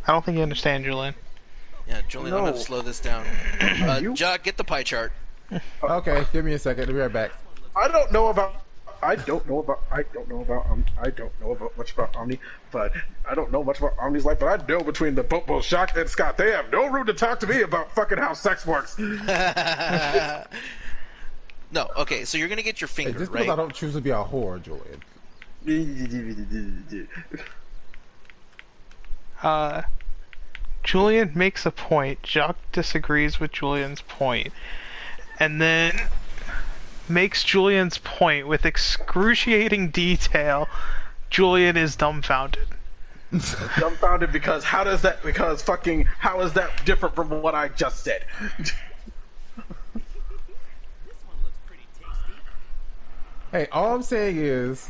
I don't think you understand, Julian. yeah, Julian, I'm gonna have to No. slow this down. Jock, get the pie chart. Okay, give me a second. I'll be right back. I don't know much about Omni, but I don't know much about Omni's life. But I know between the both Jacques and Scott, they have no room to talk to me about fucking how sex works. No, okay, so you're gonna get your Hey, finger, just because right? I don't choose to be a whore, Julian. Julian makes a point. Jacques disagrees with Julian's point, and then makes Julian's point with excruciating detail. Julian is dumbfounded. Dumbfounded because how is that different from what I just said? Hey, all I'm saying is,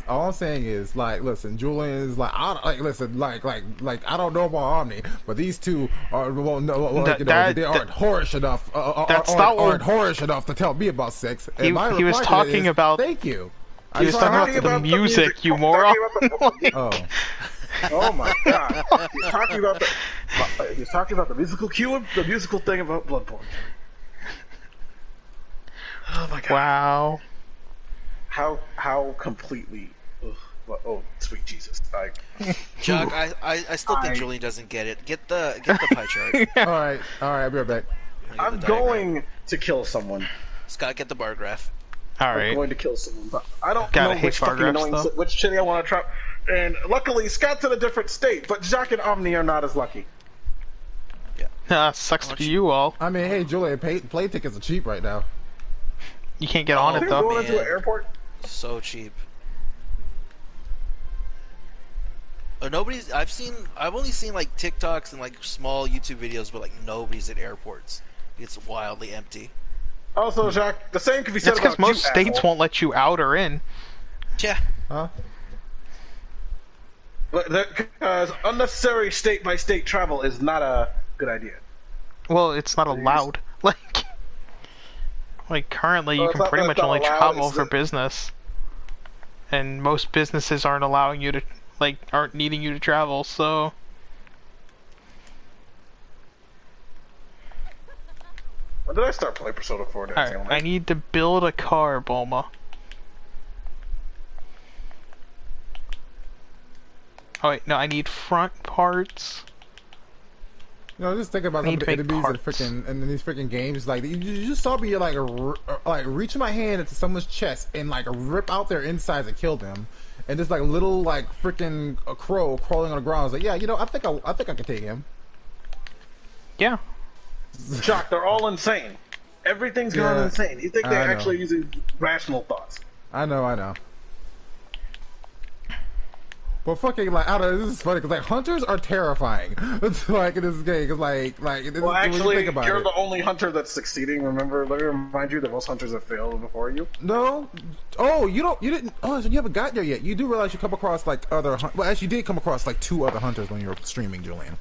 like, listen, Julian is like, I don't know about Omni, but these two are, well, no, they aren't whorish enough. Aren't whorish enough to tell me about sex. And He my was reply to talking that is, about- Thank you. He was talking about the music, you moron. Oh, Oh my God! He's talking about the musical cue, the musical thing about Bloodborne. Oh my God! Wow. How completely? Oh, sweet Jesus! Jock, I still think Julian doesn't get it. Get the pie chart. all right, I'll be right back. I'm going to kill someone. Scott, get the bar graph. All right. I'm going to kill someone, but I don't Gotta know hate which bar fucking graphs, annoying, though. which city I want to trap. And luckily, Scott's in a different state, but Jacques and Omni are not as lucky. Sucks for you all. I mean, hey, Julian, play tickets are cheap right now. You can't get on it They're though. going into an airport. So cheap. I've only seen like TikToks and like small YouTube videos, but like nobody's at airports. It's wildly empty. Also, Jacques, the same can be said That's because about most you, states asshole. won't let you out or in. Yeah. Huh? But because unnecessary state-by-state travel is not a good idea. Well, it's not allowed. Like currently, Well, you it's can not pretty that much it's not only allowed, travel it's for that- business, and most businesses aren't allowing you to, aren't needing you to travel. So When did I start playing Persona 4 dancing? alright, I need to build a car, Bulma. Oh wait, no, I need front parts. You know, just think about Need the to make enemies in these freaking games. Like you just saw me like reach my hand into someone's chest and like rip out their insides and kill them, and just like little like freaking a crow crawling on the ground. I was like, yeah, you know, I think I could take him. Yeah. Jacques, they're all insane. Everything's gone Yeah, insane. You think they're I know. actually using rational thoughts. I know. But fucking like, I don't know, this is funny because like hunters are terrifying. It's like in this game, cause like Well, when you actually, think about you're it. the only hunter that's succeeding. Remember, let me remind you that most hunters have failed before you. No. Oh, you didn't. Oh, so you haven't got there yet. You do realize you come across like other. Well, actually, you did come across like 2 other hunters when you were streaming, Julian.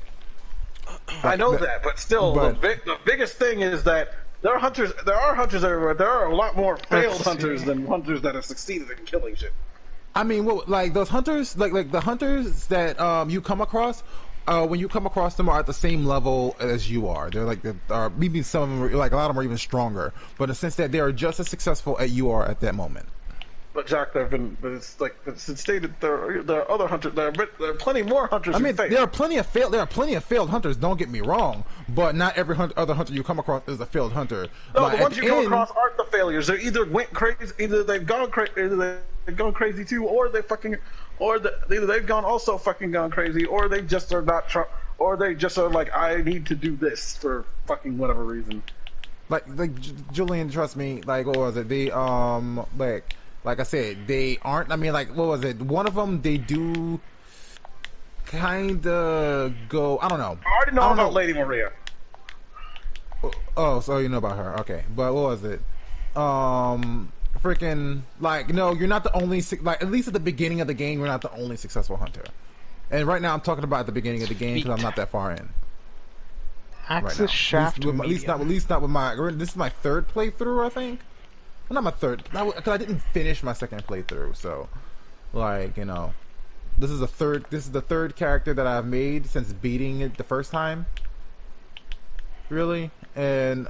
I know that, but still, the biggest thing is that there are hunters. There are hunters everywhere. There are a lot more failed hunters than hunters that have succeeded in killing shit. I mean, well, like those hunters, like the hunters that you come across, when you come across them are at the same level as you are. They're like, maybe some of them, like a lot of them are even stronger. But in the sense that they are just as successful as you are at that moment. But Jack, there have been, but it's like it's stated there are other hunters. There are plenty more hunters. I mean, who fail. there are plenty of failed hunters. Don't get me wrong, but not every other hunter you come across is a failed hunter. No, Like, the ones at you come end- across aren't the failures. They either went crazy, either they've gone crazy too, or they fucking, either they've gone also fucking gone crazy, or they just are not, or they just are like, I need to do this for fucking whatever reason. like Julian, trust me. Like, what was it? They like I said, they aren't. I mean, like, what was it? One of them, they do kind of go. I don't know. I already know I don't about know. Lady Maria. Oh, so you know about her? Okay, but what was it? Freaking like, no, you're not the only. Like, at least at the beginning of the game, you're not the only successful hunter. And right now, I'm talking about at the beginning of the game because I'm not that far in. Right now. Axis shaft. At least not with my. This is my 3rd playthrough, I think. Well, not my 3rd, because I didn't finish my 2nd playthrough. So, like, you know, this is the 3rd character that I've made since beating it the first time. Really, and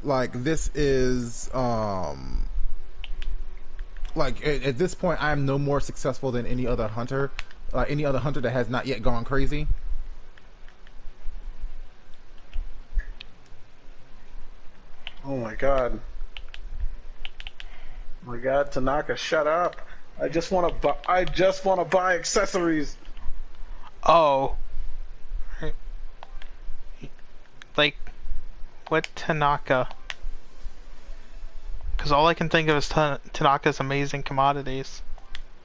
like this is like at this point, I am no more successful than any other hunter that has not yet gone crazy. Oh my god. Oh my god, Tanaka, shut up. I just want to buy accessories. Oh. Like, what Tanaka? Because all I can think of is Tanaka's amazing commodities.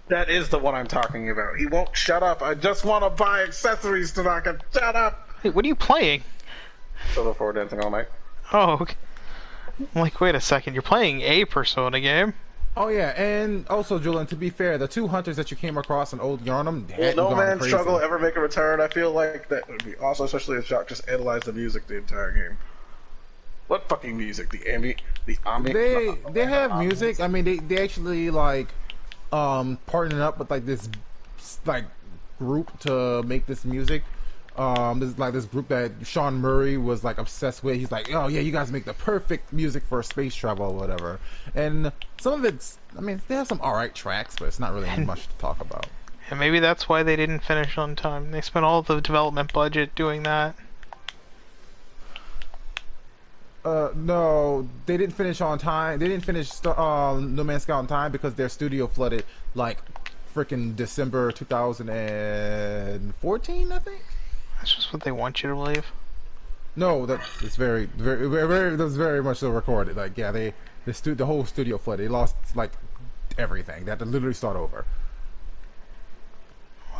That is the one I'm talking about. He won't shut up. I just want to buy accessories, Tanaka. Shut up. Hey, what are you playing? So look forward to dancing all night. Oh, okay. I'm like, wait a second, you're playing a Persona game? Oh yeah, and also Julian, to be fair, the 2 hunters that you came across in Old Yarnum Will hadn't No gone Man's crazy. Struggle ever make a return? I feel like that would be awesome, especially if Jacques just analyzed the music the entire game. What fucking music? The ambient? They have music. I mean, they actually like partnered up with like this like group to make this music. This group that Sean Murray was like obsessed with. He's like, oh yeah, you guys make the perfect music for space travel or whatever. And some of it's, I mean, they have some alright tracks, but it's not really much to talk about. And maybe that's why they didn't finish on time. They spent all the development budget doing that. No, they didn't finish on time. They didn't finish No Man's Sky on time because their studio flooded like freaking December 2014, I think. That's just what they want you to believe. No, that's very that's very much so recorded. Like, yeah, the whole studio flooded. They lost like everything. They had to literally start over.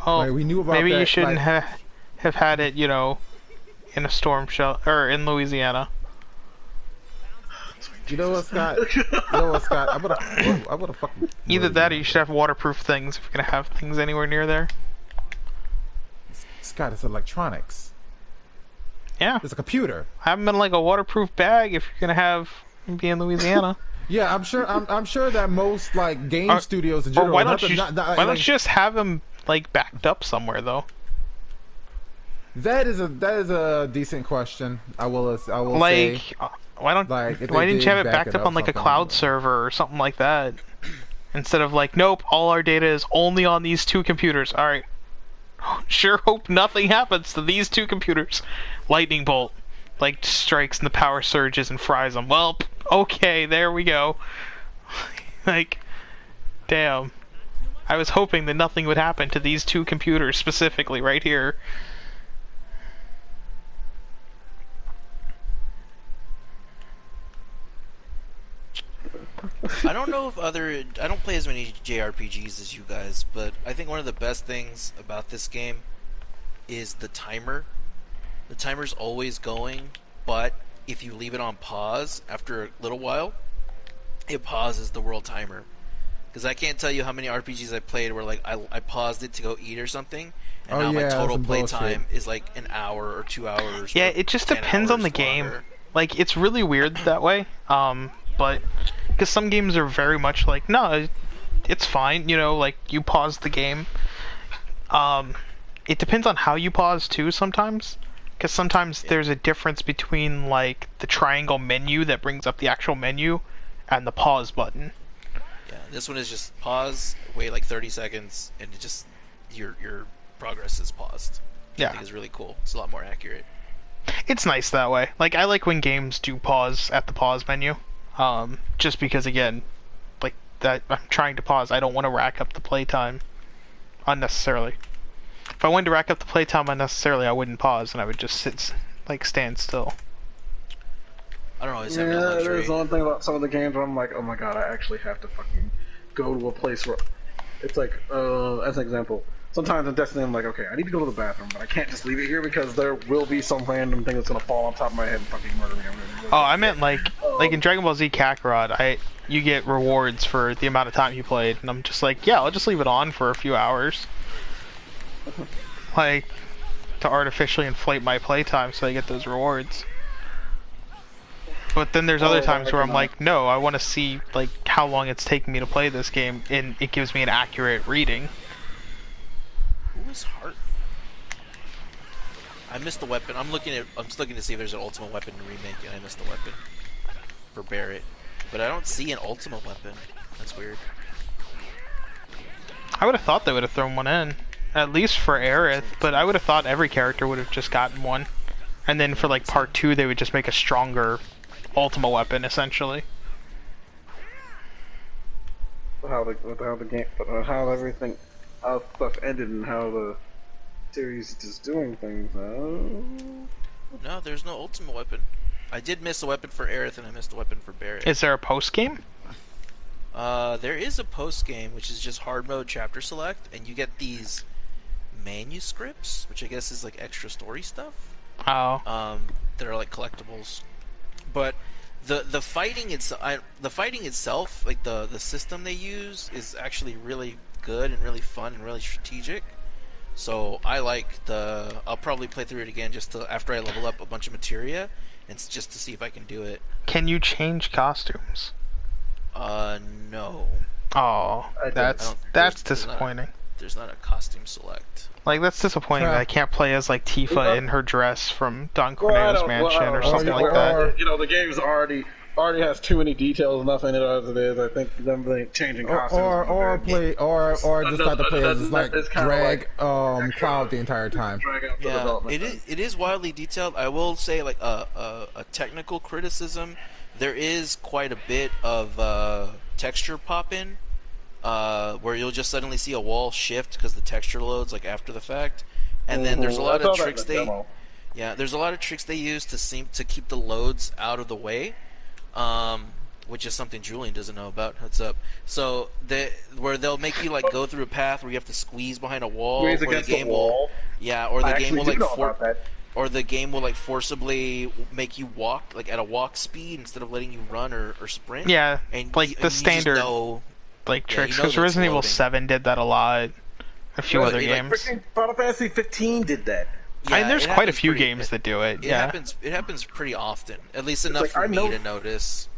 Well, like, we knew about maybe that, you shouldn't like, have had it, you know, in a storm shelter or in Louisiana. You know what, Scott? I would have fucking. Either that, or you should have waterproof things if you're gonna have things anywhere near there. Scott, it's electronics. Yeah, It's a computer. have them in like a waterproof bag if you're gonna be in Louisiana. Yeah, I'm sure. I'm sure that most like game studios in Or general. why don't you like, just have them like backed up somewhere though? That is a decent question. I will Like, say. why don't Like, if why they didn't you have did it back backed it up on like a something, cloud server or something like that? Instead of like, nope, all our data is only on these two computers. All right. Sure hope nothing happens to these two computers. Lightning bolt, like, strikes and the power surges and fries them. Well, okay, there we go. Like, damn. I was hoping that nothing would happen to these two computers specifically right here. I don't know if I don't play as many JRPGs as you guys, but I think one of the best things about this game is the timer. The timer's always going, but if you leave it on pause after a little while, it pauses the world timer. Because I can't tell you how many RPGs I played where like I paused it to go eat or something, and now my total play time is like an hour or 2 hours. Yeah, it just depends on the game. Like, it's really weird that way. But because some games are very much like, no, it's fine, you know, like, you pause the game. It depends on how you pause too sometimes, because sometimes there's a difference between like the triangle menu that brings up the actual menu and the pause button. Yeah, this one is just pause, wait like 30 seconds, and it just your progress is paused. Yeah, I think is really cool. It's a lot more accurate. It's nice that way. Like, I like when games do pause at the pause menu. Just because, again, like, that I'm trying to pause. I don't want to rack up the playtime unnecessarily. If I wanted to rack up the playtime unnecessarily, I wouldn't pause, and I would just stand still. I don't know. Yeah, there's one thing about some of the games where I'm like, oh my god, I actually have to fucking go to a place where it's like, as an example, sometimes in Destiny I'm like, okay, I need to go to the bathroom, but I can't just leave it here because there will be some random thing that's gonna fall on top of my head and fucking murder me. Oh, I meant like in Dragon Ball Z Kakarot, you get rewards for the amount of time you played, and I'm just like, yeah, I'll just leave it on for a few hours, like, to artificially inflate my playtime so I get those rewards. But then there's other times where I'm like, no, I want to see like how long it's taking me to play this game, and it gives me an accurate reading. Who was Hart? I missed the weapon. I'm just looking to see if there's an ultimate weapon remake, and I missed the weapon for Barrett. But I don't see an ultimate weapon. That's weird. I would have thought they would have thrown one in, at least for Aerith, but I would have thought every character would have just gotten one. And then for like part 2, they would just make a stronger ultimate weapon, essentially. How everything, how stuff ended and how the series is doing things. No, there's no ultimate weapon. I did miss a weapon for Aerith, and I missed a weapon for Barrett. Is there a post game? There is a post game, which is just hard mode chapter select, and you get these manuscripts, which I guess is like extra story stuff. Oh. That are like collectibles. But the fighting itself, like the system they use, is actually really good and really fun and really strategic. So I like I'll probably play through it again just after I level up a bunch of materia, and just to see if I can do it. Can you change costumes? No. Oh, that's disappointing. There's not a costume select. Like, that's disappointing that I can't play as like Tifa in her dress from Don Corneo's Mansion or something like that. You know, the game's already already has too many details enough in it as it is. I think them changing costumes or just like the players just like it's kinda drag extra, Cloud the entire time. drag out the Yeah, development. it is wildly detailed. I will say, like a technical criticism, there is quite a bit of texture pop in, where you'll just suddenly see a wall shift because the texture loads like after the fact, and then there's a lot of tricks there's a lot of tricks they use to keep the loads out of the way, which is something Julian doesn't know about. Heads up. So where they'll make you like go through a path where you have to squeeze behind a wall, Squeeze or the against game the wall. or the I game will actually do like know about that. or the game will like forcibly make you walk like at a walk speed instead of letting you run or sprint. Yeah, and like you, the and you just standard know, like Yeah, tricks. he knows Because Resident Evil loading. 7 did that a lot. A few other like, games. Freaking Final Fantasy 15 did that. Yeah, There's it quite a happens few pretty- games that do it. It Yeah. happens pretty often, at least enough like, for I me know- to notice.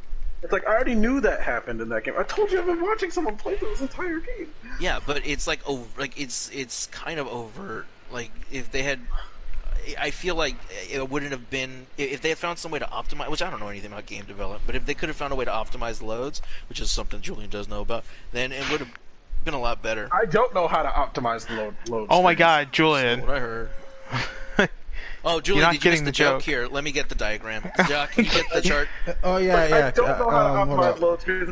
It's like I already knew that happened in that game. I told you I've been watching someone play through this entire game. Yeah, but it's like over, like it's kind of overt. Like if they had, I feel like it wouldn't have been if they had found some way to optimize. Which I don't know anything about game development, but if they could have found a way to optimize loads, which is something Julian does know about, then it would have been a lot better. I don't know how to optimize the load. Oh my speed. god, Julian. What I heard. Oh, Julian, not did you miss getting the the joke? joke. Here, let me get the diagram. Jock, can you get the chart? Oh yeah, Like, yeah. I don't know how to hold optimize up. load speed.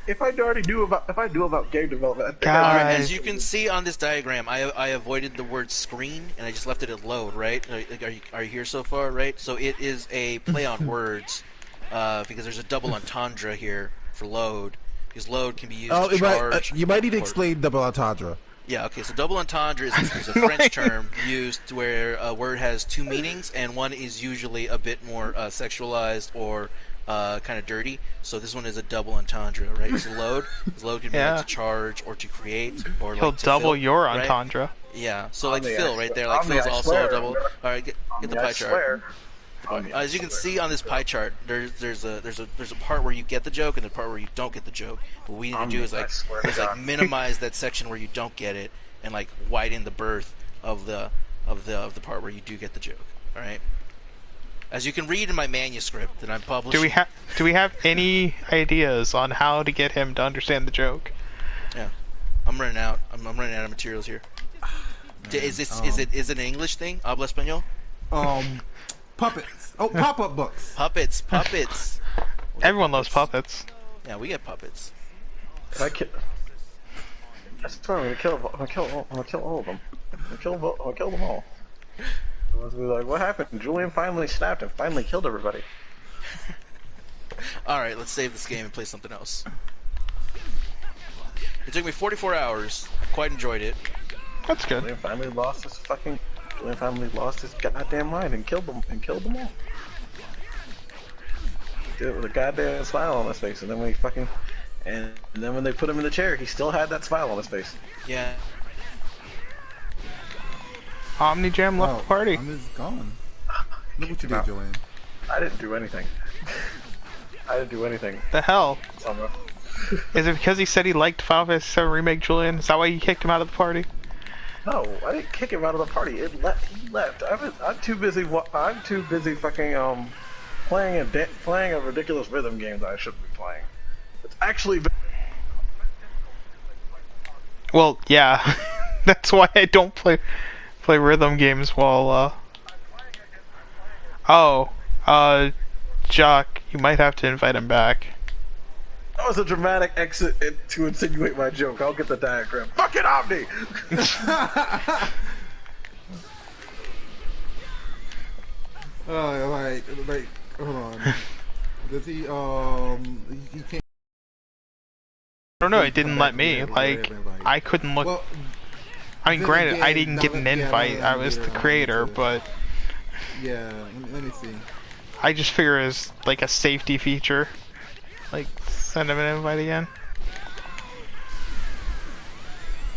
If I already knew about game development, I think God. Alright, Guys. as you can see on this diagram, I avoided the word screen and I just left it at load, right? Are you here so far, right? So it is a play on words, because there's a double entendre here for load, because load can be used Oh, to charge. you might need to or- explain double entendre. Yeah, okay, so double entendre is a French term used where a word has two meanings, and one is usually a bit more sexualized or kind of dirty. So this one is a double entendre, right? So load can be Yeah. like to charge or to create or like He'll to double fill, your right? entendre. Yeah, so like Omni, fill I right there, swear. like Omni, fill's I also swear. a double. All right, get the pie I chart. swear. Omni, I As you can swear. see on this pie chart, there's a part where you get the joke and the part where you don't get the joke. What we need to do is I swear to God. minimize that section where you don't get it and like widen the berth of the part where you do get the joke. All right. As you can read in my manuscript that I'm publishing. Do we have any ideas on how to get him to understand the joke? Yeah, I'm running out. I'm running out of materials here. Is it an English thing? Habla español? Puppets. Oh, pop-up books. Puppets. Everyone loves puppets. Yeah, we get puppets. If I kill, I swear I'm gonna kill all of them. I'm gonna kill them all. I was like, what happened? Julian finally snapped and finally killed everybody. All right, let's save this game and play something else. It took me 44 hours. Quite enjoyed it. That's good. Julian finally lost his goddamn mind and killed them all. Did it with a goddamn smile on his face, and then when they put him in the chair, he still had that smile on his face. Yeah. Omnijam left the party. I'm just gone. Look what you did, Julian. I didn't do anything. The hell? Summer. Is it because he said he liked Final Fantasy 7 Remake, Julian? Is that why you kicked him out of the party? No, I didn't kick him out of the party. He left. I'm too busy. I'm too busy fucking playing a ridiculous rhythm game that I shouldn't be playing. It's actually. Well, yeah. That's why I don't play rhythm games while Jock, you might have to invite him back. That was a dramatic exit to insinuate my joke. I'll get the diagram. Fucking Omni! Like, hold on. Does he, he can't. I don't know, it didn't let me. Like, I couldn't look. Well, I mean, then granted, I again, didn't get an now that- yeah, invite. now I that was you're the on creator, into it. but Yeah, let me see. I just figure it's like a safety feature. Like, send him an invite again.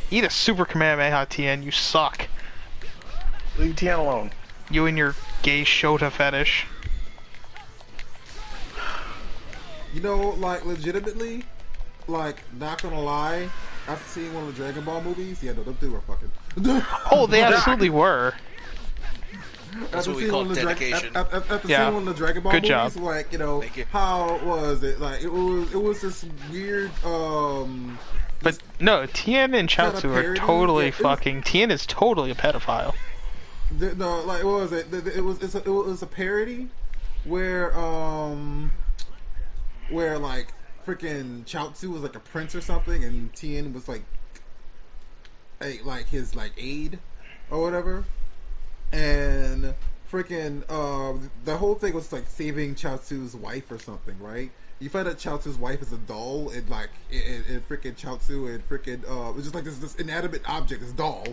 Eat a Super Kamehameha, TN, you suck. Leave Tian alone. You and your gay Shota fetish. You know, like, legitimately, like, not gonna lie, after seeing one of the Dragon Ball movies, yeah, no, them two were fucking. Oh, they absolutely were. That's what we call dedication. After Yeah. seeing one of the Dragon Ball Good movies, job. like, you know, Thank you. how was it? Like, it was this weird, But no, Tien and Chaozu are parody, totally yeah, fucking. Tien is totally a pedophile. no, like, what was it? It was a parody where like freaking Chaozu was like a prince or something, and Tien was like his like aide or whatever, and freaking the whole thing was like saving Chaozu's wife or something, right? You find out Chaozu's wife is a doll, and like and freaking Chaozu and freaking it's just like this inanimate object, this doll.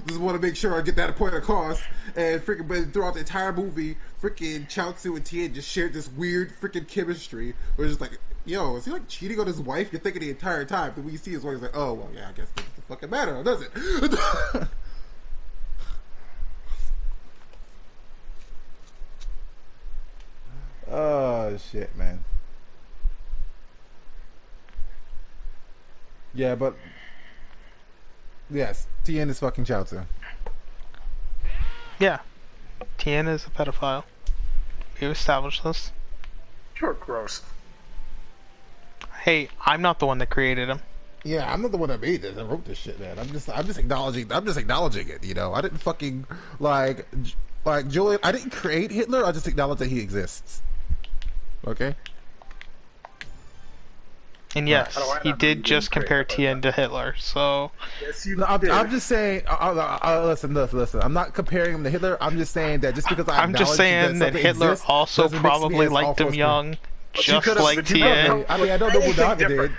Just want to make sure I get that point across. And freaking, but throughout the entire movie, freaking Chaozu and Tien just shared this weird freaking chemistry. Where it's just like, yo, is he like cheating on his wife? You're thinking the entire time. But when you see his wife, it's like, oh well, yeah, I guess it doesn't fucking matter, does it? Oh shit, man. Yeah, but yes, Tien is fucking Chaozu. Yeah, Tien is a pedophile. You established this. You're gross. Hey, I'm not the one that created him. Yeah, I'm not the one that made this. I wrote this shit, man. I'm just acknowledging it. You know, I didn't fucking like Julian. I didn't create Hitler. I just acknowledge that he exists. Okay. And yes, I he don't did know, just compare Tien to Hitler. So Yes, you No, did. I'm just saying. Listen. I'm not comparing him to Hitler. I'm just saying that just because I'm just saying that something Hitler exists also doesn't make me probably as liked awful him as young, just could've- like but you Tien. could've- I mean, I don't know what Anything Budaga different. did.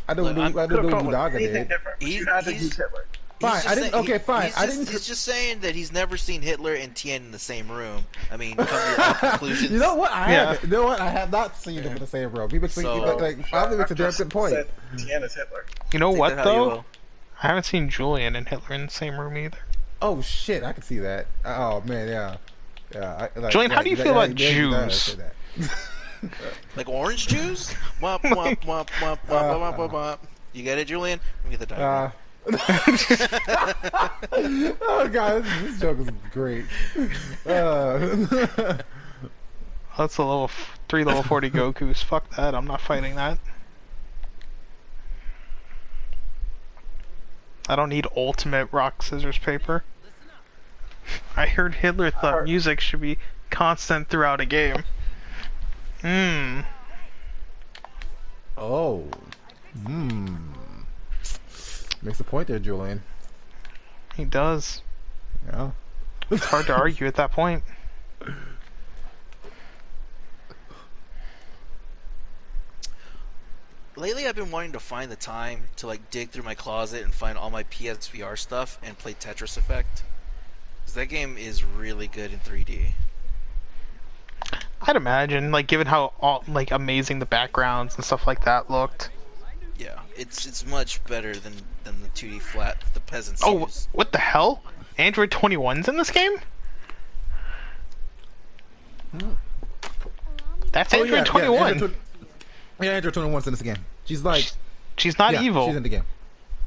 I don't Look, know. I'm- I don't know what Budaga Anything did. different. But you had to use Hitler. Fine, He's I just didn't. saying- Okay, fine. He's I just, didn't. He's just saying that he's never seen Hitler and Tien in the same room. I mean, come to your own conclusions. You know what? I Yeah. haven't. You know what? I have not seen them in the same room. He makes So- like finally makes a damn good point. Said Tien is Hitler. You know Take what that how you though? will. I haven't seen Julian and Hitler in the same room either. Oh shit! I can see that. Oh man, yeah, yeah. Julian, how do you feel about you gotta Jews? say that. Like orange juice? Womp, womp, womp, womp, womp, womp, womp, womp. You get it, Julian? Let me get the diagram. Oh god, this joke is great. That's a level 3 level 40 Goku's. Fuck that. I'm not fighting that. I don't need ultimate rock scissors paper. I heard Hitler thought music should be constant throughout a game. Oh, makes a point there, Julian. He does. Yeah. It's hard to argue at that point. Lately, I've been wanting to find the time to like dig through my closet and find all my PSVR stuff and play Tetris Effect. 'Cause that game is really good in 3D. I'd imagine, like, given how like amazing the backgrounds and stuff like that looked. Yeah, it's much better than the 2D flat the peasants Oh, use. what the hell? Android 21's in this game? That's Android 21. Yeah, Android 21's in this game. She's like, She's not yeah, evil. She's in the game.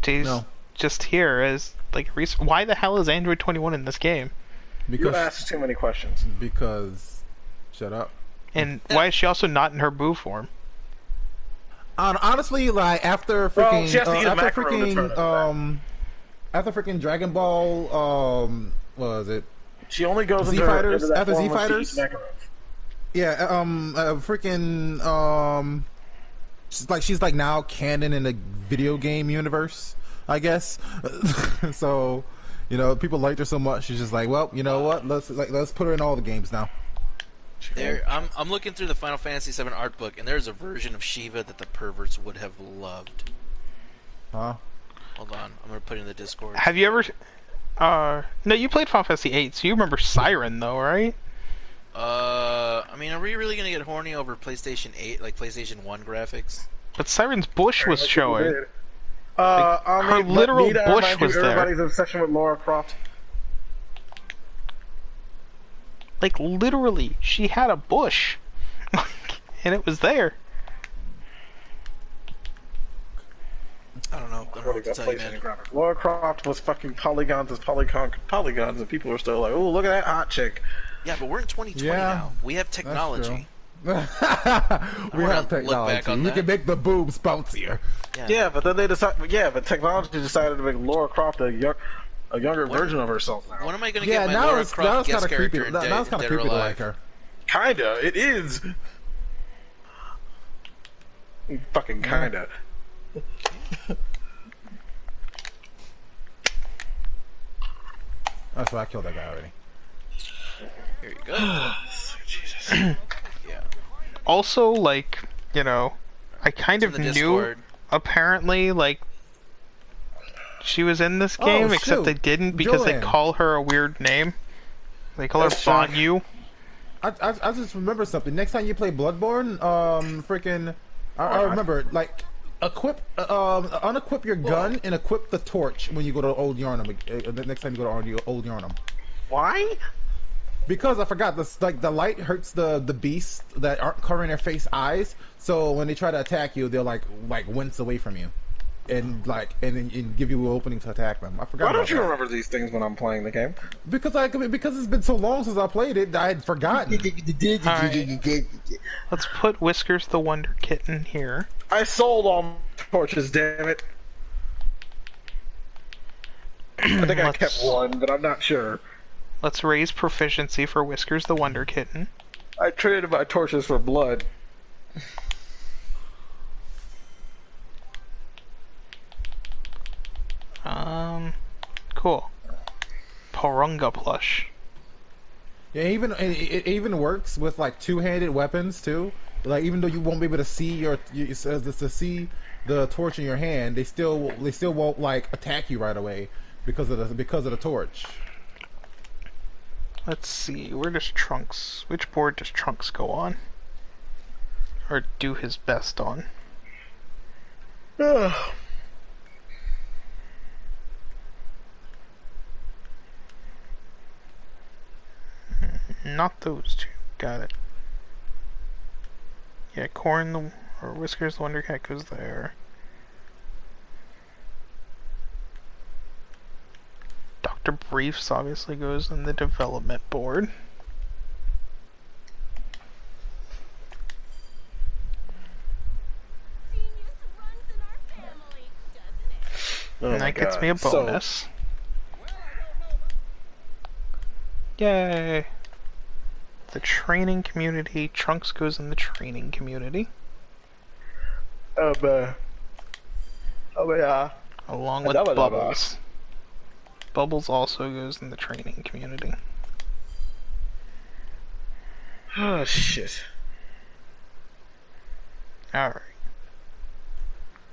She's No. just here as like why the hell is Android 21 in this game? You Because asked too many questions. shut up. And why is she also not in her boo form? Honestly, like after Well, freaking she has to eat a macaron to turn into after freaking Dragon Ball what was it? She only goes Z into Fighters? into that After Z form when she Fighters? eats macarons. Yeah, freaking she's like now canon in the video game universe, I guess. So, you know, people liked her so much. She's just like, well, you know what? Let's put her in all the games now. I'm looking through the Final Fantasy VII art book, and there's a version of Shiva that the perverts would have loved. Huh? Hold on, I'm gonna put it in the Discord. Have you ever no, you played Final Fantasy 8, so you remember Siren though, right? I mean, are we really gonna get horny over PlayStation 8, like PlayStation 1 graphics? But Siren's bush was showing. Her literal bush was there. Everybody's obsession with Lara Croft. Like literally, she had a bush. And it was there. I don't know what to tell you, man. Lara Croft was fucking polygons as polygons, and people were still like, "Oh, look at that hot chick." Yeah, but we're in 2020 Yeah, now. We have technology. we wanna have look back technology. on We that. can make the boobs bouncier. Yeah, but then they decided. Yeah, but technology decided to make Laura Croft a younger version of herself now. When am I gonna Yeah, get my now Laura it's Croft kind guest of creepy. character in Now it's kind Dead of or creepy to Alive? like her. Kinda, it is. Fucking kinda. That's why I killed that guy already. Here you go. Jesus. Yeah. Also, like, you know, I kind It's of in the knew, Discord. apparently, like, she was in this game, except shoot. they didn't because they Joanne. call her a weird name. They call her That's Shock. Banyu. I just remember something. Next time you play Bloodborne, I remember, like, unequip your gun and equip the torch when you go to Old Yarnum. The next time you go to Old Yarnum. Why? Because I forgot, this, like, the light hurts the beasts that aren't covering their face eyes, so when they try to attack you, they'll like wince away from you, and and give you an opening to attack them. I forgot. Why about don't you that. remember these things when I'm playing the game? Because it's been so long since I played it, I had forgotten. Alright. Let's put Whiskers the Wonder Kitten here. I sold all my torches, damn it. I think I kept one, but I'm not sure. Let's raise proficiency for Whiskers the Wonder Kitten. I traded my torches for blood. Cool. Porunga plush. Yeah, it even works with like two-handed weapons too. Like even though you won't be able to see to see the torch in your hand, they still won't like attack you right away because of the torch. Let's see, where does Trunks... Which board does Trunks go on? Or do his best on? Not those two. Got it. Yeah, or Whiskers the Wonder Cat goes there. Dr. Briefs obviously goes in the development board. Oh And my that gets God. me a bonus. Yay! The training community. Trunks goes in the training community. Oh yeah. Along with Dabba dabba. Bubbles. Bubbles also goes in the training community. Oh shit. Alright.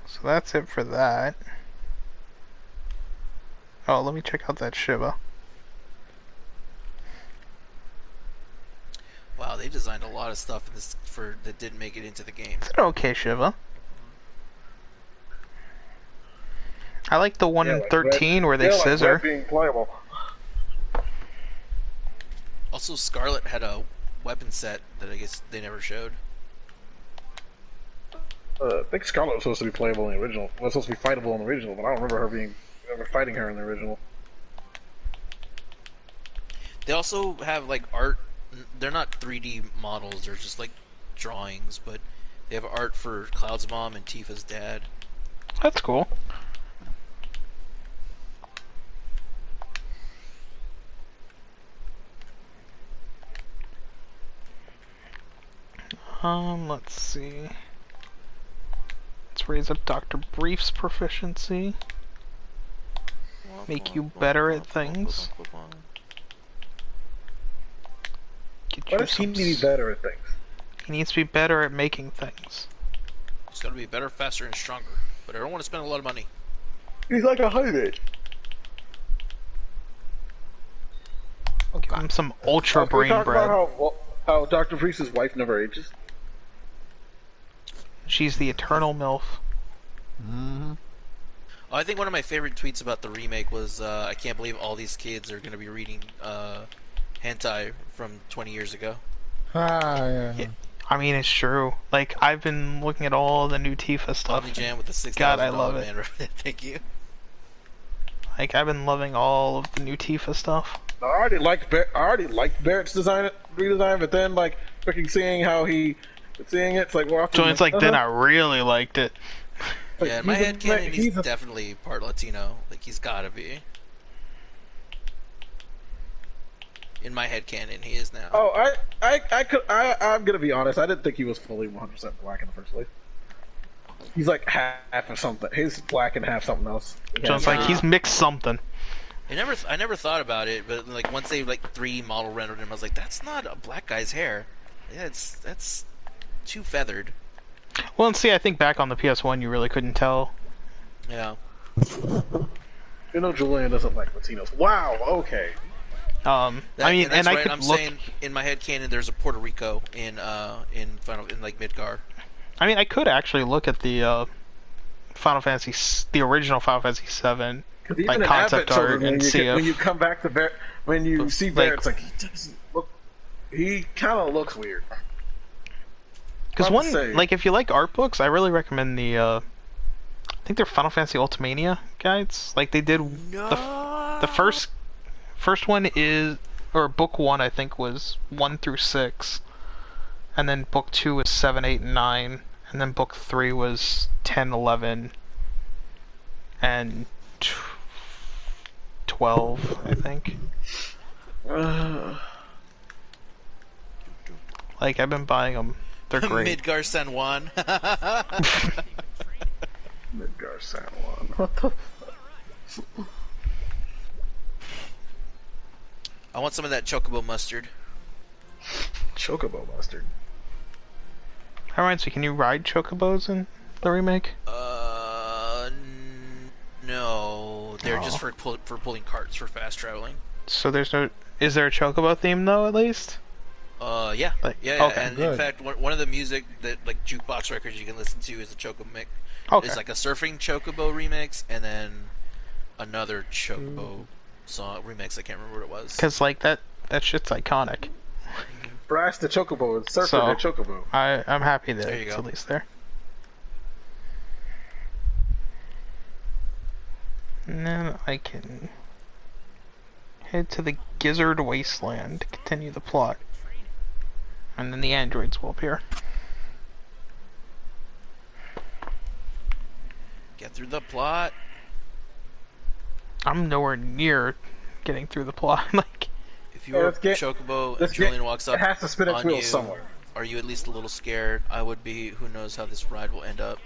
So that's it for that. Oh, let me check out that Shiva. Wow, they designed a lot of stuff in this that didn't make it into the game. It's an okay Shiva. I like the one Yeah, in like 13 where they Like scissor. red being playable. Also, Scarlet had a weapon set that I guess they never showed. I think Scarlet was supposed to be playable in the original. Was supposed to be fightable in the original, but I don't remember ever fighting her in the original. They also have like art. They're not 3D models. They're just like drawings, but they have art for Cloud's mom and Tifa's dad. That's cool. Let's see. Let's raise up Dr. Brief's proficiency. Make you better at things. Get Why you does he some need to be better at things? He needs to be better at making things. It's gotta be better, faster, and stronger. But I don't want to spend a lot of money. He's like 100. Give him some ultra Can we brain talk bread. about how Dr. Priest's wife never ages? She's the eternal MILF. Mm-hmm. Oh, I think one of my favorite tweets about the remake was, I can't believe all these kids are going to be reading hentai from 20 years ago. Yeah. Yeah. I mean, it's true. Like, I've been looking at all the new Tifa stuff. Omni-Jam with the $6,000 God, I love it. man. Thank you. Like, I've been loving all of the new Tifa stuff. I already liked Barrett's redesign, but then like freaking seeing it's like watching. So it's like, then I really liked it. Like, Yeah, in my head canon, he's a- definitely part Latino. Like, he's gotta be. In my head canon, he is now. Oh, I'm gonna be honest. I didn't think he was fully 100% black in the first place. He's like half or something. He's black and half something else. So it's like he's mixed something. I never thought about it, but like once they like 3D model rendered him, I was like, that's not a black guy's hair. Yeah, that's too feathered. Well, and see, I think back on the PS1, you really couldn't tell. Yeah. You know, Julian doesn't like Latinos. Wow. Okay. I mean, that's and I right. could I'm look. saying in my head canon, there's a Puerto Rico in like Midgar. I mean, I could actually look at the the original Final Fantasy VII, Because even like in concept Advent art Children, and when you come back to Barrett, when you see Barrett, it's like- like he doesn't look. He kind of looks weird. Because Hard to say. like, if you like art books, I really recommend the. I think they're Final Fantasy Ultimania guides. Like they did the first one is, or book 1 I think was 1 through 6, and then book 2 was 7, 8, and 9, and then book 3 was 10, 11, and 12 I think. Like I've been buying them. They're great. Midgar San Juan. Midgar San Juan. What the? I want some of that chocobo mustard. Chocobo mustard. That reminds me, can you ride chocobos in the remake? No, they're just for pulling carts for fast traveling. So there's no. Is there a chocobo theme though, at least? Yeah, Like, yeah, okay, and good. in fact, one of the music that like jukebox records you can listen to is a chocobo mix. Okay. It's like a surfing chocobo remix, and then another chocobo song remix. I can't remember what it was. Because like that shit's iconic. Brass the chocobo and surfer So- the chocobo. I'm happy that There you it's go. at least there. And then I can head to the Gizzard Wasteland to continue the plot. And then the androids will appear. Get through the plot. I'm nowhere near getting through the plot. Like, If you were a let's get- chocobo and let's Julian get- walks it up has to spin its on wheels you, somewhere. are you at least a little scared? I would be. Who knows how this ride will end up.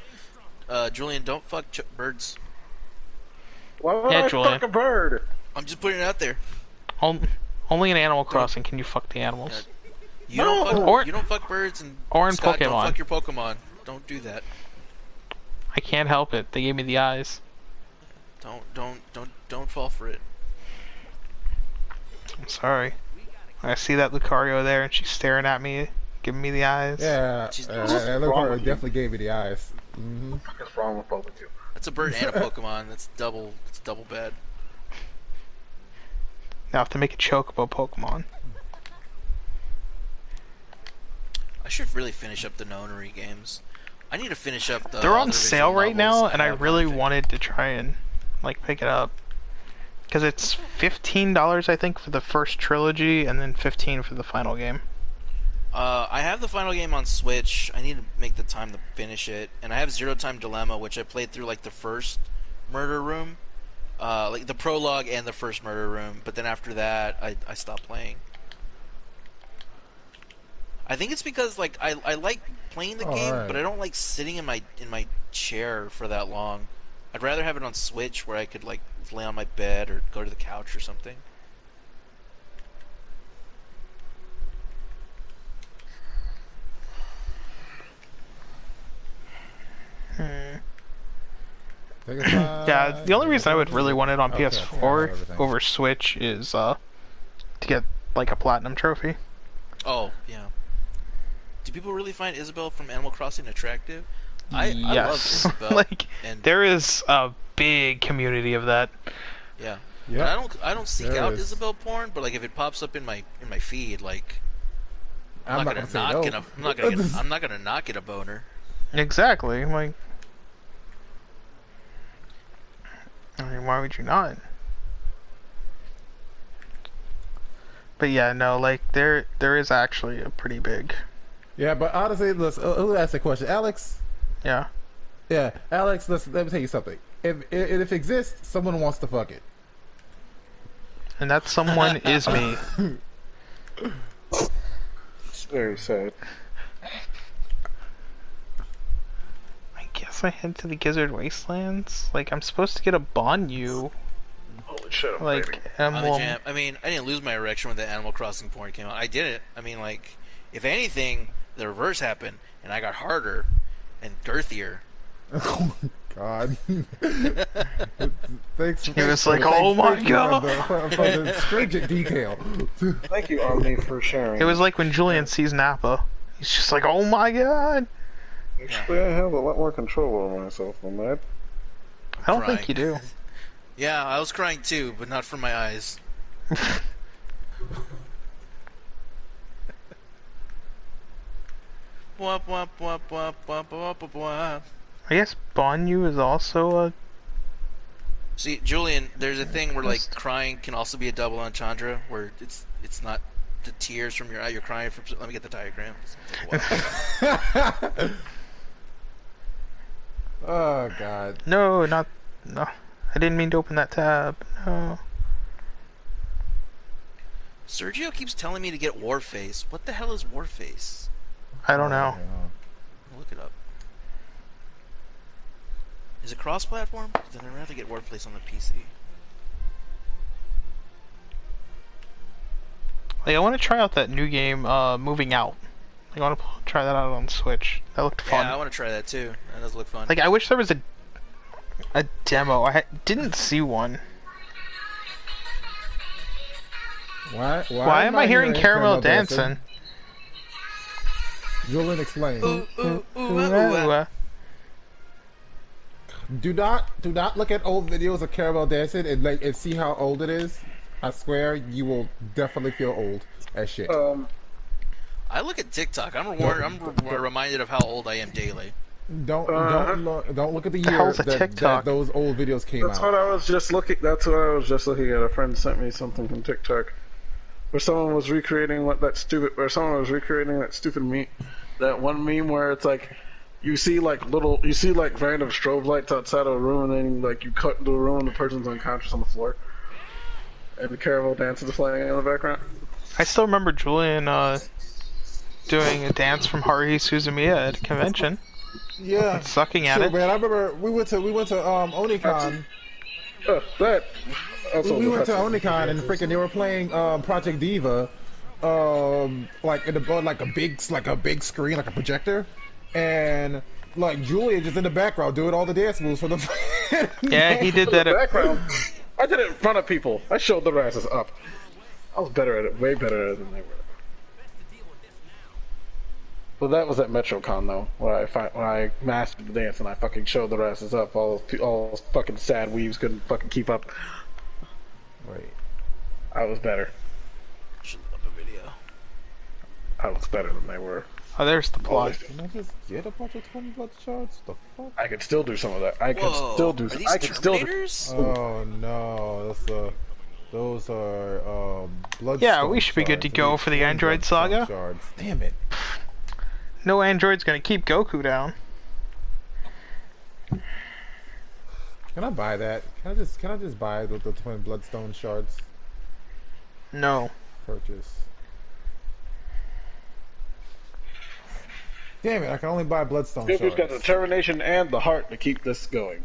Julian, don't fuck birds. Why would Yeah, I Julian. fuck a bird? I'm just putting it out there. only in Animal Crossing can you fuck the animals. You don't No. fuck. Or- You don't fuck birds, and or in Scott, don't Pokemon. fuck your Pokemon. Don't do that. I can't help it. They gave me the eyes. Don't fall for it. I'm sorry. I see that Lucario there, and she's staring at me, giving me the eyes. Yeah, She's- that wrong little part with you? definitely gave me the eyes. Mm-hmm. What's wrong with both of you? That's a bird and a Pokemon. That's double. It's double bad. Now I have to make a Chocobo Pokemon. I should really finish up the Nonary games. I need to finish up the. They're on other sale visual right now, novels and I have really on it. wanted to try and like pick it up because it's $15 I think for the first trilogy, and then $15 for the final game. I have the final game on Switch. I need to make the time to finish it, and I have Zero Time Dilemma, which I played through like the first murder room, like the prologue and the first murder room. But then after that, I stopped playing. I think it's because like I like playing the game, Alright. but I don't like sitting in my chair for that long. I'd rather have it on Switch where I could like lay on my bed or go to the couch or something. Yeah, the only reason I would really want it on Okay, PS4 everything. over Switch is to get like a platinum trophy. Oh yeah. Do people really find Isabelle from Animal Crossing attractive? I love Yes, Isabelle. like and there is a big community of that. yeah. Yeah. But I don't seek There out is. Isabelle porn, but like if it pops up in my feed, like I'm not gonna say no. I'm not gonna not get a boner. Exactly. Like, I mean, why would you not? But yeah, no, like there is actually a pretty big. Yeah, but honestly, let's ask the question, Alex. Yeah. Yeah, Alex. Let me tell you something. If it exists, someone wants to fuck it. And that someone is me. It's very sad. I guess I head to the Gizzard Wastelands. Like I'm supposed to get a Banyu. Holy shit, I'm Like baby. On the emblem. jam. I mean, I didn't lose my erection when the Animal Crossing porn came out. I didn't. I mean, like, if anything, the reverse happened, and I got harder and girthier. Oh my god. Thanks. He was like, "Oh my god!" For the stringent detail. Thank you, Omni, for sharing. It was like when Julian sees Nappa. He's just like, "Oh my god!" Actually, I have a lot more control over myself than that. I don't Crying. think you do. Yeah, I was crying too, but not from my eyes. Wop wop wop wop wop wop wop wop. I guess Banyu is also a. See, Julian, there's a thing where like crying can also be a double entendre, where it's not the tears from your eye. You're crying from. Let me get the diagram. Wow. Oh god. No, not. No. I didn't mean to open that tab. No. Sergio keeps telling me to get Warface. What the hell is Warface? I don't know. I'll look it up. Is it cross-platform? Then I'd rather get Warface on the PC. Like, I want to try out that new game, Moving Out. Like, I want to try that out on Switch. That looked fun. Yeah, I want to try that too. That does look fun. Like, I wish there was a demo. Didn't see one. Why am I hearing Caramel dancing? Julian, explain. Ooh. Do not look at old videos of Caramel dancing and see how old it is. I swear you will definitely feel old as shit. I look at TikTok. I'm reminded of how old I am daily. Don't look at the The year hell's a that TikTok? those old videos came That's out. what I was just looking. That's what I was just looking at. A friend sent me something from TikTok, where someone was recreating that stupid meme. That one meme where it's like, you see like random strobe lights outside of a room, and then like you cut into a room and the person's unconscious on the floor, and the caramel dance is playing in the background. I still remember Julian doing a dance from Haruhi Suzumiya at a convention. Yeah, Sucking at sure, it. man. I remember we went to Onicon. We went to Onicon and freaking they were playing Project Diva, like a big screen, like a projector, and like Julia just in the background doing all the dance moves for the. Yeah, he did that. Background. I did it in front of people. I showed their asses up. I was better at it, way better at it than they were. Well, that was at MetroCon though, where I mastered the dance and I fucking showed their asses up. All those fucking sad weaves couldn't fucking keep up. Wait. I was better. Should look up a video. I was better than they were. Oh, there's the plot. Can I just get a bunch of 20 blood shards? The fuck? I could still do some of that. I could Whoa. still do. Are these I could still do. Terminators? Oh no, those are blood. Yeah, we should be good to go for the Android saga. Shards. Damn it. No android's gonna keep Goku down. Can I buy that? Can I just buy the twin bloodstone shards? No. Purchase. Damn it! I can only buy bloodstone Goku's shards. got the determination and the heart to keep this going.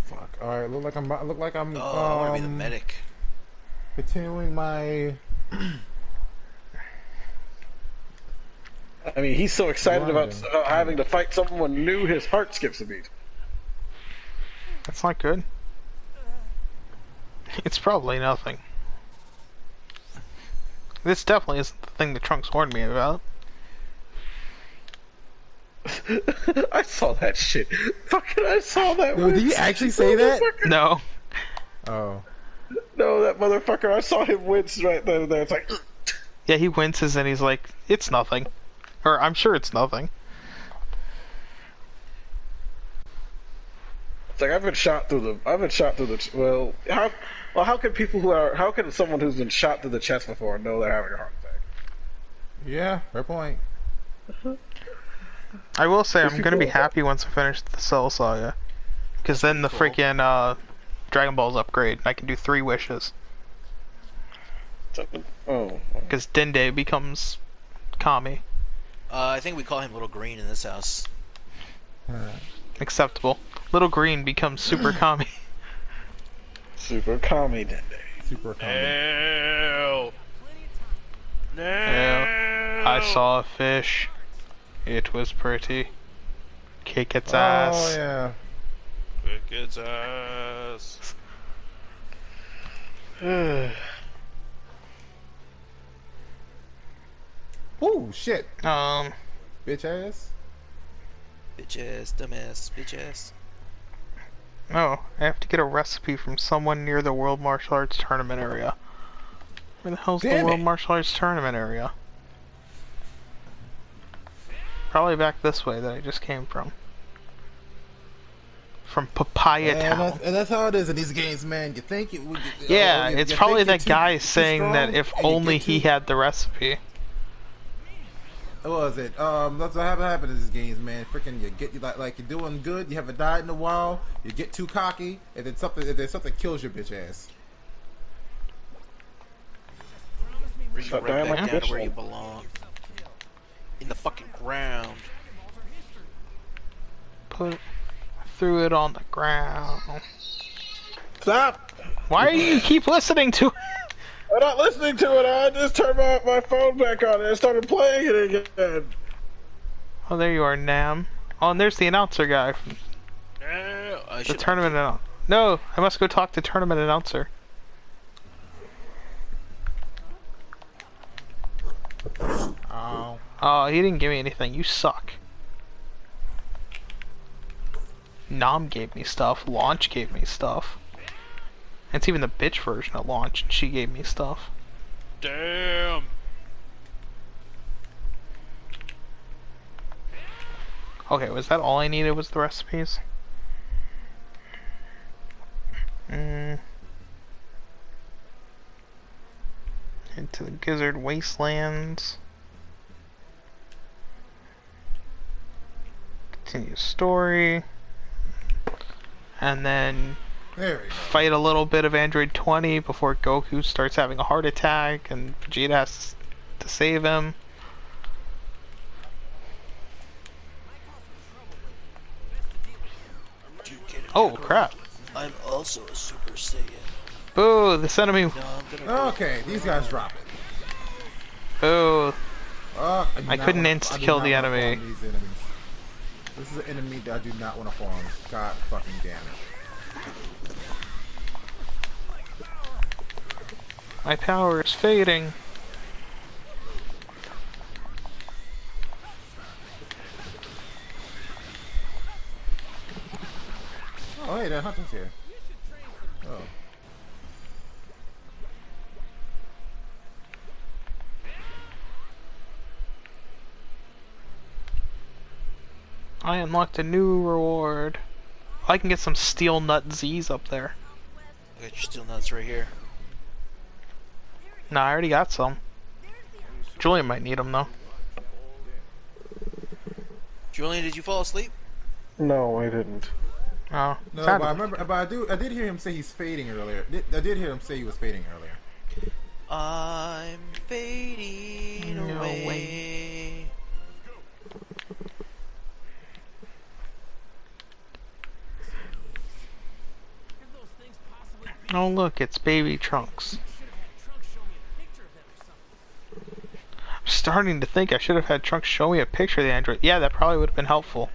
Fuck. All right. Look like I'm. Oh, I want to be the medic. Continuing my. I mean, he's so excited about having to fight someone new, his heart skips a beat. That's not good. It's probably nothing. This definitely isn't the thing that Trunks warned me about. I saw that shit. Fucking, I saw that. Yo, did he actually say that? No. Oh. No, that motherfucker. I saw him wince right then and there. It's like, Yeah, he winces and he's like, it's nothing. Or, I'm sure it's nothing. It's like I've been shot through the. I've been shot through the. How can people who are? How can someone who's been shot through the chest before know they're having a heart attack? Yeah, fair point. I will say I'm gonna be happy once I finish the Cell Saga, because then the freaking Dragon Ball's upgrade. I can do 3 wishes. Oh. Because Dende becomes Kami. I think we call him Little Green in this house. Acceptable. Little Green becomes Super Kami. Super Kami Dende. Super common. No. Yeah. I saw a fish. It was pretty. Kick its ass. Oh yeah. Kick its ass. Ooh, shit. Bitch ass. Bitch ass, dumbass, bitch ass. Oh, I have to get a recipe from someone near the World Martial Arts Tournament area. Where the hell's the Damn World it. Martial Arts Tournament area? Probably back this way that I just came from. From Papaya Town. And that's how it is in these games, man. You think it would. Yeah, you it's think probably you're that guy too saying strong, that if and you only get he too- had the recipe. What was it? That's what happened in these games, man. Freaking, you get like you're doing good. You haven't died in a while. You get too cocky, and then something kills your bitch ass. Bring you Shut right down back like a down to bitch. where you belong. In the fucking ground. Threw it on the ground. Stop! Why do you keep listening to it? I'm not listening to it. I just turned my phone back on and I started playing it again. Oh, there you are, Nam. Oh, and there's the announcer guy from the tournament announcer. No, I must go talk to tournament announcer. Oh. Oh, he didn't give me anything. You suck. Nam gave me stuff. Launch gave me stuff. It's even the bitch version of Launch, and she gave me stuff. Damn. Okay, was that all I needed was the recipes? Into the Gizzard Wastelands. Continue story. And then There we go. fight a little bit of Android 20 before Goku starts having a heart attack and Vegeta has to save him. Oh crap. I'm also a Super Saiyan. Boo, this enemy. No, I'm gonna Okay, these guys drop it. Boo. I I couldn't insta-kill the enemy. These enemies. This is an enemy that I do not want to farm. God fucking damn it. My power is fading. Oh, hey, that hunter's here. Oh. I unlocked a new reward. I can get some steel nut Z's up there. I got your steel nuts right here. Nah, I already got some. Julian might need them though. Julian, did you fall asleep? No, I didn't. Oh, No, sounded but I like remember, but I did hear him say he's fading earlier. I did hear him say he was fading earlier. I'm fading No away. way. Oh look, it's baby Trunks. I'm starting to think I should have had Trunks show me a picture of the android. Yeah, that probably would have been helpful.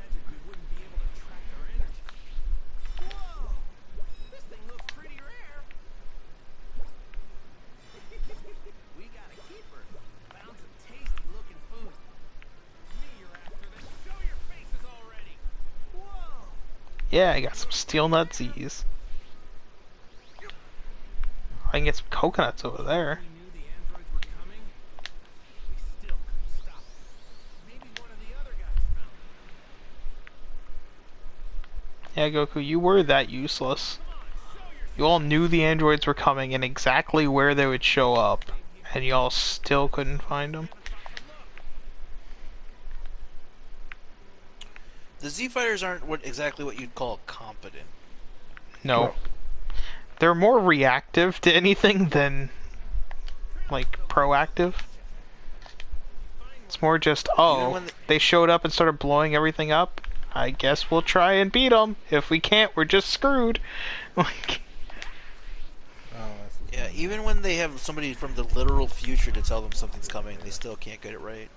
Yeah, I got some steel nutsies. I can get some coconuts over there. Yeah, Goku, you were that useless. You all knew the androids were coming and exactly where they would show up, and y'all still couldn't find them. The Z fighters aren't exactly what you'd call competent. No. They're more reactive to anything than, like, proactive. It's more just, oh, they showed up and started blowing everything up. I guess we'll try and beat them. If we can't, we're just screwed. Like, yeah, even when they have somebody from the literal future to tell them something's coming, they still can't get it right.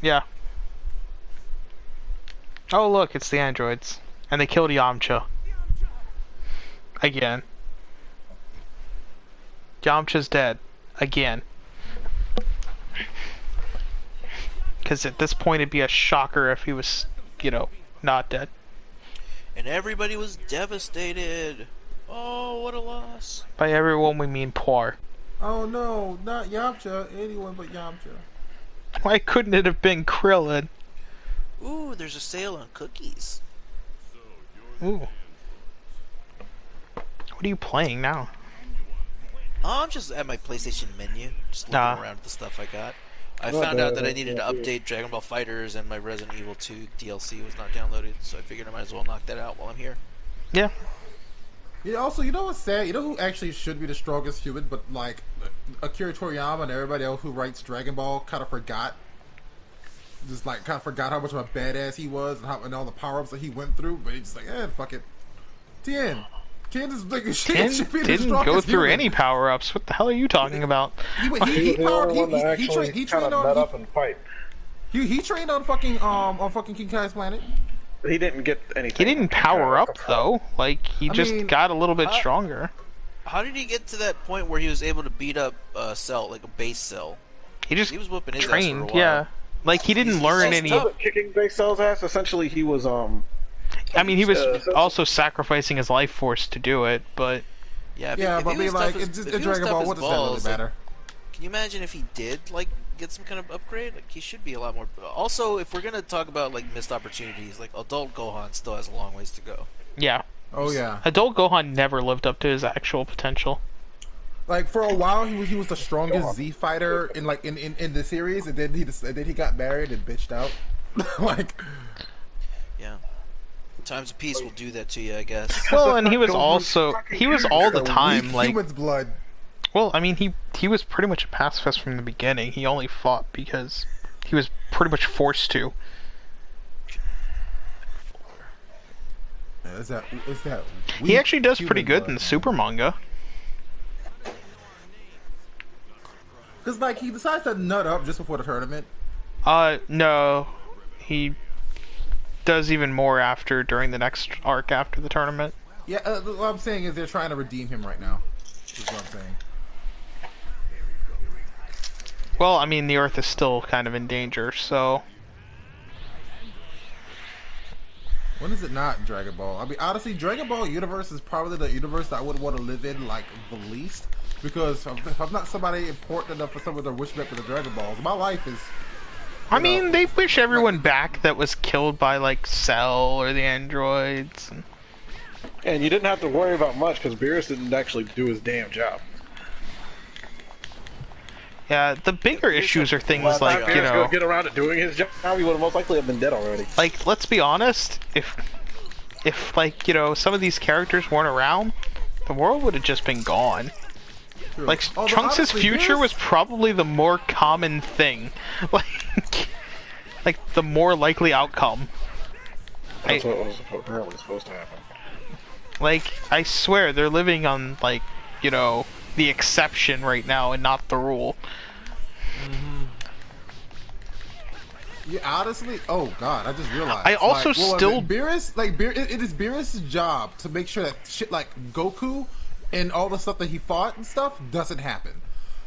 yeah. Oh, look, it's the androids. And they killed Yamcha. Again. Yamcha's dead. Again. Because at this point it'd be a shocker if he was, you know, not dead. And everybody was devastated. Oh, what a loss. By everyone we mean Poir. Oh no, not Yamcha. Anyone but Yamcha. Why couldn't it have been Krillin? Ooh, there's a sale on cookies. Ooh. What are you playing now? Oh, I'm just at my PlayStation menu, just looking around at the stuff I got. I found out that I needed to update Dragon Ball FighterZ, and my Resident Evil 2 DLC was not downloaded, so I figured I might as well knock that out while I'm here. Yeah. Yeah, also, you know what's sad? You know who actually should be the strongest human, but like Akira Toriyama and everybody else who writes Dragon Ball kind of forgot. Just like kind of forgot how much of a badass he was and all the power-ups that he went through, but he's just like, fuck it. Tien is like Tien should be the didn't strongest go through human. any powered-ups. What the hell are you talking about? He the only one that actually trained kind of met up and fight. He trained on fucking King Kai's planet. He didn't get anything. He didn't power up, though. Like, he just got a little bit stronger. How did he get to that point where he was able to beat up Cell, like a base Cell? He just was whooping his ass trained, for a while. yeah. Like, he didn't learn any... Kicking base Cell's ass, essentially he was, I mean, he was also sacrificing his life force to do it, but... Yeah, but I mean, like, it's just in Dragon Ball, what does that really matter? Like, can you imagine if he did, like, get some kind of upgrade? Like, he should be a lot more... Also, if we're gonna talk about, like, missed opportunities, like, adult Gohan still has a long ways to go. Yeah. Oh, yeah. Adult Gohan never lived up to his actual potential. Like, for a while, he was the strongest Z fighter in the series, and then he got married and bitched out. Like... Yeah. Times of Peace will do that to you, I guess. Well, and he was all the time, like... Human's blood. Well, I mean, he was pretty much a pacifist from the beginning. He only fought because he was pretty much forced to. Is that he actually does pretty good in the Super manga. Because, like, he decides to nut up just before the tournament. No. He does even more during the next arc after the tournament. Yeah, what I'm saying is they're trying to redeem him right now. Is what I'm saying. Well, I mean, the Earth is still kind of in danger, so... When is it not in Dragon Ball? I mean, honestly, Dragon Ball universe is probably the universe that I would want to live in, like, the least. Because if I'm not somebody important enough for someone to wish back with the Dragon Balls, my life is... I mean, they wish everyone back that was killed by, like, Cell or the androids. And you didn't have to worry about much, because Beerus didn't actually do his damn job. Yeah, the bigger issues are things like, you know... Get around to doing his job, he would have most likely have been dead already. Like, let's be honest, if like, you know, some of these characters weren't around, the world would have just been gone. True. Like, Trunks' future was probably the more common thing. Like the more likely outcome. That's what was apparently supposed to happen. Like, I swear, they're living on, like, you know, the exception right now and not the rule. Mm-hmm. Yeah, honestly, oh god, I just realized. I also still... Beerus, it is Beerus' job to make sure that shit like Goku and all the stuff that he fought and stuff doesn't happen.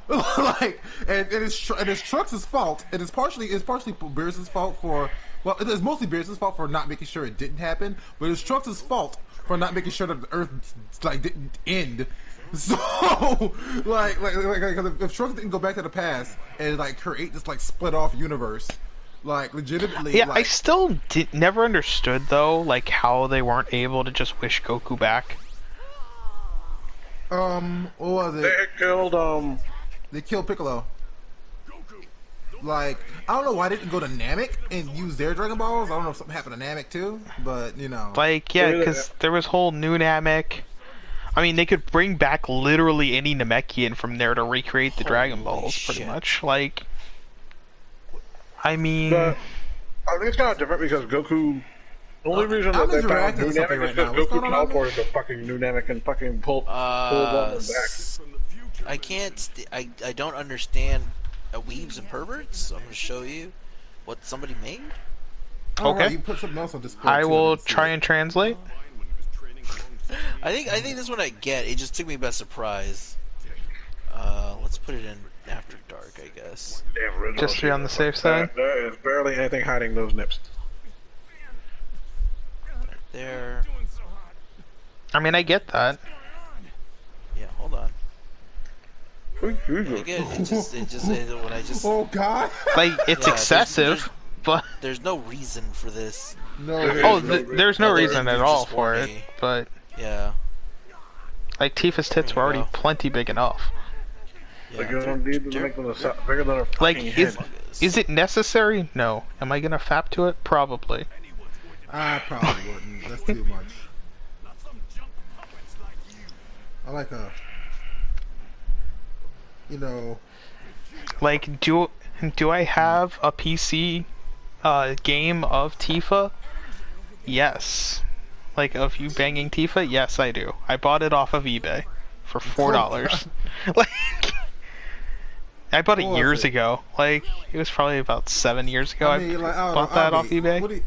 Like, and it's Trunks' fault, and it's partially Beerus' fault for... Well, it is mostly Beerus' fault for not making sure it didn't happen, but it's Trunks' fault for not making sure that the Earth, like, didn't end. So, like if Trunks didn't go back to the past and, like, create this, like, split-off universe, Like legitimately. Yeah, like, I still never understood though, like how they weren't able to just wish Goku back. what was They it? had killed. They killed Piccolo. Like, I don't know why they didn't go to Namek and use their Dragon Balls. I don't know if something happened to Namek too, but you know. Like, yeah, because there was whole new Namek. I mean, they could bring back literally any Namekian from there to recreate the Dragon Balls, pretty much. Like, I mean, But I think it's kind of different because Goku. The only reason that I'm they just found reacting New to something Namek is right now. because What's Goku going on? teleported to fucking New Namek and fucking pulled one back. I can't. I don't understand weebs and perverts. So I'm gonna show you what somebody made. Alright, okay. you put something else on Discord. I too, will let's see try it. and translate. I think this one I get. It just took me by surprise. Let's put it in After Dark, I guess. Damn, original Just to be on the safe side. There is barely anything hiding those nips. Right there. I mean, I get that. Yeah, hold on. I Jesus. get it. When I just. Oh God! Like, it's Yeah, excessive, but There's no reason for this. No. oh, there's no Other reason than at you all just for want it. me. But Yeah. like, Tifa's tits were There you already go. plenty big enough. Like, you don't need to make them bigger than a Like, fucking head. is it necessary? No. Am I gonna fap to it? Probably. I probably wouldn't. That's too much. I like a, you know, Like, do I have a PC game of Tifa? Yes. Like, of you banging Tifa? Yes, I do. I bought it off of eBay for $4. Like, I bought it What was years it? ago. Like, it was probably about 7 years ago. I mean, like, I don't bought know, that off Avi, eBay.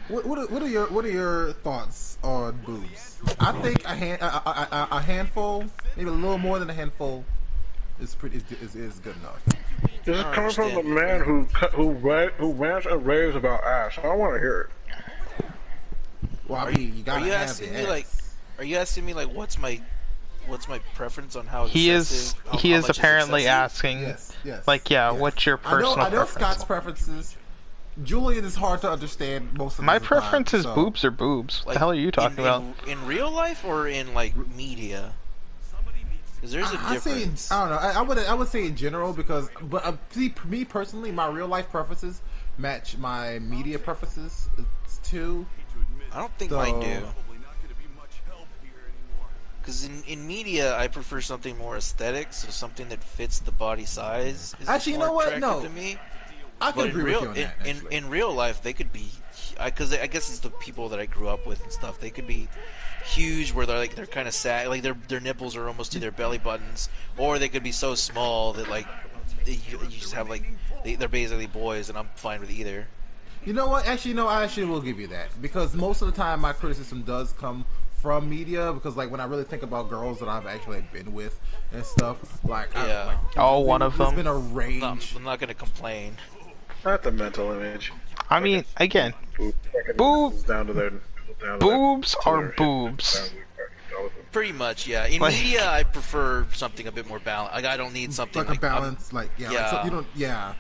What are your thoughts on boobs? I think a handful, maybe a little more than a handful, is good enough. This is I coming from the understand. man who rants and raves about ass. I want to hear it. Well, I mean, you Are gotta you have asking the me ass. like? Are you asking me like what's my preference on how He excessive? he how is much apparently excessive? asking, Yes. like, yeah, yes. what's your personal I know preference? Scott's preferences. Julian is hard to understand most of My the preference time, is so. boobs or boobs. What Like, the hell are you talking about? In real life or in like media? Because there's a I say, difference. I don't know. I would say in general because, but see, me personally, my real life preferences match my media preferences too. I don't think So- mine do. Because in media, I prefer something more aesthetic, so something that fits the body size. Is Actually, you more know what? attractive No. to me. I But can in agree real, with you on that. Actually. in real life, they could be, because I guess it's the people that I grew up with and stuff. They could be huge, where they're kind of sad, like their nipples are almost to their belly buttons, or they could be so small that like you just have like they're basically boys, and I'm fine with either. You know what? Actually, no, I actually will give you that because most of the time my criticism does come from media because, like, when I really think about girls that I've actually been with and stuff, like, Yeah. Oh, one of there's them. been a No, range. I'm not gonna complain. Not the mental image. I mean, again, Fucking Boob- nipples down to their boobs to are their hip. boobs. Pretty much, yeah. In Like- media, I prefer something a bit more balanced. Like I don't need something Like a balance, like yeah, yeah. Like, so you don't, yeah.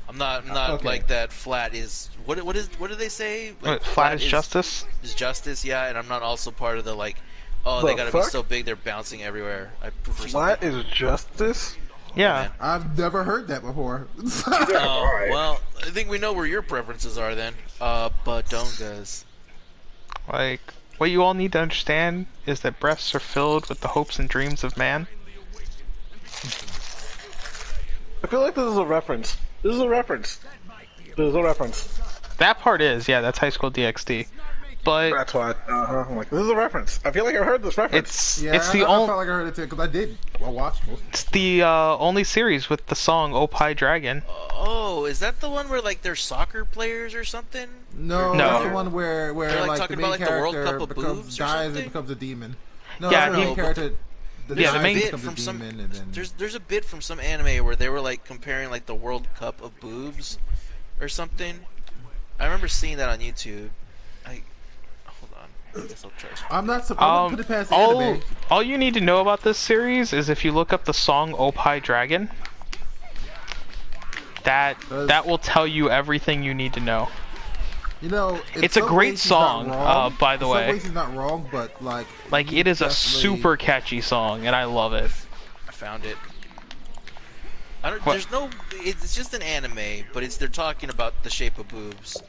I'm not Okay. like that. Flat is what do they say? Like, Flat is justice. Is justice, yeah. And I'm not also part of the like, oh, The they gotta be fuck? so big they're bouncing everywhere. I prefer Flat something. is justice? Yeah. I've never heard that before. Oh, Alright. well, I think we know where your preferences are then. Badongas. Like, what you all need to understand is that breasts are filled with the hopes and dreams of man. I feel like this is a reference. This is a reference. This is a reference. That part is, yeah, that's High School DxD. But That's why I'm like, this is a reference. I feel like I've heard this reference. it's yeah, it's the I only felt like I heard it too because I did. I watched most. it's the only series with the song Opie Dragon. Oh, is that the one where like they're soccer players or something? No, No. that's the one where They're, like, like talking the main about, like, the World character Cup of becomes boobs or dies something? and becomes a demon. No, Yeah, that's the he- main character. Yeah, the dies main- and bit becomes a from some demon, and then there's a bit from some anime where they were like comparing like the World Cup of boobs or something. I remember seeing that on YouTube. Hold on. I guess I'll try. I'm not supposed to put it past the all anime. all you need to know about this series is if you look up the song Opie Dragon, that will tell you everything you need to know. You know, It's a great song, by the way. In some ways he's not wrong, but like it is a super catchy song, and I love it. I found it. I don't. There's no. It's just an anime, but they're talking about the shape of boobs.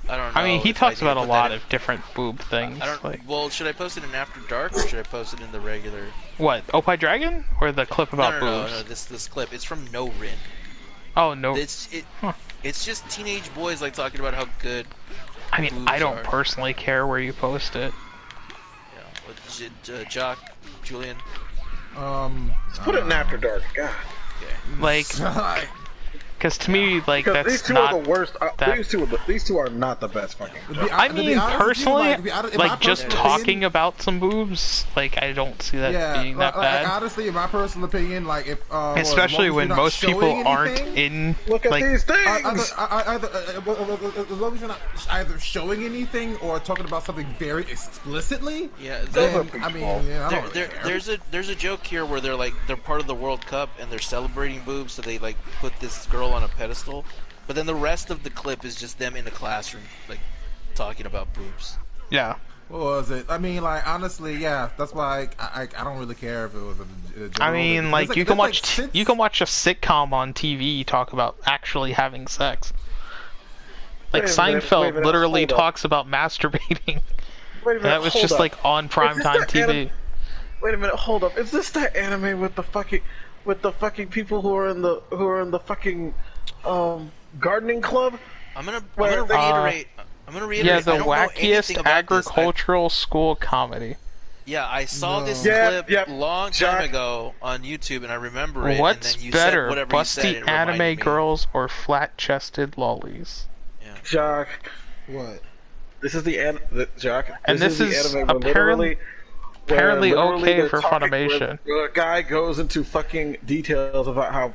I don't know. I mean, he talks about a lot of different boob things. I don't. Well, should I post it in After Dark or should I post it in the regular? What? Opie Dragon or the clip about boobs? No. This clip. It's from No Rin. Oh no. It's just teenage boys like talking about how good. I mean, I don't personally care where you post it. Yeah. Jock, Julian. Let's put it in After Dark. God. Okay. Like, because to me, like, that's these two not are the worst. These two are not the best fucking. I mean, personally, like, just talking about some boobs, like, I don't see that being that bad. Honestly, in my personal opinion, like, if especially when most people aren't in. Look at these things. As long as you're not either showing anything or talking about something very explicitly. Yeah. Then, I mean, yeah, there's a joke here where they're part of the World Cup and they're celebrating boobs, so they like put this girl on a pedestal, but then the rest of the clip is just them in the classroom, like talking about boobs. Yeah. What was it? I mean, like, honestly, yeah. That's why I don't really care if it was a I mean, like, you can watch a sitcom on TV talk about actually having sex. Like, Seinfeld literally talks about masturbating. Wait a minute, that was just like on primetime TV. Wait a minute, hold up. Is this that anime with the fucking people who are in the fucking gardening club? I'm gonna reiterate. Yeah, the wackiest agricultural school comedy. Yeah, I saw this clip long time ago on YouTube, and I remember it. What's and then you better, said busty anime girls or flat-chested lollies? Yeah. Jock. What? This is the Jock. And this is apparently okay for Funimation. A guy goes into fucking details about how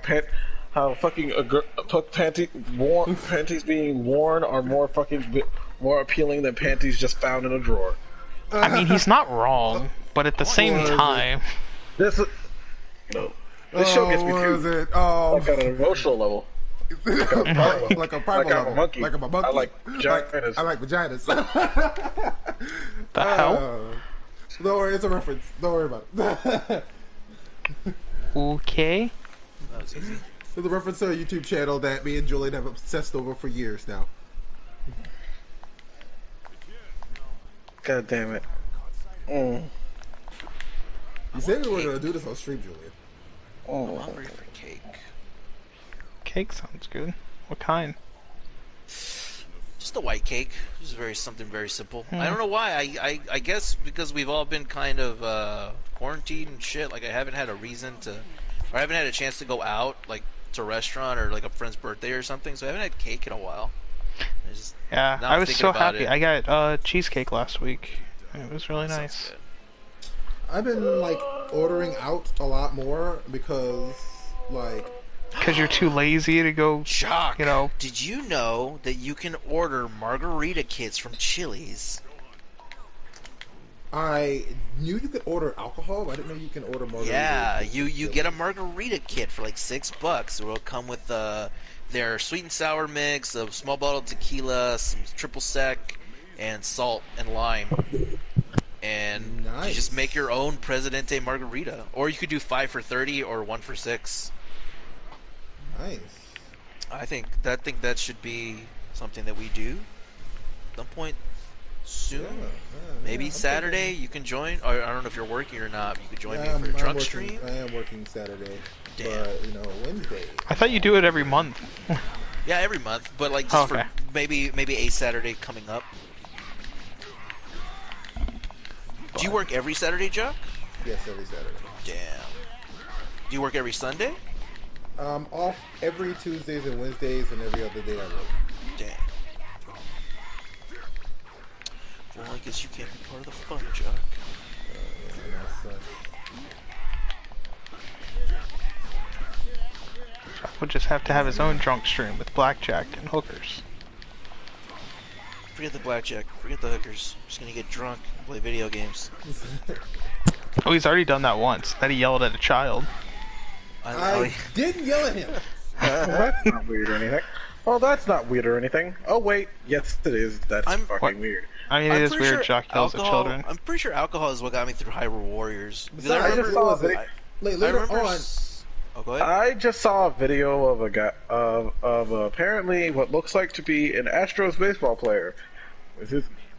panties being worn are more appealing than panties just found in a drawer. I mean, he's not wrong, but at the same time, this show gets me too. Like on an emotional level. like a monkey. I like vaginas. I like vaginas. The hell? Don't worry, it's a reference. Don't worry about it. Okay. That was easy. It's a reference to a YouTube channel that me and Julian have obsessed over for years now. God damn it. You said we were going to do this on stream, Julian. I'm hungry for cake. Cake sounds good. What kind? Just a white cake. Just something very simple. I don't know why. I guess because we've all been kind of quarantined and shit. Like I haven't had a reason to, or I haven't had a chance to go out like to a restaurant or like a friend's birthday or something. So I haven't had cake in a while. Yeah, I was so happy. I got cheesecake last week. It was really nice. I've been like ordering out a lot more because you're too lazy to go. Shock. You know. Did you know that you can order margarita kits from Chili's? I knew you could order alcohol, but I didn't know you can order margarita. Yeah, you get a margarita kit for like $6. It will come with their sweet and sour mix of small bottle tequila, some triple sec, and salt and lime. And you just make your own Presidente margarita, or you could do 5 for $30 or 1 for $6. Nice. I think that should be something that we do at some point soon. Maybe Saturday you can join. Or I don't know if you're working or not. But you could join me for a drunk stream. I am working Saturday. Damn. But Wednesday. I thought you do it every month. Yeah, every month, but like just for maybe a Saturday coming up. Do you work every Saturday, Chuck? Yes, every Saturday. Damn. Do you work every Sunday? Off every Tuesdays and Wednesdays, and every other day I work. Damn. Well, I guess you can't be part of the fun, Chuck. Chuck would just have to have his own drunk stream with blackjack and hookers. Forget the blackjack. Forget the hookers. I'm just gonna get drunk and play video games. Oh, he's already done that once. That he yelled at a child. I didn't yell at him. that's not weird or anything. Oh, that's not weird or anything. Oh wait, yes it is. That's I'm- fucking What? weird. I mean, it is weird. Jock yells at children. I'm pretty sure alcohol is what got me through Hyrule Warriors. Because I Besides, remember, saw what was it? I- Later remember on, Oh, go ahead. I just saw a video of a guy of apparently what looks like to be an Astros baseball player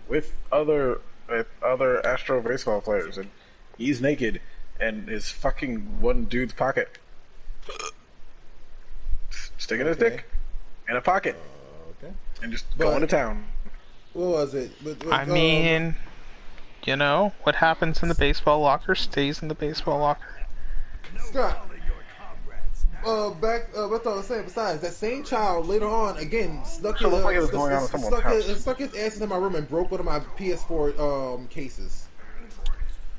with other Astro baseball players, and he's naked and is fucking one dude's pocket, sticking his dick in a pocket, okay. and just going to town. What was it? I mean, you know, what happens in the baseball locker stays in the baseball locker. Scott. What I was saying. Besides, that same child later on again stuck So it looked like it was going on in someone's house. stuck his ass into my room and broke one of my PS4 cases.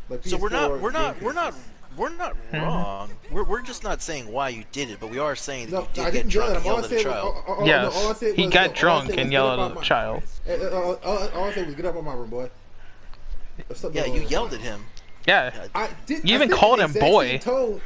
Like So we're PS4 not game cases. wrong. We're just not saying why you did it, but we are saying that No, you I did get didn't yell drunk at and him. All I yelled at a said child. was, Yes, all I said he was, got all I drunk said and was, yelled "Get at up a out child. all I said was, "Get up on my room, boy." Or something Yeah, along you those yelled at lines. him. Yeah, I did. You even I said called the him exact boy. same tone.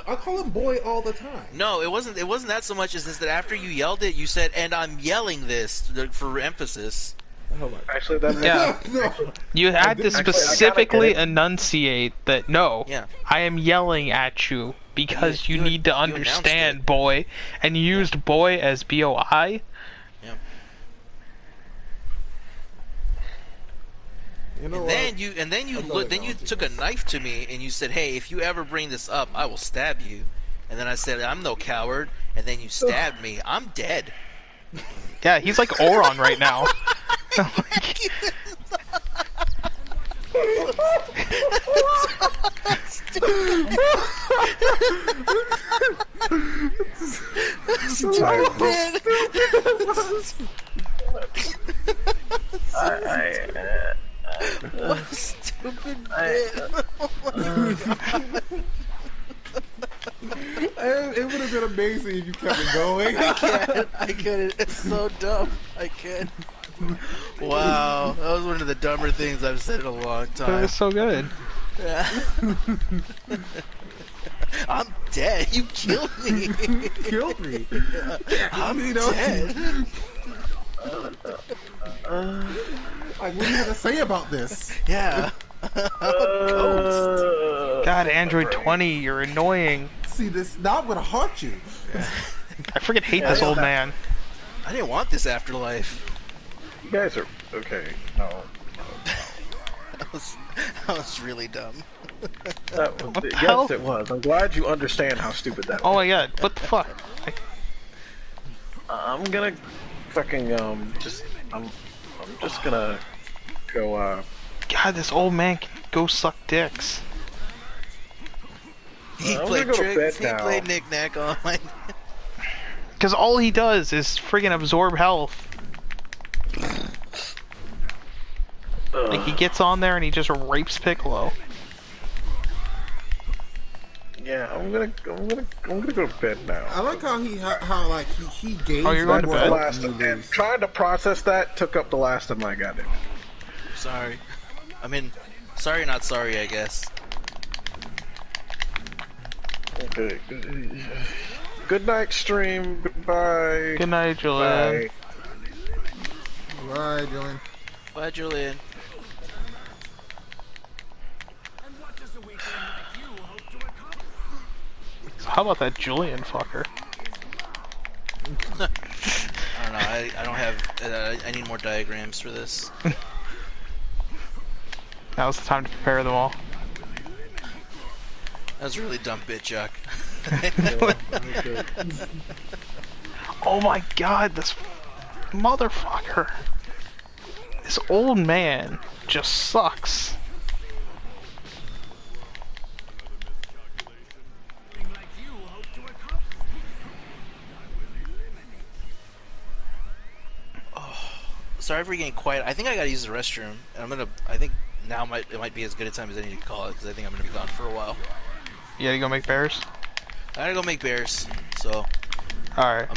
I call him boy all the time. No, it wasn't that so much as this that after you yelled it, you said, "And I'm yelling this for emphasis." Oh my. Actually, that makes Yeah. No. you had to Actually, I gotta specifically get it. enunciate that no, Yeah. I am yelling at you because You- you you- need to you announced understand, it. boy, and you used boy as BOI. Yeah. You know And what? then you I thought look, it then you was took a knife to me and you said, "Hey, if you ever bring this up, I will stab you." And then I said, "I'm no coward." And then you stabbed me. I'm dead. Yeah, he's like Oron right now. What a stupid bit. It would have been amazing if you kept it going. I can't. It's so dumb. I can't. Wow, that was one of the dumber things I've said in a long That time. was so good. Yeah. I'm dead. You killed me. Killed me. I'm You know? dead. Like, what do you have to say about this? Yeah. Ghost. God, Android 20, you're annoying. See this? Now I'm gonna haunt you. I freaking hate this old man. I didn't want this afterlife. You guys are okay. No, That was really dumb. that was, What the yes, hell? it was. I'm glad you understand how stupid that Oh was. my god, what the fuck? I'm gonna fucking I'm just gonna go God, this old man can go suck dicks. He I'm played gonna go to tricks. bed He now. played knick-knack on my... Because all he does is friggin' absorb health. Like, he gets on there and he just rapes Piccolo. Yeah, I'm gonna go to bed now. I like how he gains. Oh, you're going to more bed? health Last when you and lose. trying to process that took up the last of my goddamn. Sorry. I mean, sorry not sorry, I guess. Okay. Good night, stream. Goodbye. Good night, Julian. Bye. Right, Julian. Bye, Julian. So how about that Julian fucker? I don't know. I don't have... I need more diagrams for this. Now's the time to prepare them all. That was a really dumb bit, Chuck. Oh my god, this motherfucker. This old man just sucks. Sorry for getting quiet. I think I gotta use the restroom. And I think now it might be as good a time as any to call it, because I think I'm gonna be gone for a while. You gotta go make bears? I gotta go make bears, so Alright. I'm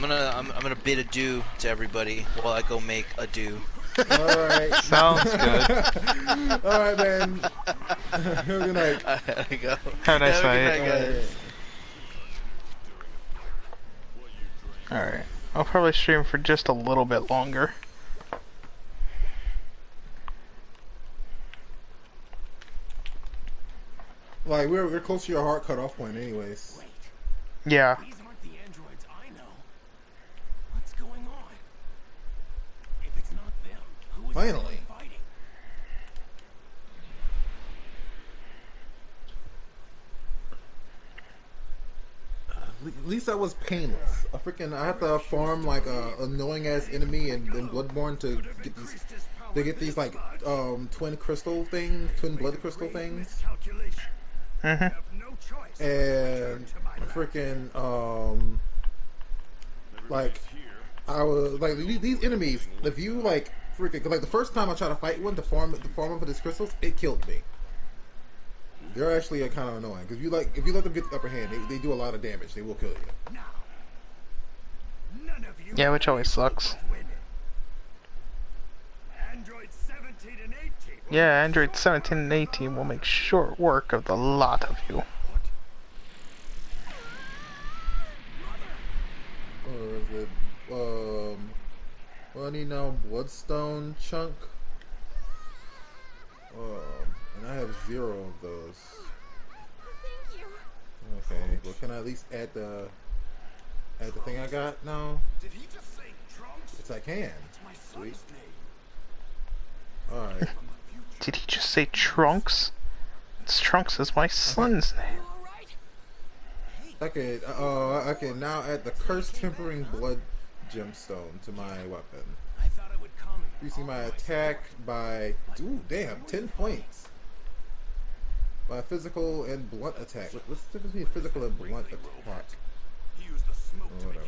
gonna bid adieu to everybody while I go make a do. All right. Sounds good. All right, man. Good night. I gotta go. Have a nice Have a night. good night, guys. All right. Alright. I'll probably stream for just a little bit longer. Like we're close to your hard cutoff point, anyways. Yeah. These aren't the androids I know. What's going on? If it's not them, who is Finally. fighting? At least that was painless. I have to farm like a annoying ass enemy in Bloodborne to get these like twin blood crystal things. And like I was like these enemies. If you like like the first time I tried to fight one to farm them for these crystals, it killed me. They're actually kind of annoying because if you let them get the upper hand, they do a lot of damage. They will kill you. Yeah, which always sucks. Yeah, Android 17 and 18 will make short work of the lot of you. Or is it money now bloodstone chunk? And I have 0 of those. Okay, well can I at least add the thing I got now? Yes, I can. Sweet. Alright. Did he just say Trunks? It's Trunks is my son's name. I can now add the cursed tempering blood gemstone to my weapon. Increasing my attack by 10 points. By physical and blunt attack. What's the difference between physical and blunt attack? Oh, whatever.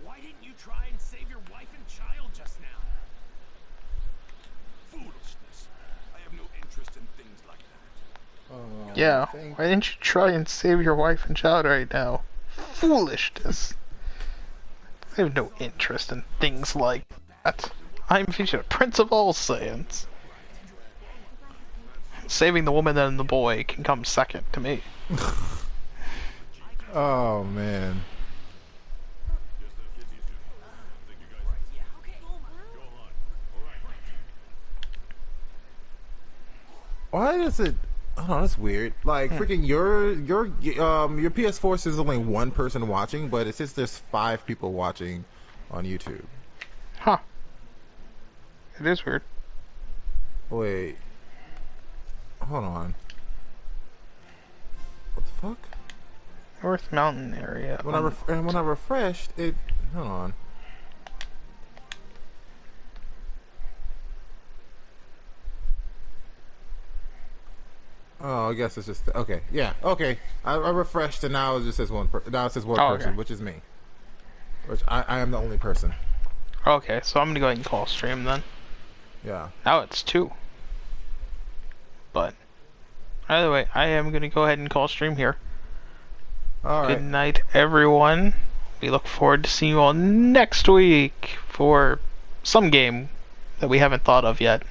Why didn't you try and save your wife and child just now? Foolishness. I have no interest in things like that. Yeah, why didn't you try and save your wife and child right now? Foolishness. I have no interest in things like that. I'm the Prince of all Saiyans. Saving the woman and the boy can come second to me. Oh man. Why does it? I don't know. That's weird. Like freaking your PS4 says only one person watching, but it says there's 5 people watching on YouTube. Huh. It is weird. Wait. Hold on. What the fuck? North Mountain area. When I refreshed it. Hold on. Oh, I guess it's just okay. Yeah, okay. I refreshed and now it just says one. Now it says one person, okay. which is me. Which I am the only person. Okay, so I'm gonna go ahead and call stream then. Yeah. Now it's 2. But either way, I am gonna go ahead and call stream here. All right. Good night, everyone. We look forward to seeing you all next week for some game that we haven't thought of yet.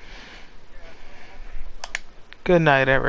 Good night, everyone.